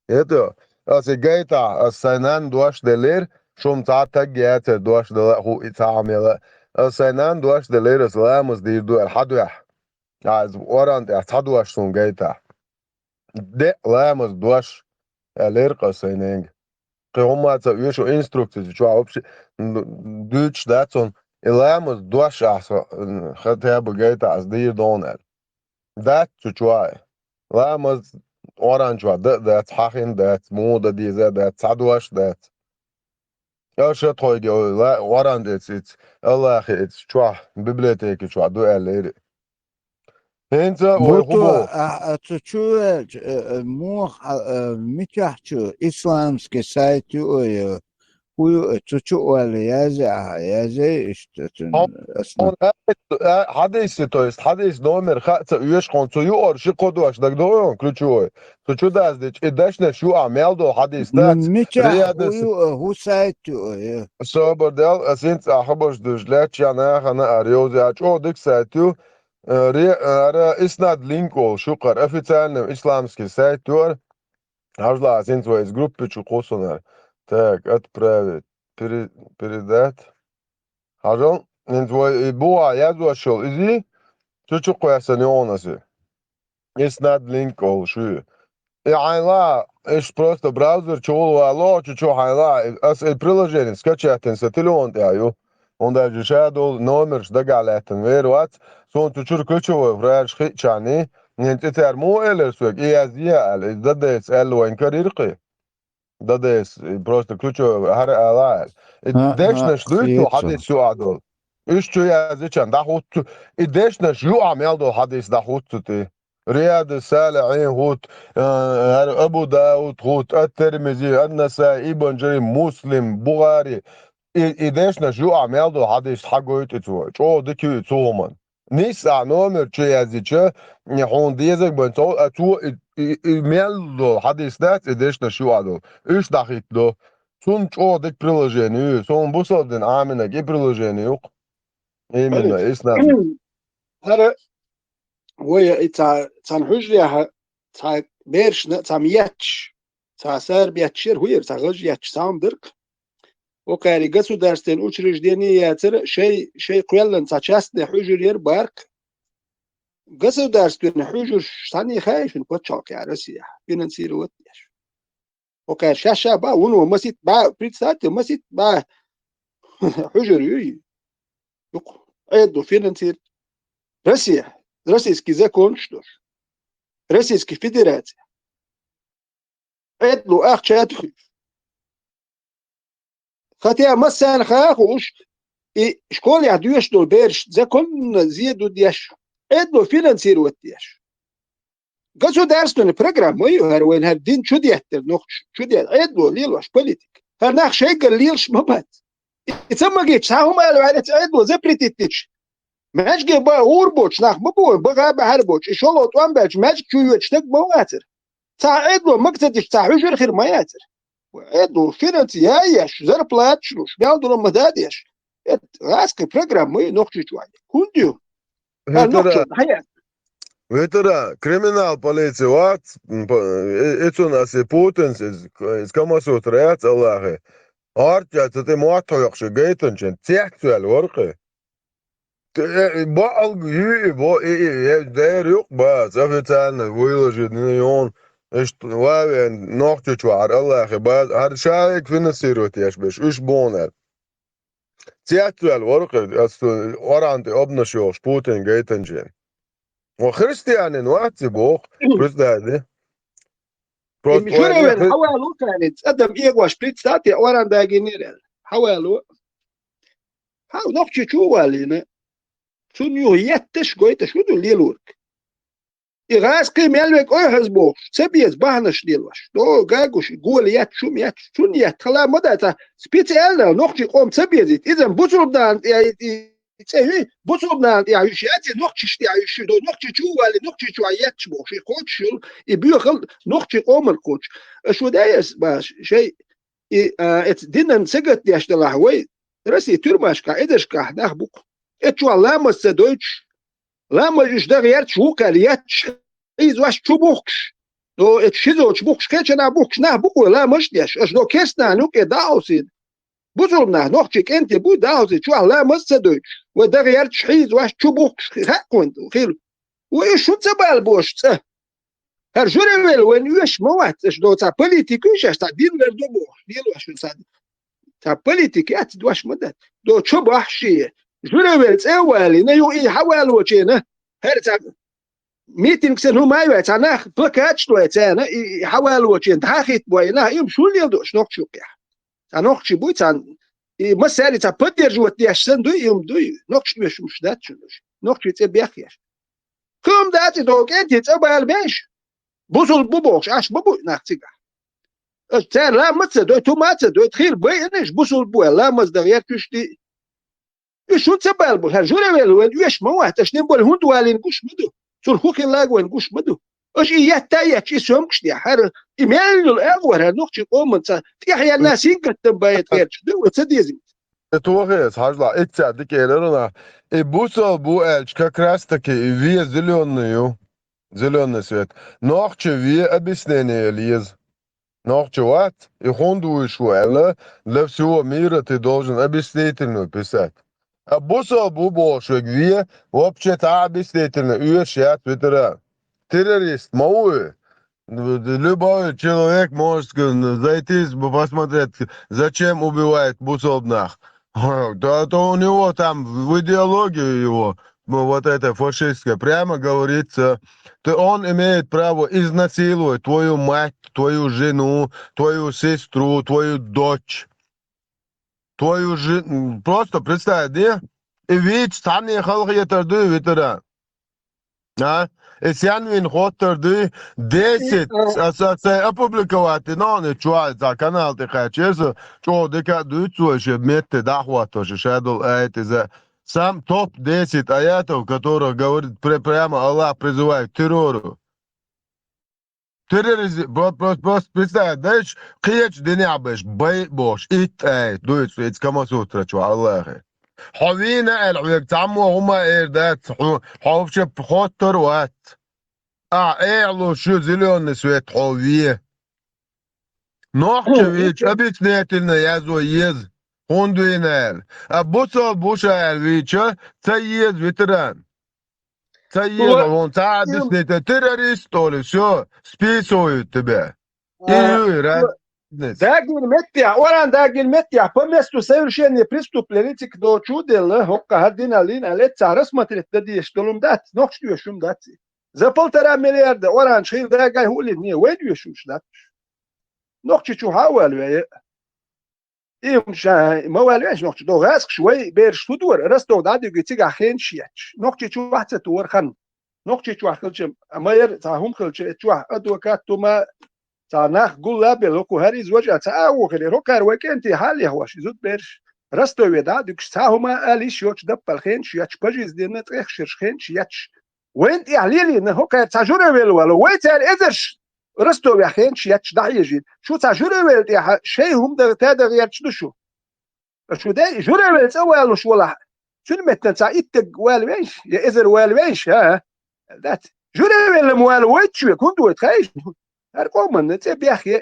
Это, also гейта, сайнан дуаш делер, шум цата гейта дуаш делер, ху итамела. Сайнан дуаш делер, ламос, да ирду алхадуя. Оран, да, цадуаш шум гейта. Де ламос дуаш алерка сайненг. Qiyomata uisho instrukcijas, čo opši duč dacon ilēmus došās hatēbu gaitās dīrdonēl. Dacu čuai. Lēmus oranžua, dēc hahin, dēc mūda dīzē, dēc sadoš, dēc. Jau šeit hoigi oranžets, Allahi, čua, biblioteki čua, duēli. Буту чуешь мох митяхчу исламский сайт ой хую чучу язе Hadisi, то есть hadis номер хатса уеш концую орши кодуаш дагдоон ключевой. То чуда здесь и дашне шу амелдо hadis дат. митях хую сайт ой. Собордел асинц ахабош дужлет яна хана ариози ачо дик сайту إسناد لينكول شقر официальным исламский сайт тур ажла асинц из группы чукосонар. Так, отправить, передать. Ажал, интвой буа я зашел. Изи, чучу коясани онаси. Иснад линкол шу. И айла, иш просто браузер чулу ало, чучу айла. Ас приложение скачать на телефон тяю. Он даже шадол номер сдагалетен веруат. Сон чучу ключевой фраж хичани. Нинти термо элерсук. И азия, дадес элвен карирки. دادس просто ключو هر علال داش نشدو حديث شو عدل ايش شو يا زيشان ده هوت داش نشو عمل دو حديث ده هوت تي رياض السالعين هوت ابو داود هوت الترمذي النسائي ابن جرير مسلم بخاري داش نشو عمل دو حديث حقه تو جو دكي تومن نيسا نومر شو يا زيشا يحون ديزك بنتو اتو имело حديث دات إديش نشو عدو إيش دخيت له سون شو ديك приложение سون بوصل دين عامنا كي приложение يوق إيمنا إيش نعم هذا ويا تان حجريها تا بيرش تا مياتش تا سر بياتشير هوير تا غج ياتش سام درك وكاري قصو درستين учреждения ياتر شيء قيلن تا چاست حجرير بارك государственный حجر штани خايف نكوتشاك يا روسيا финансирует яш. Окей, шаша ба уну масит ба представьте масит ба حجر юй. Юк, это финансирует Россия. Российский закон что ж? Российская Федерация. Это ахчат. Хотя مثلا خاخوش и школе адуешь дол берш закон зеду яш. Это финансирует яш. Государственная программа, وين هالدين شو ديتر نخ شو ديت أدلو ليلوش политик. هالنخ شيء قال ليلش مبات. يتسمى جيتش هم قالوا على أدلو запретить. ماجي با اوربوش ناخ ببو بغا بهربوش شلو توان باج ماج كيوتشتك بواتر تعيدو مقتدش تعوجر خير ما ياتر وعيدو فيرنت يايش زر بلاتشلوش بيالدو مداديش راسك بروجرام مي نوختي شوي كونديو نوختي حياه Vetera, krimināla policija vārds, etsunās Putins, skamasot rēc Allāhi. Ārķēts, te moto yokšu gaitunčen, ciektuēl varqi. Ba algu jī, ba der yok ba, zafetēlne, vīlaži, nijon, vāvien, nokķuču ar Allāhi, ba, har šāvik finansīroties, beš, boner. Ciektuēl varqi, oranti obnašoš Putin gaitunčen. وخريستيان نواتي بوخ برزدادي مشورة حوالو كانت قدم إيغواش بريد ساتي أوران داجينيرل حوالو هاو نوكشي شوالينا سونيو يتش قويتش ودو ليلورك إغاز قيم يلوك أي حزبوخ سبيز بحنش ديلوش دو غاقوش قول يتشوم يتشون يتخلا مداتا سبيتي نوكشي قوم سبيزيت إذن بطرب دان تسوي بطلبنا يعني شيء نقطش يعني شو نقطش شو ولا نقطش شو عياتش بوش يقولش يبيخل نقطش قوم الكوتش شو دايس باش شيء دينا نسجت ديش دلعوي راسي ترماش كايدش كاحداخ بوك اتشو لا مس دوتش لا ما يشدغ يرتش وكالياتش ايز واش شو بوكش دو اتشيزوش بوكش كيتش انا بوكش نه بوك لا مش ديش اش دو كيسنا نوك داوسيد بطلبنا نوختك انت بو داوزي شو لا مصدق وده غيرت شحيز واش تشوبوك حقوند خير وايش شو تبال بوش ته هر جوريل وين يش موات اش دو تا بوليتيكوش اش تا دين لردو بو ديل واش صاد تا بوليتيكات دواش مدت دو تشوب وحشي جوريل تسوالي نيو اي حوال وجينا هر تا ميتينغ سن هما يوات انا بلاكاتش دو انا حوال وجين تاخيت بوينا يمشوا لي دوش نوختشو نوختش بويتان مسالي تا поддерживать яшсан дуй нокч меш дат чулуш нокч те бяхяш ком дат док эти цабал беш бузул бубош аш бубу нахтига та ла мца до тумаца до тхир бейнеш бузул бу ла маз дагер кушти شو تبال بو هرجوريل وين يش موات اش نبول هوند والين كوش مدو سول خوكن لاغوين كوش مدو اش يتايا تشي سومكش دي حر ايميل الاغور نوختش قوم تحيا الناس ينكتب بايت غير دو تديزم توغيس هاجلا اتسادك ايلرنا بوصل بو الش كاكراستك في زلونيو свет نوختش في ابسنيني ليز نوختش وات يخوندو شوالة لفسو ميرة ты должен объяснительную писать بوصل بو بوشوك في вообще объяснительно уешят ветеран террорист мауэ любой человек может зайти посмотреть, зачем убивает Бусолбнах. Да, то у него там в идеологии его, вот это фашистское, прямо говорится, то он имеет право изнасиловать твою мать, твою жену, твою сестру, твою дочь, твою жену. Просто представь, да? И видишь, там не халхиятарды ветеран. Сян вин хоттерды 10 опубликовать, но не чуать за канал ты хочешь, что дека дуцу ще метте дахвато, что шедул эти за сам топ-10 аятов, которых говорит прямо Аллах призывает к террору. Терроризм, просто представь, знаешь, киеч дынябеш, бей бош, ит дуцу, ит камасутра, чу Аллахе. حوينا العيق تعمو هما ايردات حوفش بخطر وات اعلو شو زليون نسويت حوية نوحشويتش ابيت نيتلنا يازو يز هوندو ينال ابوصل بوشا الويتشا تيز فيتران تيز هون تعبس نيتا تيراريست اولي شو سبيسو يتبع ايو راد Dagin metja, oran dagin metja, по месту совершения преступлений, кто чудил, хокка хадиналин, алеца рассмотреть, да диештолум дат, нохштю шум дат. За 1,5 миллиарда оран шхил дагай хулин, не уйдю шум дат. نقطة حوالي مش ما والوش نقطة دو غاسق شوي بيرش تدور رستو دادي جيتيجا خين شياتش نقطة شو واحد تدور خن نقطة شو خلش ما ير تاهم خلش شو أدوكات توما تاناخ قول لا بلوكو هاري زوجة تاو خلي روكار وكنتي حالي هو شي زود بيرش رستوي دا دك ساهما أليش يوش دبل خينش ياتش بجيز دي نتريخ شرش خينش ياتش وين إعليلي نهو كاير تاجوري ويلو وين تاير إذرش رستوي خينش ياتش دعي يجين شو تاجوري ويل تيها شي هم در تادر ياتش دشو شو دا جوري ويل تاوالو شو ولا شنو متن تا إتق والويش يا إذر والويش ها دات جوري ويل موالو ويتشو كندو تخيش هرقوم من تبيخي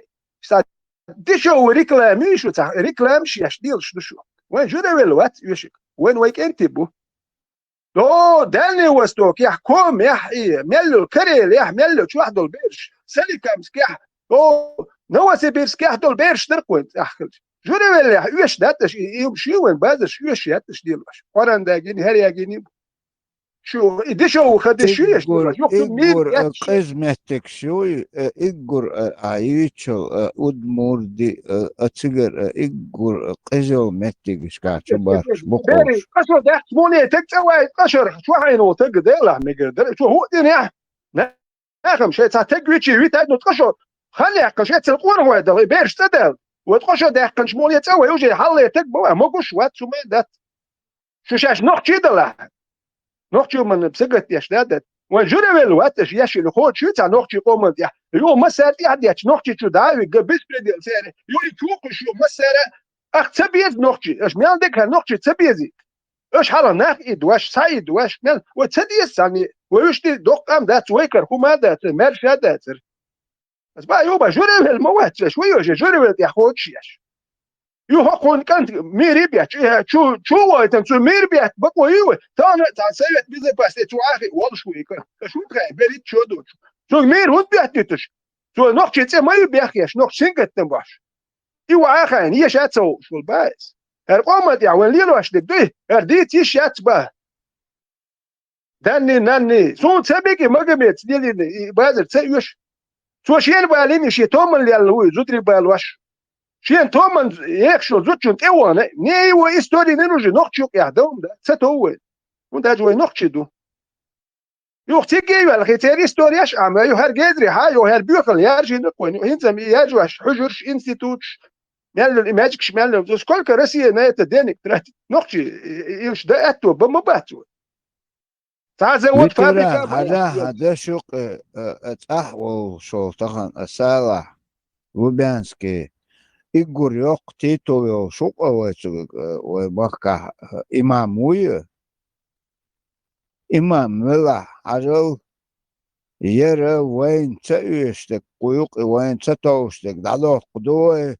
دشو ريكلامي شو تا ريكلامش يشديل شو وين جوري ويل وات يشك وين ويك انتبو دو داني وستوك يحكم يحيي ملو كريل يحملو شو واحد البيرش سالي كامسكيح دو نواسي بيرسكيح دول بيرش تركوت احكلش جوري ولا يوش داتش يمشي وين بازش يوش ياتش ديلوش قران داجين هل ياجيني شو دشو خدش يوش إيجور قزمتك شوي إيجور عيشو أدمور دي أتجر إيجور قزو متك شكاتشو باش بقول قشر ده موني تكتوي قشر شو حينو تقدر مقدر شو هو دنيا ناخم شيء تاجويتشي ويتادو قشر خلي قشر تلقون هو ده بيرش تدل وتقشر ده قنش موني تسوي يوجي حل تكبو ما قش وات شو مدت شو شاش نقشي دلا نقشي من بسقت يشدادت وجوري الوقت ياشي الخوت شو تاع نقشي قوم يا يوم ما سالت يحد ياش نقشي شو داوي قبس بدي ساري يقول توق شو ما سارة اخ تبيز نقشي اش مال ديك نقشي تبيزي اش حالا ناخ ادواش سايد واش مال وتديس ثاني ويشتي دقام دات ويكر هما دات مرش دات بس بقى يوبا جوري الموات شويه جوري يا خوت شيش يو هقون كانت ميري بيات شو وايتن شو ميري بيات بقوا يو تانا تاع سيت بيزي باس تو اخي والله شوي شو تخي بريت شو دوت شو مير هود بياتيتش شو نقشي تي ما يبيخيش نقش سينكت تنباش يو اخي ني شاتو شو الباس القومه دي وين ليلو اش دي ارديت يشات با داني ناني سو تسبيكي مغمت ديلي بازر تسيوش شو شين بالين شي تومن اللي هو زوتري بالواش شين تومن يخشو زوتشون تيوانا نيو استوري نينوجي نقشو يعدوم ده ستوه وده جوي نقشدو يوختي جيو الخيتيري ستورياش اما يو هر جدري هايو هر بيوخل يارجي نقوين هنزم ياجواش حجرش انستيتوتش مال الماجيكش مال دوس كل كرسي نايت دينك ترات نقشي يوش ده اتو بمباتو تعزوت فابريكا هذا شوق اتاحو شو طخن السالح وبيانسكي إيجور يوق تيتو يو شوق وبقى إماموية إمام ملا عجل يرى وين تأيشتك قيوق وين تتوشتك دعلو قدوه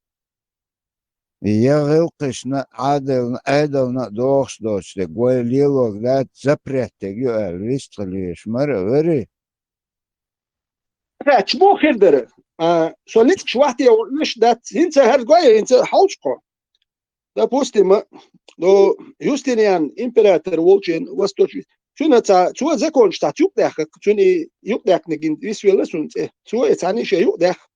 يغلقش عادل نقدوش دوشتك ويليلوك ذات زبريتك يو الريست ليش مرة وري شبو خير شو نيتك شوحتي مش دات انت هرجوي انت حوشقو ده بوستيما دو يوستينيان امبراطور وولچين وستوچ شنو تا شو زكون شتات يقدخ شنو يقدخ نجين ويسويلسون شو اتاني شي يقدخ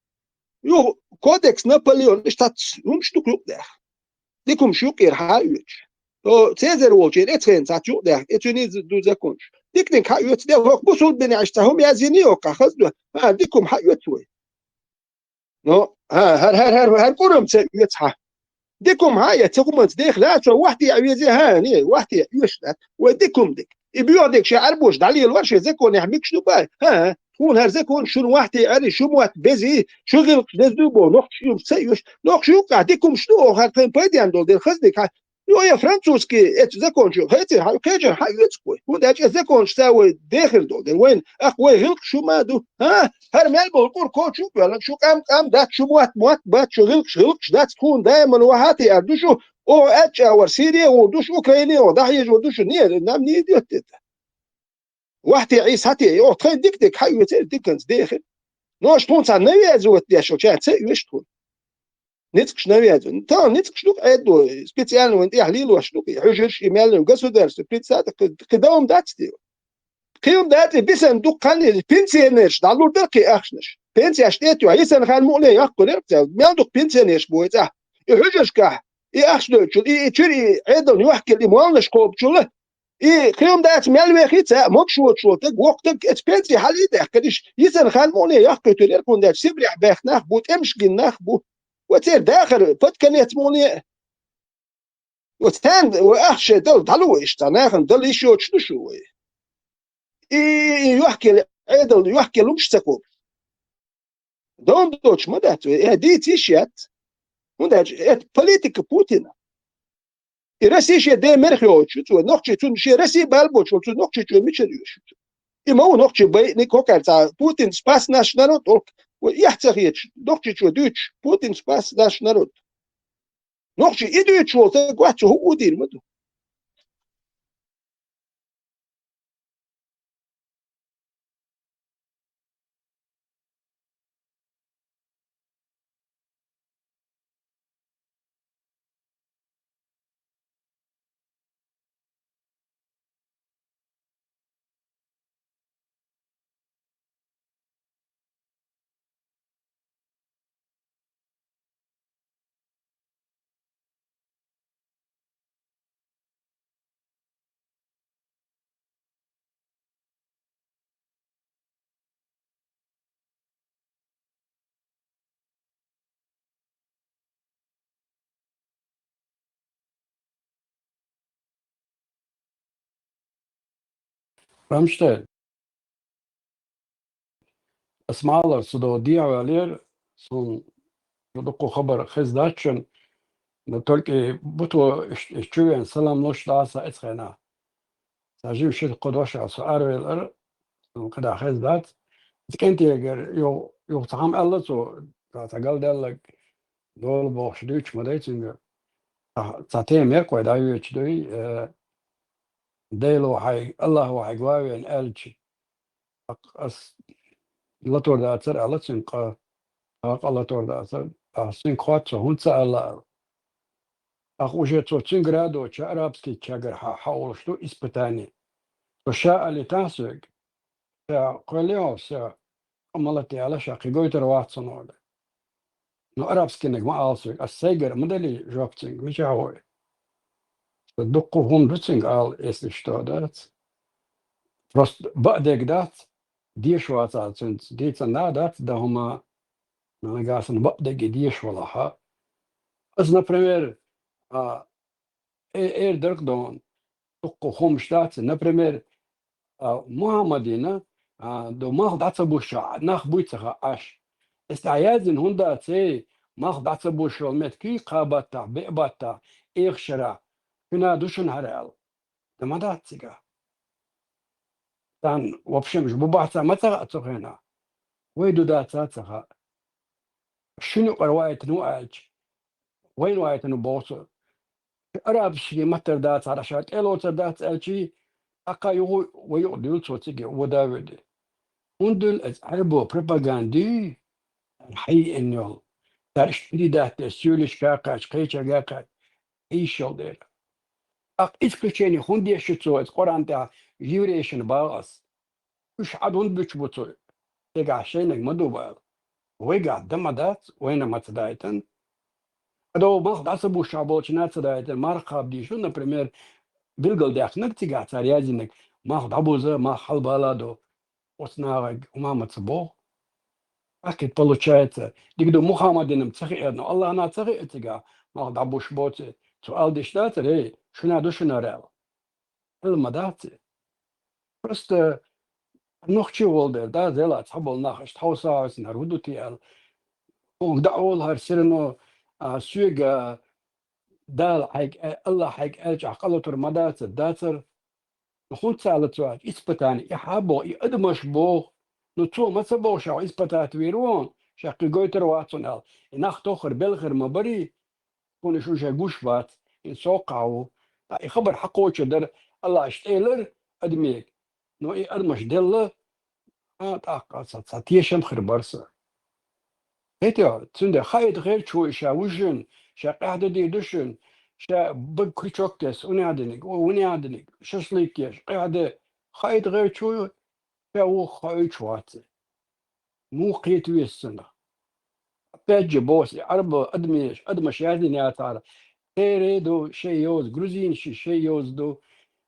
يو كودكس نابليون شتات شتوك يقدخ ديكم شوقير هايوش دو سيزر وولچين اترين تات يقدخ اتوني دو زكونش ديك هايوت ده هو بوسول بني عشتهم يازينيو كخزدو ديكم هايوت وي نو هر قرم يتصح ديكم هاي تقوم تدخل لا تو وحدي عويزي هاني وحدي يشلت وديكم ديك يبيعدك شعر بوش دالي الورشه زكون يحميك شنو باي ها تكون هر زكون شنو وحدي علي شو موت بزي شغل نزدوبو نقش يوم سيوش نقش يوقع ديكم شنو هر كان بايدي عندول دير خزدك يو يا فرانسوسكي ات زكون شو هاتي هاي كاجر هاي يتسكوي وداك زكون شتاوي داخل دول وين اخوي غلق شو مادو ها هر مالبو القور كوتشو ولا شو قام داك شو موت بات شو غلق دات تكون دائما وهاتي اردوشو او اتش اور سيريا ودوش اوكرانيا وضحيه ودوش نير نام نيديت وحتي عيس هاتي او تخيل ديك حيو ديكنز داخل نوش تون صار نوي زوت دي شو كان تسوي تكون نتكش نوي تا نتكش لوك ادو سبيسيال وانت يحليل واش لوك حجرش ايميل وقصو درس بريتسات قدام داتستي قيوم داتي بيسن دوق قال بنسينيش دالو دقي اخشنش بنسي اشتيتو عيسن خان مولي يقول مال دوق بنسينيش بويتا حجرش كح اخشنش تشري عيدون يحكي لي موالش قوب شله قيوم دات مال وخيتا مكشوت شوتك وقتك اتبنسي حالي داخلش يسن خان مولي يحكي ترير كون دات سبريح باخ بوت امشكي نخبو وتير داخل فتكنيت موني وتان وأخشى دل دلويش تناخن دل يشوش نشوي يحكي عدل يحكي لوش تكوب دون دوتش مدات هدي تيشيت مدات بوليتيك بوتين رسي شي دي مرخيوش تو نوكشي تون شي رسي بالبوش تو نوكشي تو ميشريوش إما هو نوكشي باي نيكوكار تا بوتين سباس ناشنالوت يحتاجيتش نوكشي تو دوتش بوتين سباس ناشنالوت نوكشي إدوتش وتقواتش هو دير مدو Ramstein, smaller så då dialer som då خبر خزداتشن نتولك بطو اشتوين سلام نوش داسا اتخينا ساجيو شيت قدوش سؤال الار قدا خزدات كنت يو طعام الله تو تقال دلك دول بوش دوتش مدايتنج تاتيم يكوي دايو يتشدوي ديلو حي الله وحي قواوين الجي أس لطور داتر ألتسن قا لطور داتر أسين خواتسو هونسا الله أخوجي تو تنقرادو تشا أرابسكي تشاقر حاول شتو إسبتاني وشاء اللي تاسق شا قوليو شا أمالتي على شاقي قويتر واتسنو نو أرابسكي نك ما ألسق السيقر مدلي جوبتنج مش هوي دقو هم دوتسنج آل إسشتو دات Просто بعدك دات دي شو أساسا دي تنا دات ده هما نقاسن بعدك دي شو لها أز например درك دون تقو هم شتات например محمدينا دو ما دات بوشا نخ بوتها أش استعيادن هندا تي ما دات بوشا متكي قابتا بيبتا إخشرا كنا دوشن هرال ما دات تيجا تان وبشمش ببعثة متى أتوهنا ويدو داتاتها شنو رواية نوعج وين رواية نبوص أراب شيء متر دات على شات إلو تدات ألشي أقا يو ويقدر صوتي وداود وندل عربو بروباغاندي الحي إنه ترشتري دات سيولش كاكاش قيشة كاكا إيشو دير أق إسكتشيني هندي شتوت قرآن تا جيوريشن باغس وش عاد هندش بطل تقع شينك مدوبال ويقع دم دات وين ما تدايتن أدو ما حسبوا شعبوش ناس تدايتن مارقة بديشو например بيلقل داخ نكتيقع تاريازينك ما حضبوزة ما حلبالادو وصناغك وما متصبوه أكيد получается ديقدو محمدين تسخيئنا الله أنا تسخيئتك ما حضبوش بوتي سؤال ديشتات ري شنا دو شنا رال المدات просто نوخشي والدر دا زيلا تحبول ناخش تحوصا سنهرودو تيال ودعول هرسيرنو سويق دال حيك الله حيك أرجع قلتر مدات داتر نخوت سالت واج إسبتاني يحبو يقدمش بو نتو ما تبو شو إسبتات ويرون شاقي قويتر واتسون ال إناخ توخر بلغر مبري كون شو جاقوش بات إن سوقعو يخبر حقوش در الله اشتيلر أدميك نو أدمش دل تاقا ساتيشم خربرسا هيتيا تسند خايد غير شو شاوجن شا قاعدة دي دشن شا بك كريتشوكتس ونعدنك ششليكيش قاعدة خايد غير شو شا خايد شوات مو قيت ويسنا باجي بوسي عرب أدمش أدمش يازن يا ترى تيريدو شيوز جروزين شيوز دو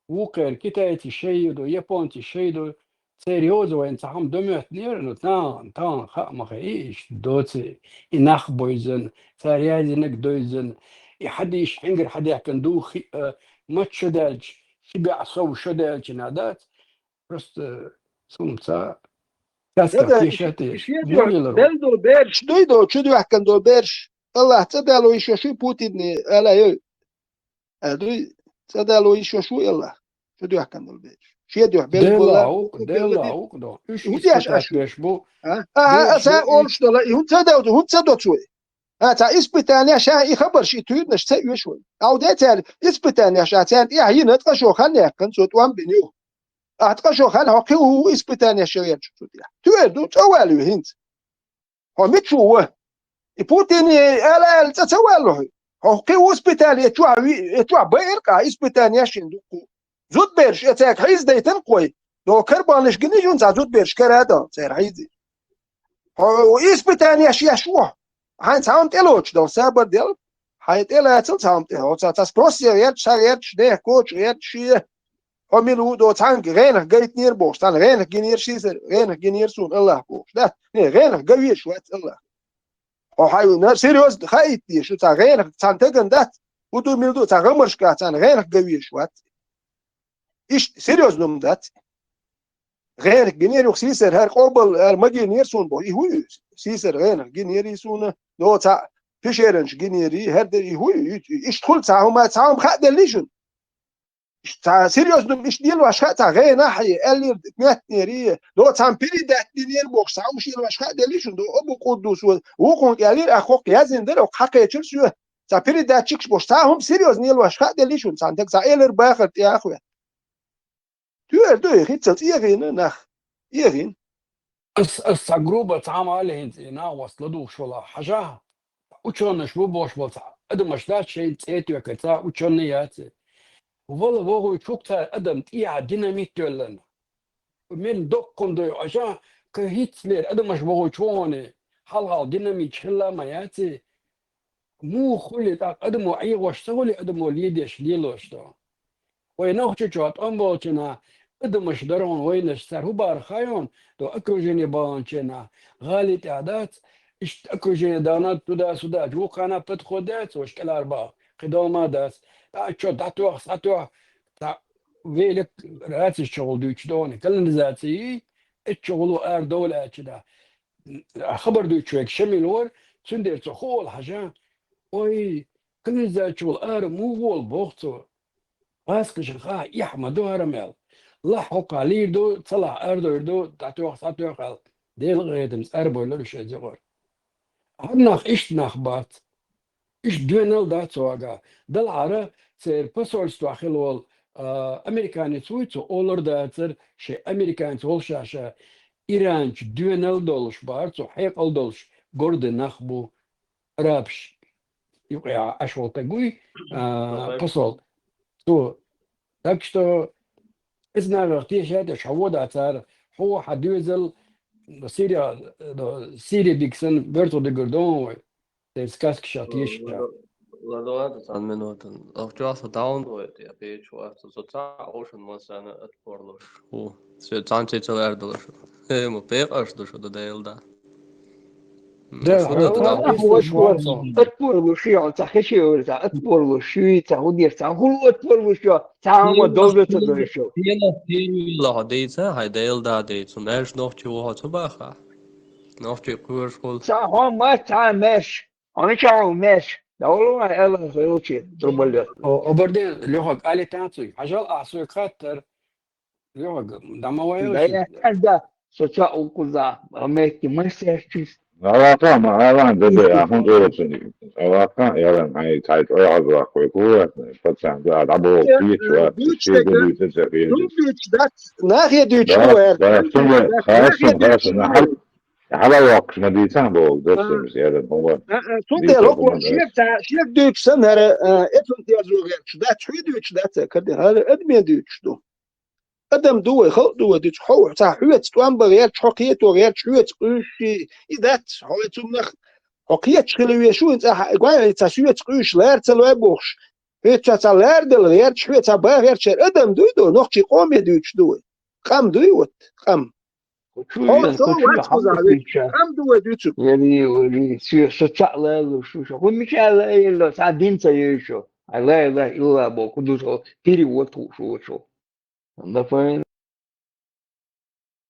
وقر كتايتي شيدو يابونتي شيدو سيريوز وين تعم دمت نيرنو تان خا ما خيش دوتي إنخ بويزن ساريازنك دويزن حديش حنجر حدا كندو ما تشدالج شبع صو شدالج نادات بس سمسا كاسكا هذا تيشاتيش شيء مولي لرو بلدو بيرش دويدو شو دو كندو بيرش الله تدالو يشو شو بوتين الا يو ادوي تدالو يشو شو يلا شو دو كندو بيرش شيء دو بيلبولا ديلاوك دو ايش هو دي اسبتات اشو بيشبو اسا اولش دولا هو تداو هو تداو شوي تا اسبتانيا شا يخبر شي تود نش تسوي شوي او ده تال اسبتانيا شا تان يا هي نتقشو خلني كن صوت وان بنيو اتقشو خل حقي هو اسبتانيا شو تو توالو هنت هو متشو بوتين الا تتوالو حقي هو اسبتانيا تو بيرقا اسبتانيا شندو زود بيرش اتاك حيز ديتن قوي دو كربانش جني جون زود بيرش كرادا سير حيزي هو اسبتانيا شو هاين تاونت إلوش دو سابر ديل هايت إلا تاونت هو تاس بروسيا يد شايد شده كوتش يد شيء هو ميلو دو تانك غينه جيت نير بوش تان غينه جنير شيء غينه جنير سون الله بوش ده غينه قوي شوية الله هو هاي سيريوس خايت دي شو تا غينه تان تجن ده ودو ميلو تا غمرش كا تان غينه قوي شوية إيش سيريوس نوم ده غينه جنير وخسيسر هر قبل مجي نير سون بو هو سيسر غينه جنير يسونه دو تا فيشيرنش جينيري هردري هو يشتغل تاعهم خاد ليجن تا سيريوس دم مش ديال واش خا تاع غير ناحيه اللي نيري دو تام بيري دات ديال بوكس تاع مش واش خاد ليجن دو ابو قدوس و كون قالير اخوك يازن در حق تشلسو تا بيري دات تشكش بوش تاعهم سيريوس نيل واش خاد ليجن تاع دك تاع ايلر باخر يا اخويا تو يخيت يغين نخ يغين الصقروبة تعام عليه هنا وصلوا شو حاجة وشون شو بوش بوصع ادم مشلات شيء تيتو كتا وشون نياتي والله هو شوكتا ادم تيا ديناميت لنا من دقن دو عشان كهيتلر ادم مش بوغو شوني حلها ديناميت شلا ما ياتي مو خلي تا ادم اي واشتغل ادم وليدش ليلوش تو وينو تشوت امبوتنا ادم مش درون وينش سر هو بار خايون تو اكروجيني بانشنا غالي تعدات اش اكروجيني دانات تودا سودا جو كان بتخودات وش كل اربعه قدوما داس تشو داتو ساتو تا ويلك رات الشغل دوتش دوني كل ذاتي الشغل ار دوله كذا خبر دوتشك شميلور سندر تخول حاجه وي كل ذات شغل ار مو وول بوختو اسكش خا يحمدو هرمل الله حق عليه دو طلع اردو دو تعتوخ تعتوخ ديل غيدم اربو لو شي زغور هنخ ايش نخبات ايش دونال دات سواغا دل عرا سير باسول ستواخيل امريكاني سويتو اولر داتر شي امريكان تول شاشا ايران دونال دولش بارتو حيق دولش غورد نخبو رابش يقع اشول تقوي باسول تو так что إذن هذا شعوذة أثار هو حديثل سيريا ديكسن بيرتو دي جردون تسكاسك شاتيش Ладно, там минутен. Авчаса даунлоад я печва, så tar ocean masana at porlos. Så tanke till ärdolos. Mo peqas do det delda. أطول وشيء تحكي ولا أطول وشيء تهودي تهول أطول وشيء تعامل دولة تدريشوا. لا ديت هاي delda ديت. Så när nog ju har så bara. Nog ju kurskol. تعام ما تعامش. أنا تعام مش. دولة أنا غيروشي تربلت. وبعدين لغة قالي تانسي عجل أعصي خاطر لغة دما وياش. لا هذا سوتشا وكذا أمريكي ما يسيرش. Avaka ma avan dede ahun dorotuni. Avaka yaran ai tait oi azwa koi kuwa patsan da abo kichwa shi gulu tse fiye. ناحية دوتش Da كوير khasum na hal hala waqt ma di tan bo dotsim yaran huwa. تونتي لوكو شيك دوتش سنهر اتون تيازو غير شدا تشوي دوتش دا كده هذا ادمي دوتش دو ادم دو خل دو دوتش حو تاع حوت توان بغير تحقيت وغير حوت قشي اذات حوت نخ حقيت شلوي شو انت قايل تاع شوت قش لير تلوي بوخش هيت تاع لير دل غير شوت تاع باغير ادم دو نوختي قوم دوتش دو قام دوت قام Чую, شو хочу وات حمد كوزا فيك هم دو يوتيوب يعني شتاء لا شو هم مش على إلا ساعدين سيشو لا لا إلا بوكو شو تيري وتو شو ده فاهم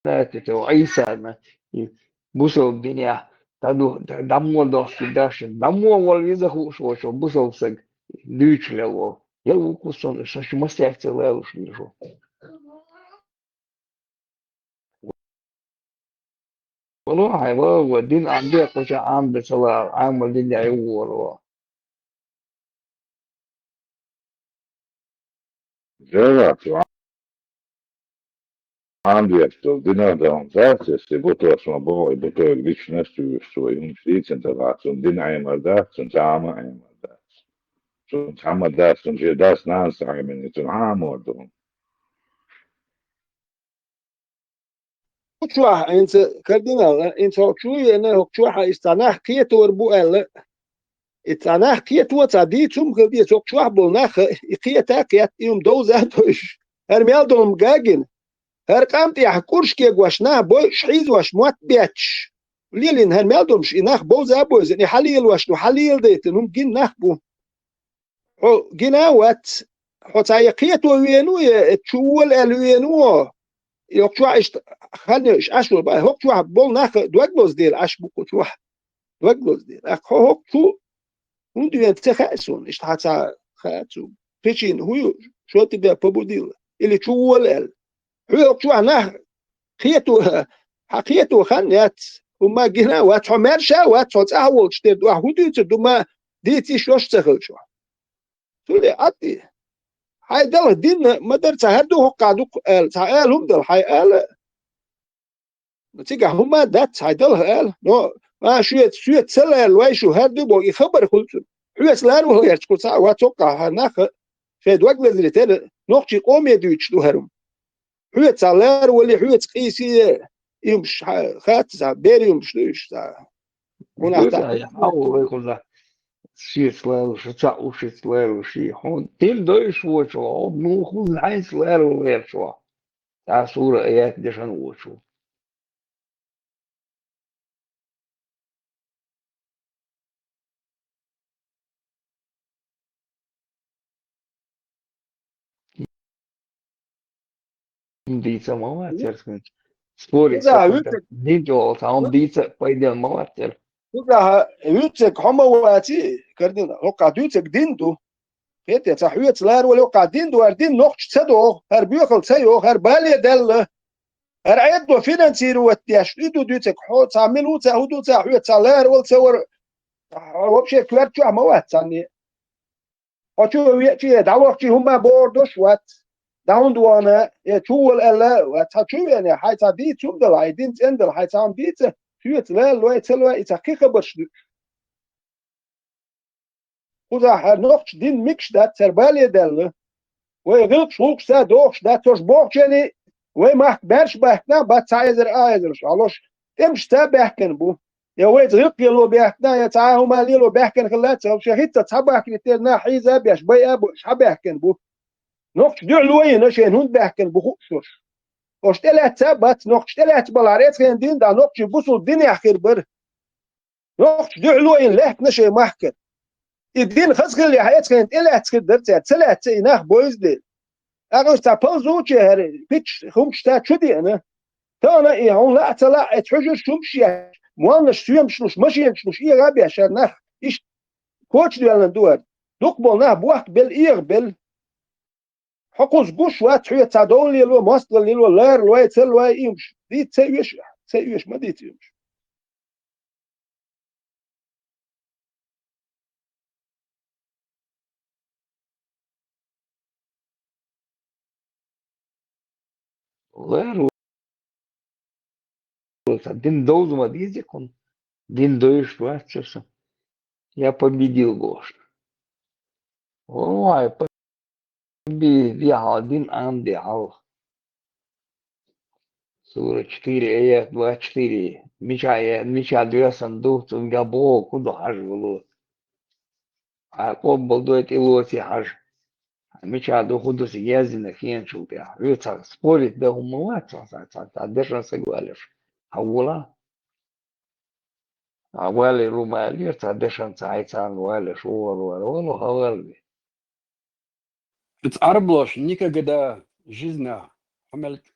تتو عيسى ما بوسو الدنيا تدو دمو دوش داش دمو واليزا هو شو بوسو سج ديش لو يلو كوسون شو مستعد لا شو والله والله الدين عندي قش عام بسوا عام الدين يعور والله Esatto, Andrietto, dinādām vērties, ja būtos no boja, būtu viņš nestūstoja, un līdzintāvāts, un dinājām ar dēts, un tāmājām ar dēts. Un tāmā dēts, un šie dēts nāsājumi, un āmodu. شو انت كاردينال انت شو انا شو استناح كيتور بو ال استناح كيتو تادي تم كبي شو شو بولناخ كيتا كيت يوم دوزاتوش هرميال دولم جاجن هر قامت يحكورش كي غواشنا بو شعيز واش موت بيتش ليلين هرميال دولم شيناخ بوزا بوز ني حليل واش نو حليل ديت نم جين ناخ بو جينا وات حتى يقيتو وينو تشول الوينو يوكشوا خلني اشلو بقى هوكشوا بول ناخ دوغلوز ديل اش بوكو شوا دوغلوز ديل اخ هوكشو und die Entscheidung ist hat so pitching هو شو تبي ببوديل اللي شو الال هو شو انا حقيقته خنيت وما جينا واتحمر شا واتحول شتد وحدود دوما ديتي شوش تخل شو تقولي عطي هاي دل دين ما درت هردو قادو تعال هم دل هاي قال تيجا هما دات هاي دل قال نو ما شوية سلا الوايشو هردو بو يخبر كلتو حوس لان وهو يرتكو ساعة واتوقع هناخ في دوغ لزلتين نوخشي قوم يدويتش دو هرم حوت سالار واللي حوت قيسي يمش خات ساعة بيري يمش دويش ساعة ده يحاول يقول ده شيء سلال شتاء وشي سلال وشي هون تيل دوي شو شو نو خذ عين سلال وغير شو تاع صورة ايات دشان وشو ديتا مواتر سبوري سكنت ديجو تاهم ديتا بايدل مواتر كلها يوتك هم واتي كردنا وقع يوتك ديندو كيت تحويت سلار ولا وقع ديندو اردين نوخش تدو هر بيخل تيو هر بالي دل هر عيدو فينانسير واتياش يدو ديتك حو تعملوا تهدو تحويت سلار والتصور وبشي كوارتشو موات يعني وشو يأتي دعوة هم بوردوش وات داون دوانا يتول الا وتشو يعني حيت دي تمدل عيدين تندل حيت عم ديت فيت لا لو يتلوا يتحقق برش وذا نوخش دين ميكش دات تربالي دل ويغلق شوك سا دوخش دات توش بوخشني وما برش بحكنا باتايزر ايزرش علوش تمش تا بحكن بو يا ويت غلق يلو بحكنا يتعاهو مالي لو بحكن خلاتها وشهيت تصبح كنتنا حيزه بيش بي ابو شبحكن بو نوخش دعلوين شين هون بحكن بو خوش وشتلات ثبت نوخش تلات بلاريت خين دين دا نوخش بوصل الدنيا خير بر نوخش دعلوين لحك نشي محكن الدين خسر اللي حيات كانت إلا تقدر تسلات إناه بويز دي أغوش تابوزو جهري بيتش خمش تا شدي أنا تانا إيه هون لا تلا اتحجر شمشي موانا شتويا مشلوش ماشي مشلوش إيه غابي عشان ناخ إيش كوتش دي أنا دوار نقبل ناه بوقت بل حقوز قوش وات حوية تعدون لي لو مواصل لي لو لار لو يتسل لو يمش دي تسيوش ما دي تيمش غير один доузма дизикон дин доиш вачерса я победил гош ой победил один анди ал سورة 4 آيات 24 مش عاد صندوق تنجابوه كله حاجة غلط عقوب بلدوت إلوتي حاجة مش عاد خدوا سيازي نكين شو بيها يوتا سبورت ده هم موات تعدش نسجوالش حولا عوالي رومالير تعدشان تعيتان والي شوال والو هوالي بتعربلوش نيكا قدا جزنا عملت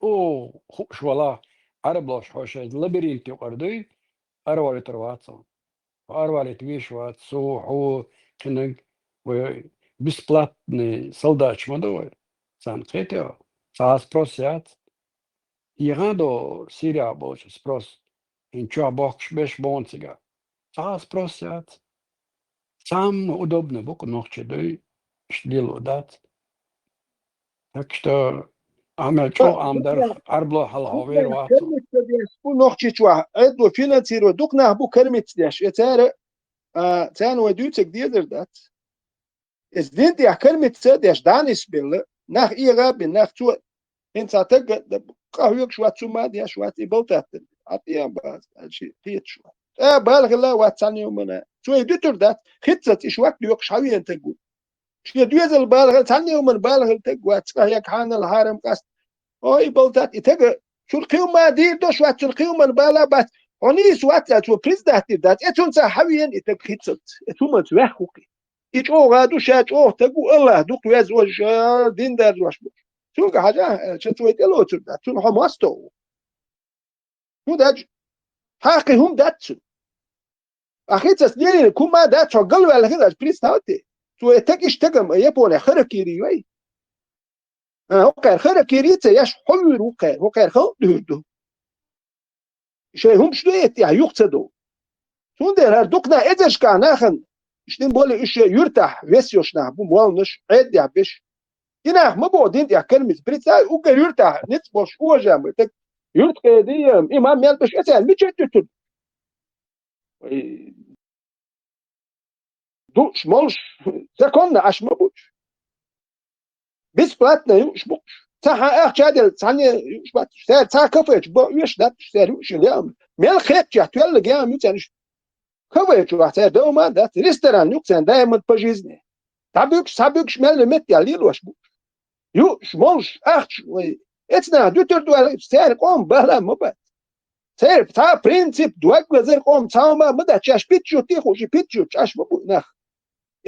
خوش والله عربلوش حوشة لبرينتي وقردوي أروالي ترواتو وأروالي تويشوات سوحو كنن وبسبلاتني солдач модовой сам хотел саас просят Ирандо Сирия больше спрос ничего бокш беш бонцига саас просят сам удобно боку ночи дой шдило дат так что عمل عمدر أربلة هالهوير واتو بو نوختي توا ادو فينانسيرو دوكنا بو كرمت داش يتار تان ودوتك ديدر دات اس دين دي كرمت داش دانس بيل nach ihrer bin nach zu in Zatag قهوة شوات سما دي شوات يبلتات عطيان باز شيء قيت شوات بالغ لا واتساني يومنا شوي دتر دات خطت شوات يوك شاوي انت تقول شي دوز البالغ تاني يومن بالغ تقوى تسقيك حان الهارم قاس او يبلتات يتق شو القيمة دي دو شوات القيمة البالا بات oni suat tu prizdati dat etun sa hawiyen itek khitsat etuma twahqi ich ogadu shat tagu Allah du qwaz waj din dar wash شو حاجة شتوي تلو تبدا تون حماستو شو داج حقي هم داتسو أخي تسليني كوما دات شغل ولا كذا بريس تاوتي تو تكش تكم يبون خركيري وي هو كان خركيري تياش حلو روكا هو كان خو دو شيء هم شوية يا يقصدوا شو ده هردوكنا إيش كان آخن شتين بولي إيش يرتاح ويسيوشنا بموالنش عيد يا بيش هنا ما بعدين يا كلمة بريتسا وكان يرتاح نتبوش هو جامع تك يرتقي دي إمام يلبش أسأل مش تتل دوش مالش سكون عش ما بوش بس بلاتنا يوش بوش ساعة أخشادل ثانية يوش بات ساعة كفيت بو يوش دات ساعة يوش اليوم مال خيط يا تولى جام يتنش كفيت واحد دوما دات ريستوران يوكسان دايما بجيزني تابيوكش مال مت يا ليل واش بوش يوش مالش أخش وي اتنا دوتر دو سعر قوم بلا مبات سعر تا برينسيب دوك وزير قوم تاما مدا تشاش بيتشو تيخو شي بيتشو تشاش مبو نخ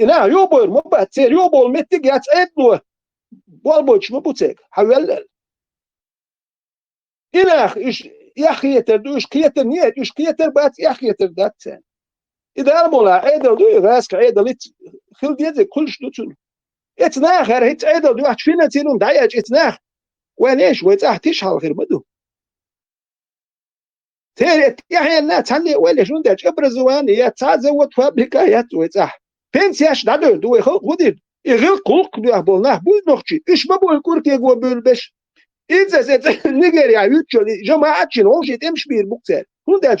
إنا يوبر مبات سعر يوبر متك يتعدلو والبوش مبوتك حوالل إنا إيش يخيتر دوش كيتر نيت إيش كيتر بات يخيتر داتسان إذا المولا عيدل دو يغاسك عيدل خل ديزك كلش دوتون اتناخ هيت عيدل دو واحد فينا تينون دايج اتناخ وانيش ويتاحتيش هالخير مدو تيرت يعني الناس هني ولا شو ده ابرزوان يا تزود فابريكا يا تويصح بنسياش دادو دو يخو خدي يغل قلق دو بولنا بو نوخشي ايش ما بو الكورك يغو بولبش اذا زت نيجيريا يوتشو جماعه شنو تمش بير بوكسر هو ده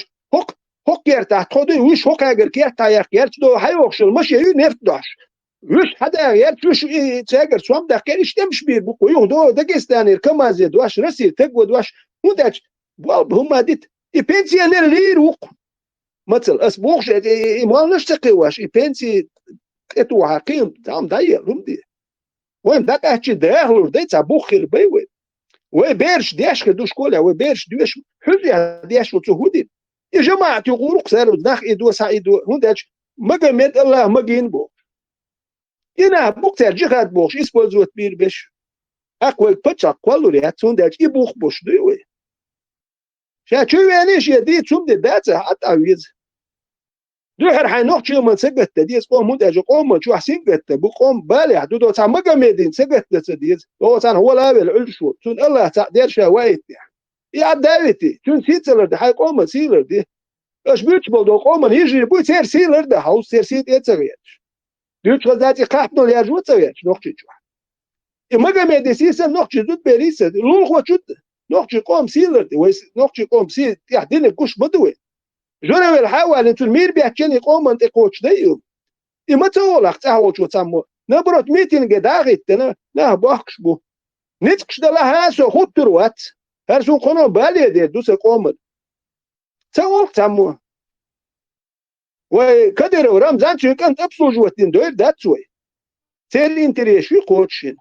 هوك يرتا تخدي وش هوك اگر كي تايق يرت دو هيوخشل مش يو نفت داش وش حدا يرت وش تاجر سوام ده كيش تمش بير بوكو يو داغستاني كما زيد واش رسي تقود واش هو ده هما ديت يبنسيونير ليروق مثل اسبوعش ما نشتقي واش يبنسي اتو حقيم تام داير رمدي وين داك احكي داخل ديت ابوخر بيوي وبيرش دياش كدوش كولا وبيرش دوش حزي دياش وتهودي يا جماعه يغورق سالو داخ ادو سايدو هنداش مقامت الله مقين بو هنا بوكتر جهاد بوش اسبوزوت بير بش اقوى بتشا كولو ريات هنداش يبوخ بوش دوي شو يعني شيء دي تسمى داتا حتى ويز دوحر حنوق شيء من سجت ديس قوم مدة قوم شو حسين قت بقوم بالي حدود تام مجمدين سجت ديس هو كان هو لا بالعلشو تون الله تقدر شوايت يا دايتي تون سيتلر ده حي قوم سيلر دي ايش بيتش بودو قوم يجي بو سير سيلر ده هاو سير سيت اتسويت دوتش غزاتي قاحتنو ليرجو تسويت نوقتي شو مجمدين سيسن نوقتي دوت بيريس لول خو شد نوقتي قوم سيلر دي ويس نوقتي قوم سيت يحدين كوش بدوي جونا بالحاول انتو المير بيحكيني قوم انت قوتش ديو إما تولق تهوى شو تسمو نبرت ميتين قداغيت لا باخش بو نتكش ده لها سو خود تروات هرسو قنو بالي دي دوس قوم تولق تسمو وكدر ورمزان شو كانت ابسو جوتين دوير داتسوي تيري انتريشوي قوتشين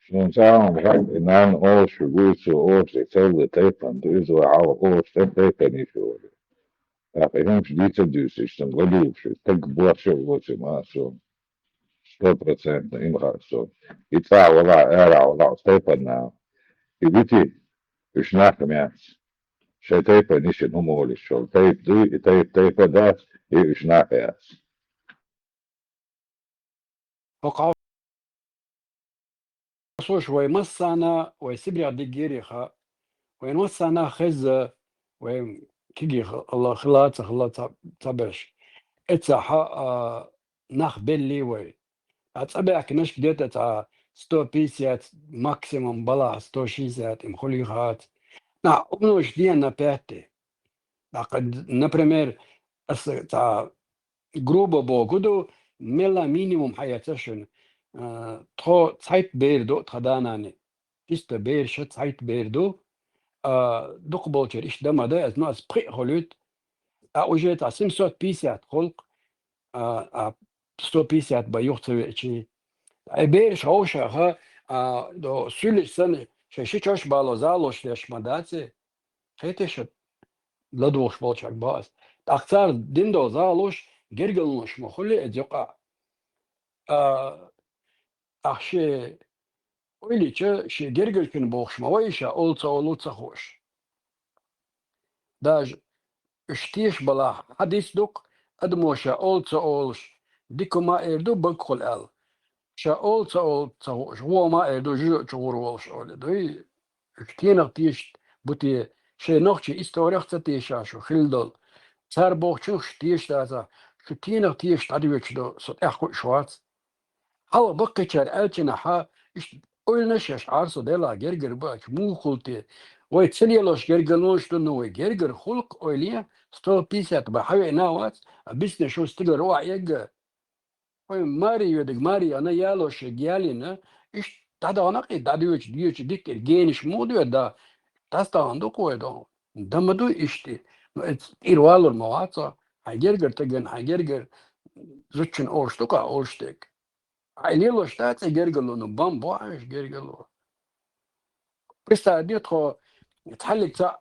شون ساهم حد إنان أوش وجوسو أوش يتسوي تيبان دوزو عاو أوش تيبان يشوف فهمش دي تدوسش تنغلوش تقبوا شو وشي ما شو 100% إن خاصو يدفع ولا إيرا ولا تيبان يبيتي إيش ناكم يعني شيء تيبان إيش نمو للشغل تيب دي تيب ده إيش ناكم يعني وقع شوي مصانا ويسبري عدي جيريخا وين مصانا خز وين كيجي الله خلاص تبش اتساحا ناخ بلي وي اتسابع كنش بديت تا 100 بيسات ماكسيموم بلا 100 شيسات مخليخات نا أمنوش دي أنا بيتي لقد نبرمير تا جروبو بو كدو ملا مينيموم حياتشن تخو تسايت بيردو تخداناني تيست بير شت تسايت بيردو دوق بولتر إيش دما ده از نو از بري خلوت أوجيت 500 بيسات خلق 100 بيسات بيوختو إيشي بيرش هوشا ها دو سولي سنة شيشوش بالو زالوش ليش مداتي خيتش لدوش بولشك باس أكثر ديندو زالوش جرجلوش مخلي أديقا أخشي ويلي شي جرجل كن بوخش ما ويشا أولتا أولوتا خوش داج اشتيش بلا حديث دوك أدموشا أولتا أولش ديكو ما إردو بنكل أل شا أولتا أولتا خوش هو ما إردو جو جور ولش أولي دوي اشتينغ تيش بوتي شي نوخشي إستوريخ تتيشا شو خلدول صار بوخشو شتيش دازا شو تينغ تيش تدويش دو صوت أخو شوات هوا بقي شار ألتنا حا إيش قلناش عارسو ديلا جرجر باك مو خلتي ويتسليلوش جرجلوش تنو جرجر خلق أوليا ستو بيسات بحوي ناوات بسنا شو استقر روح يجا ماري يدك ماري أنا يالوش جيالينا إيش تدا نقي دادوش ديوش ديك الجينش مو دو دا تاستا عندك ويدو دمدو إشتي إيروالو المواطا هاجرجر تجن هاجرجر زوجين أورشتوكا أورشتك عينيلو شتات جرجلو نبام بواش جرجلو بستا ديتخو تحلق تا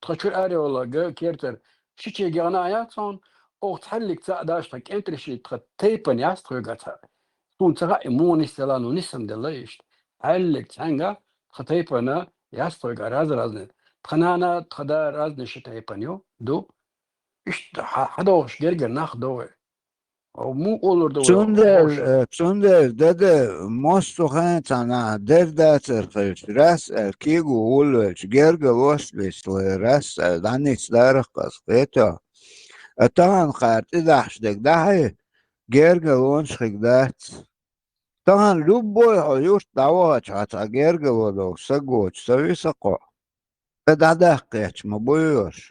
تخشور اري ولا جو كيرتر شيء جانا ياتون او تحلق تا داشتك انت شيء تيبن ياستخو غتا تون ترى اموني سلانو نسم دليش حلق تانغا تيبنا ياستخو راز تخنانا تخدا راز نشتيبنيو دو ايش حدوش جرجل ناخدو او مو اولر دو Tsunder dede mostu hentana derdater ras kigu ulvech gerga voslis ras danits darqas qeto atan qart idahshdek dahi gerga vonshigdat tan lubboy hoyur dawach ata gerga vodo sagoch savisaqo dadaqech maboyosh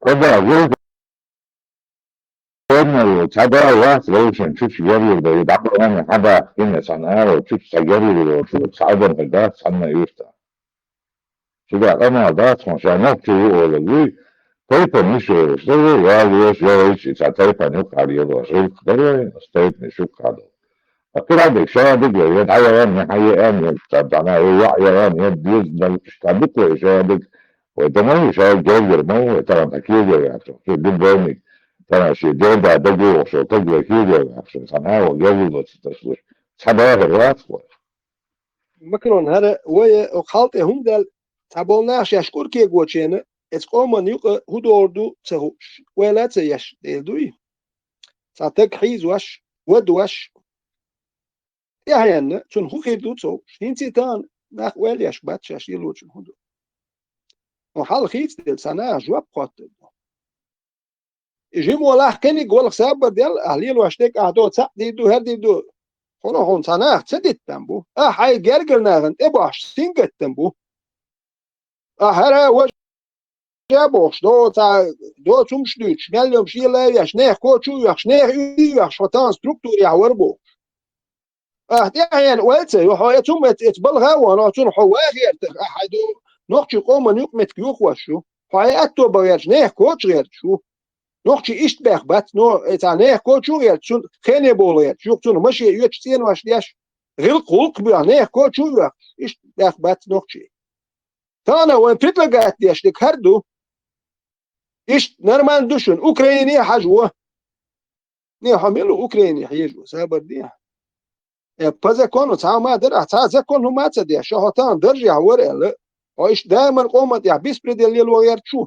كذا كنا تابع واس روشن شوف يجري ده يدعوا أنا هذا إن صنعه وشوف سجري وشوف صعب البلاد صنع يفتا شو ده أنا ده عشان نحكي ولا لي تيبا نشوف ده يا ويش تيبا نوك عليه ده شو ده استيت نشوف هذا أكيد عندك شو ده يدعوا أنا حي أنا تبعنا وعي أنا يديز ده تابع شو ده وده شو جاي ما ترى أكيد يعني شو ده طبعا شيء ده جو شو تقدر كده عشان صنعه وجوه وتستشوش صدق الوقت مكرون هذا ويا خالتي هم دل تابولناش يشكر كي غوتشينا اسقوم نيوق هدوردو تسوش ولا تيش ديلدوي ساتك حيز واش ودواش يا هينا تون هو خيدو تسو هينتي تان ناخ ويلياش باتش يشيلو تون هدو وحال خيت دل سنه جواب قاتل جيم ولا حكني قول حساب ديال اهليل واشتك اعطو تسع ديدو هديدو هون سنه تسدت تنبو حي جرجلنا اباش سينجت تنبو هرا وجابوش دو تمشلوش قالهم شي لا ياش نيخ كوتشو ياش نيخ ياش شوتان ستركتور يعوربو يعني وقت يحو تم تبلغا وانا تون حواغير حدو نوقش قوم نيق متكيوخ وشو حي اتو بغيرش نيخ كوتش غير شو نوخشي اشتباخ بات نو اتانيه كوتشو تشون خيني بوليت شوك تون ماشي يوتشتين واش ليش غير قلق بيانيه كوتشو اشتباخ بات نوخشي تانا وين بتلقات ليش لك هردو إيش نرمان دوشن أوكرانيا حجوه نيه حملوا أوكرانيا حيجوا سابر ديها بزا كونو تا ما درع تا زا كونو ما تصدق شهوتان درجع ورا وإيش دائما قومت يا بيس بريد اللي الوغير شو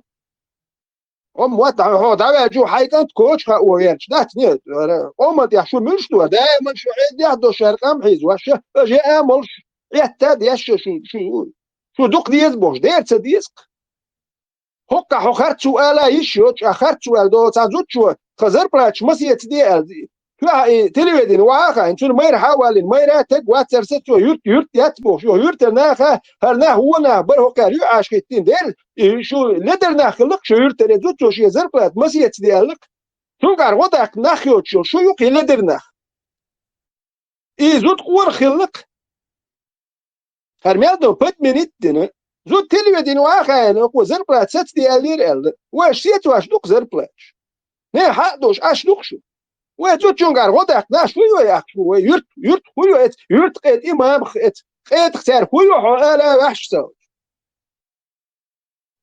واتع هو دعوة جو حيكانت كوتش وغير دات نيه قومت يا شو مشتوا دائما شو عيد يحدو شرق أم حيز وش جاء أملش يحتاج يش شو دوق ديز بوش دير تصديق هوكا هوخرت سؤالا يشوش أخرت سؤال دو تزود شو خزر بلاتش مسيت دي ألدي لا تلفزيون واقع انتو ما يحاول ما يراتق واترست يرت يتبو شو يرت ناخه هرنا هو نا بره كاريو عاشكتين دير شو لدرنا خلق شو يرت ردو شو يزر بلات مسيت دي لك شو قار وضعك ناخيو شو يقي لدرنا زود قور خلق هرميادو بت منيتنا زود تلفزيون واقع نقو زر بلات ست دي الير واش سيت واش دوق زر بلات نه حدوش اش دوق شو وزود جونغار وضعك ناش شو ياكشو يرت خويو يرت قيت امام قيت اختار خويو على وحش سو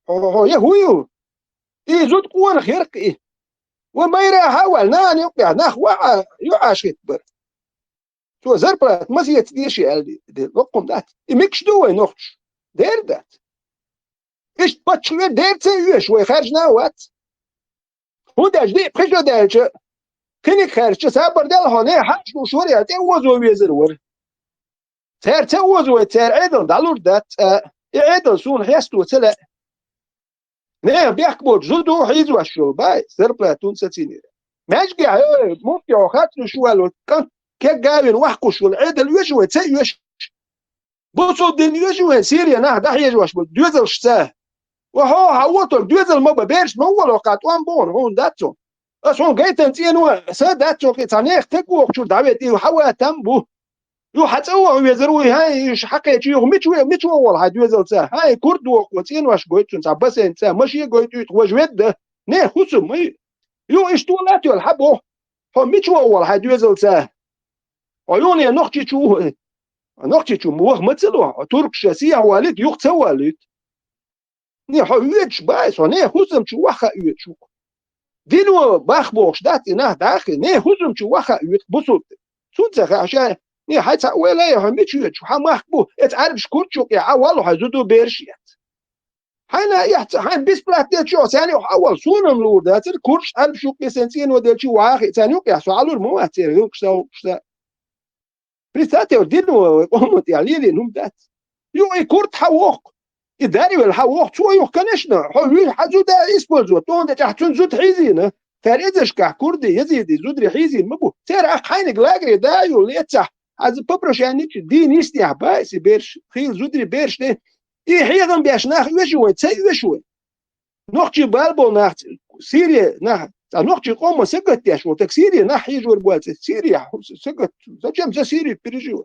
هو يهويو زود قوان خيرك وما يرى حاول نان يقع نخوا يعاش كبر تو زربات ما زيت ديشي قال دي وقم دات ميكش دو نوخش دير دات ايش باتشو دير تي شوي خرجنا وات هو داش دي بخجو داش كنيك خارج سابر دل هونه حش وشوري توزو ويزرور تار توزو تار عيدن دالور دات عيدن سون حيستو تلا نه بيحكبو جدو حيزو شو باي سربلاتون ستيني ماشي ممكن اخذت شو قالوا كان كجابن وحكو شو العيدل يشو تسيش بوصو دين يشو سيريا نه ده يجوش دوزل شتا وهو هوتو دوزل ما بيرش ما هو لقات وان بون هون داتو أصلاً جاي تنتينه سادات شو كتانيخ تقوى شو دعوة يحاول تنبو يو حتسوى ويزروي هاي إيش حكيت يو مش والله هاد ويزل سا هاي كرد وقتين واش قويت شو بس أنت ماشي قويت وجود ده نه خصم يو إيش تولاتي الحبه هو مش والله هاد ويزل سا عيوني نقطة شو موه مثله ترك شاسية والد يقتل والد نه حويتش بايس نه خصم شو واخا يوتشو دينو باخبوش دات نه داخل نه خصم شو واخا يوت بصوت صوت عشان نه حتى ولا يهمش شو حماخبو اتعرف شكون شو يا والله حزودو بيرشيت حنا يحت حن بس بلاتيت شو ثاني اول صورم لودات الكرش الف شو كسنتين ودل شو واخي ثاني يا سؤال المواتير يوكسو بريستاتي دينو قومت يعني لي نمدات يو كورت حوق إداري والحوق شو يوكنشنا حلوين حزودا إسبوزو تون ده تحتون زود حيزينا فاريزش كردي يزيد زود حيزين مبو ترى حينك لاجري دايو ليتسح از ببرش يعني دين يستيح بايس بيرش خيل زودري بيرش ده حيضن بيش ناخ يشوي تسي يشوي نوختي بالبو ناخ سيريا ناخ نوختي قوم سقط يشو تكسيريا ناخ يجور بوالت سيريا سقط زجم سيري بريجو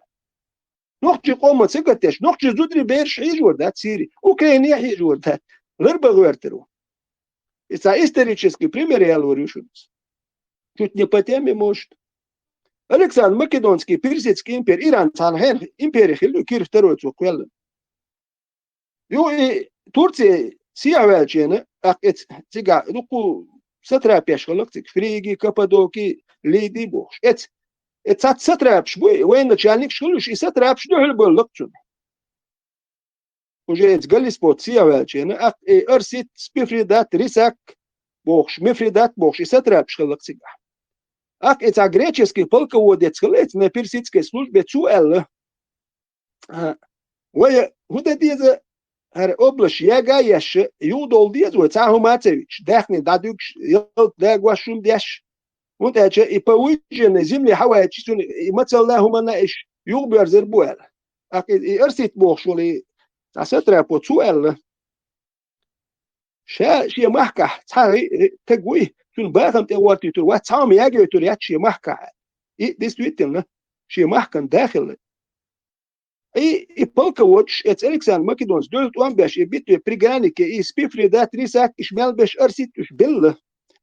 نوختي قوم سقطش نوختي زودري بيرش يجور دات سيري اوكرانيا يجور دات غير بغيرترو إذا исторически пример я говорю, чуть не по теме может. Александр Македонский, Персидский империя, Иран, Санхен, империя Хилю, Кир второй цуквеллен. И Турция сиявельчена, тига, руку сатрапеш халактик, Фриги, Каппадоки, Лиди Бохш. Цат сатрапш, войн начальник школуш, и сатрапш духл был лактун. Уже галис под сиявельчена, ارسيت سبيفريدات ريساك بوخش مفريدات بوخش сатрапш халактик. Это греческий полководец, на персидской службе Цуэлла. Вот это область яга яше юдол дезу Цахумацевич, дахни дадюкш дагвашум дяш. Вот это и поуджены земли хаваечи, и мацаллаху наиш юбер зербуэл. И эрсит бохшули сатрапо Цуэлла. شيء محكة صار تقوي تون باهم تقوتي تون واتسام يجي تون ياتشي محكة ديستويتلنا شيء محكة داخل اي بالكوتش اتسالكسان ماكيدونس دولت وان باش يبيت بريغانيك اي سبيفريدات ريساك اشمال باش ارسيتوش بل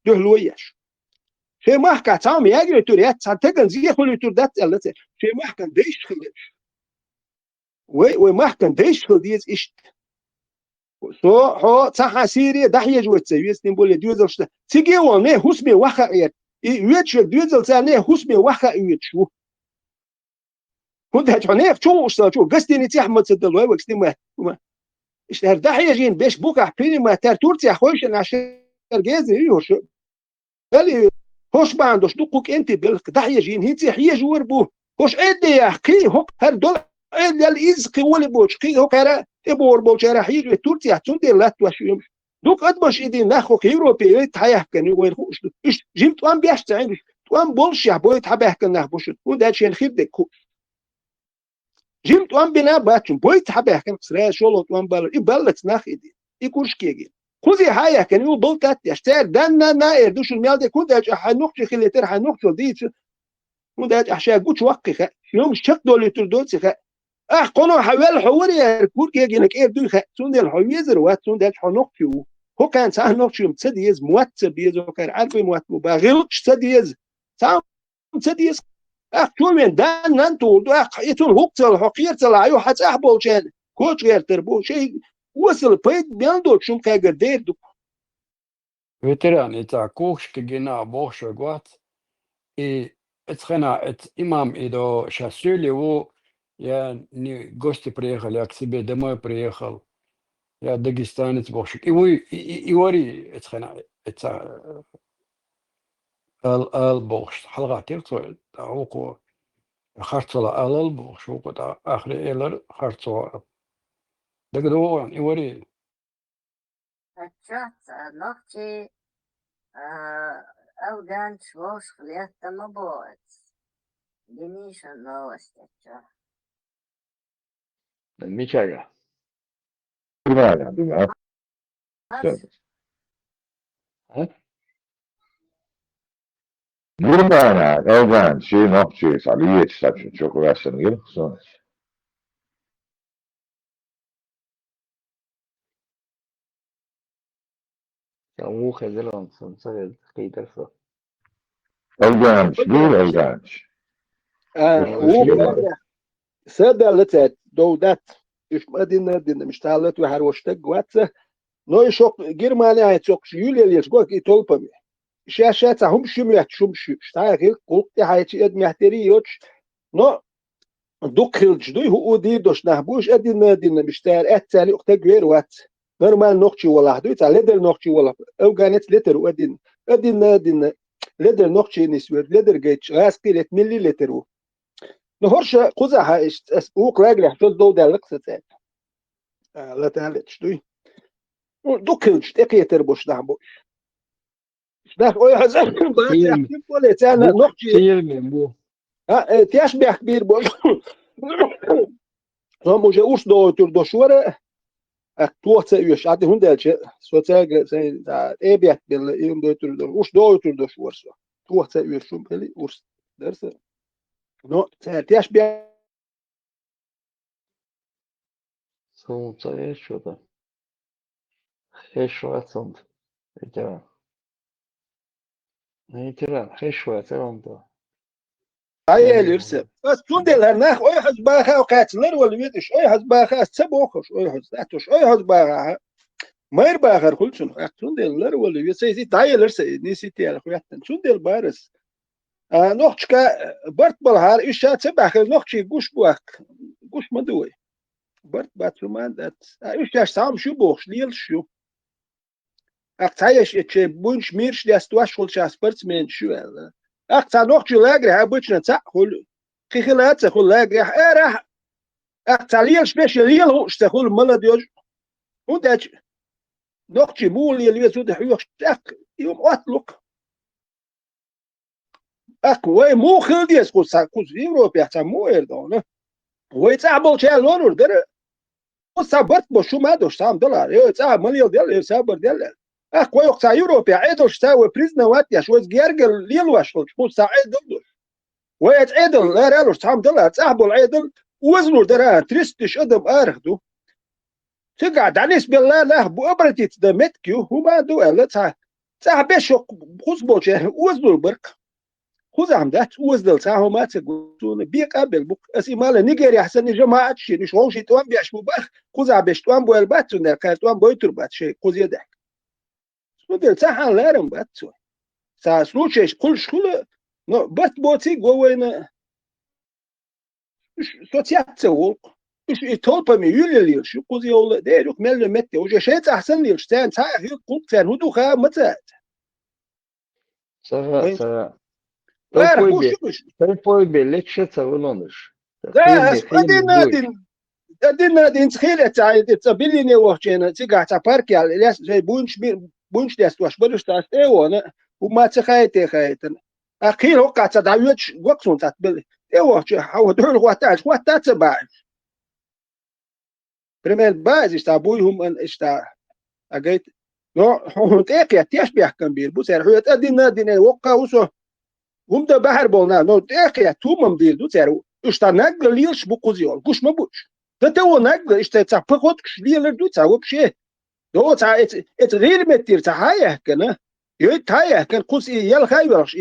دهلويش شيء ما حكى تعم يجري توريات سانتجن زي خلي تردات اللي شيء ما حكى ديش خليش وما حكى ديش خليز إيش سو هو صح سيري دحية جوت سويس نقول ديوزل شتا تيجي وانه حسمي وخا يوتش ديوزل سانه حسمي وخا يوتشو كنت هتعنيف شو قصدي أحمد صدلوي وقصدي ما اشتهر دحية جين بيش بوكا حبيني ما ترتورتي أخويش عشان جازي يوش قال هوش باندوش دقوك انت بالك دحية جين هيتي حيه جور بو هوش ادي يا حكي هوك هر دول ادي الازقي ولي بوش قي هوك هرا ابور بوش هرا حيه تورتي هتون دي لا توش يومش دوك ادمش ايدي ناخو يوروبي تحيح كان وين خوش ايش جيم توان بيش تعين توان بولش يا بوي تحبه كان نحبوش ودا شي نخيب دك جيم توان بنا باتم بوي تحبه كان سرا شولو توان بال يبلت ناخ ايدي يكونش كيجي خذي هاي كان يقول بلتات يشتر دنا ناير دوش الميال دي كود حنوقش خلي تر حنوقش ديت كود اشياء قوت وقي يوم شق دول تردوت خ قنو حوال حوري كور كي انك اير دو خ سون دي الحويزر وات سون دي حنوقش هو كان سان نوقش متسديز مواتب يزو كان عارف مواتب باغلش تسديز سام متسديز شو من دان نانتو يتون وقت الحقير طلعوا حتى احبول شان كوتش غير تربو شيء وصل بيت بياندو شو كاجر دير دو Veteran eta kuchke gena borsche gwat e etskhana et imam ido shasuli wo я не гости приехали, а к себе домой приехал. Я дагестанец бошик. И вари это ал бош. حلقات يرتو عوقو خرطلا al bosh وقت آخر إلر خرطوا دقدو يعني واري الشخص نقطي أودان شوش خليت مبوت دنيش النوست الميشاجة Gurmana, Elvan, și nopții, saliet, saci, ciocolată, nu el, sunt. مو خذلهم سنسل كي ترفع Elvan, şdur Elvan. سادة لتات دودات إيش مدينة مش تعلت وحروشتك واتسه نوي شوك جرمانيا هيتشوك يولي اللي يشكوك يطلبني شاشات هم شميت شمش تعال قلت هايتي اد محتري يوتش نو دخل جدوي هو دي دوش نحبوش ادين مشتار اتالي اختك غير وات نورمال نوختي ولا دوي تاع ليدر نوختي ولا او كانت لتر ودين ليدر نوختي نسوي ليدر جيتش غاس قيلت ملي لتر نهرش قزها اسبوق لاجل حصل دو دالك ستات لا تعالج دوي دخل جتقي تربوش نحبوش ده اوي حزن بقى تاعنا نوختي تيرمي تياش بيحكبير بول هم جاوش دو تردوشوره توته يش عادي هندلش سوتاج زي ايه بيحكي يوم دو تردوش دو تردوشور سو توته يش شو بلي ورس درس نو تياش بيح صوت ايش شو ده ايش شو صوت تمام تمام ايش شو تمام ده هاي اليرسب بس تندل ناخ اي حد باخا وقاتلر ولا يدش اي حد باخا سبوخش اي حد ذاتش اي حد باخا ما يرباخر كل شنو تندل ولا يسيتي تايلرس نسيتي على خويا تندل بارس نوختشكا برت بالهار ايش تباخ نوختشي قوش بواك قوش مدوي برت باترومان دات ايش سام شو بوخش ليل شو اقتايش اتشي بونش ميرش داستواش كل شاس برت من شو أقطع نوختي لاجري هابوتشنا تأكل خلات تأكل لاجري راح أقطع ليل سبيشال ليل هو استأكل ملا ديوج وداج نوختي مولي اللي يسود حيوخ تأكل يوم أطلق أكوي مو خلدي أسكت ساكوز في أوروبا يحتمو إردونه ويتعبل شيء لونور در وصبرت بشو ما دوش $100 يتعب مليون ديال يصبر ديال أكوي يقطع أوروبا عيدل شتاوي بريزنا واتيا شوية جيرجل ليل واشل شو ساعد دول ويتعدل لا رالوش $100 تعبوا العيدل وزنوا درا تريستش أدم أرخدو تقعد عنيس بالله له بأبرتي تدمتكيو هما دو ألا صح بشق خص بوجه وزدل برك خذ عمدات وزدل صح ما تقولون بيق قبل بك اسمال نيجيريا حسن جماعة شيء مش هو شيء توان بيش مباخ خذ عبش توان بوال باتون ده كار توان بويتر بات شيء خذ يدك سودل صح لارم باتون صح سلوشش كل شغل نو بات بوتي جوين سوتيات سوق مش يطلب من يولي شو خذ يول ده يروح مل متى وجا شيء أحسن ليش تان صح يقول تان هدو خا متى صح poi bellezza volonish. لا أدينا تخيل تبيني وقتنا تيجي تبارك على الناس زي بونش داس واش بدوش تاستي وانا وما تخيتنا أخير وقع تدعوت وقتون تتبلي وقت هو دول وقتات تبع بريمير باز استابويهم أن استا أجيت نو هو تأكل تشبيه كبير بس هو أدينا وقع وسو هم ده بحر بولنا نو تأكل تومم ديل دو ترى اشتناق ليش بقوزيول كوش ما بوش ده تو ناق اشتتفقت ليل دو تساوي بشيء دو تا ات غير متير تحايه كنا يتحايه كان قوس يل خايبرش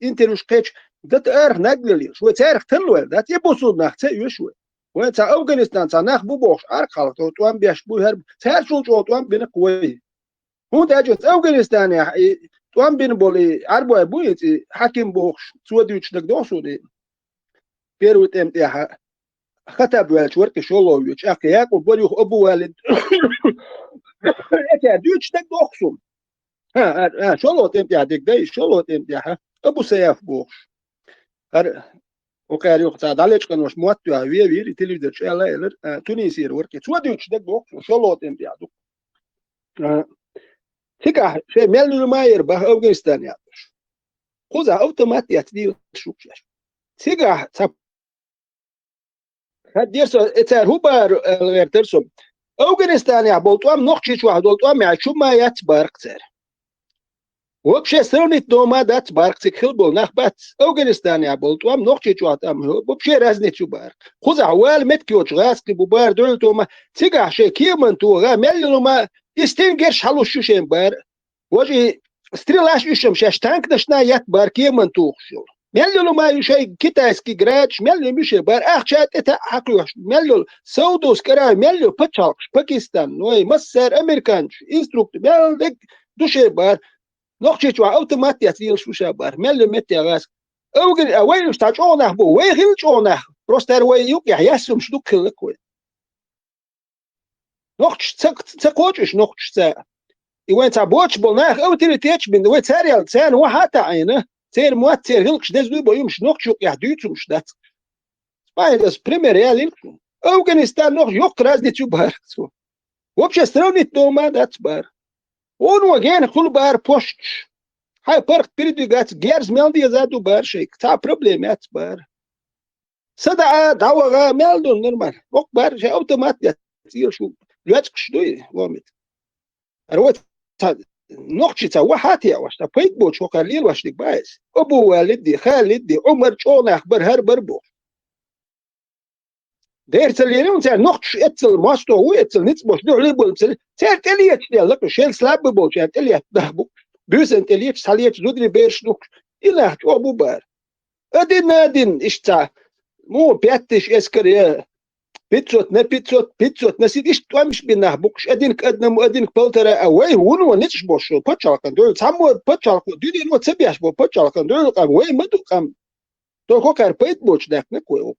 انت مش قيتش ده تار ناق ليش وتاريخ تلول ده يبوسو ناخت يشوي وانت افغانستان تناخ بوبوش ارقل توان بيش بو هرب سهر شو توان بين قوي هو ده جت افغانستان يا توان بين بولي اربو بويت حاكم بوخش سوديوش دغدوسو دي بيروت امتياها خطب والش ورك شولو يوش اخياك وبوري ابو والد اكيد دوتش دغدوخسوم ها شولو امتياها دغدي شولو امتياها ابو سياف بوخش وقال يوقت دالش كان واش موتو وي تلفزيون شاله تونسير ورك سوديوش دغدوخسو شولو امتياها هيك شيء مليون ما يربح افغانستان يا خذها اوتوماتيك دي شوكش هيك هديرسو اتر هوبر غير ترسم افغانستان يا بولتوام نوخشيش واحد بولتوام يا شو ما يتبارك تر وبشي سرنيت دوما دات بارك تكل بول نخبات افغانستان يا بولتوام نوخشيش واحد ام وبشي رازنيت شو بارك خذ عوال متكيوش غاسك بوبار دولتوما تيجا شي كيمن تو غا مليون ما يستنجرش حلو شو شي بار وجي ستريلاش يشم شاش تانك دشنا يتبار كيمن تو خشول مليون ما يشي كيتايسكي جراتش مليون مشي بار اخشات اتا حقلوش مليون سودوس كراي مليون بتشالكش باكستان نوي مصر امريكانش انستروكت مليون دوشي بار نوخشيش وا اوتوماتيك يل شو شابار مليون متي غاس اوغن اويل شتاچ اونخ بو وي غيلچ اونخ بروستر وي يوك يحسم شدو كلكوي نوخش تسقوچش نوخش تا وين تابوتش بولناخ او تريتيتش بين وي تاريال تان وحتى عينه تير موات تير غلقش داز دوي بويمش نوخش يحدوتش دات سبايدس بريمير يالين افغانستان نوخ يوك راز دي تشبار وبش استروني توما دات بار ونو اجين كل بار بوشتش هاي بارك بيريدو غات جيرز ميلدي زادو بار شيك تا بروبليمات بار صدع دعوة ميلدون نورمال وق بار شي اوتوماتيك تصير شو لاتكش دوي وامد اروت نقطة توحاتي واش تبيت بوش وقليل واش ديك بايس ابو والدي خالدي عمر شون اخبر هر بربو داير تليرون تاع نقطة اتل ماستو هو اتل نيت بوش دو علي بول تاع تليت لك شيل سلاب بوش تليت دهبو بيوزن تليت ساليت زودري بيرش نوك الا ابو بار ادين اشتا مو بياتش اسكريا بيتزوت نسيت إيش توامش بينه بوكش أدينك أدنى مؤدينك بلترة أوي هو نتش بوش بتشال كان دول سامو بتشال دودي نو تسبيش بو بتشال كان دول قام وين ما دو قام تو كوكر بيت بوش داك نكوي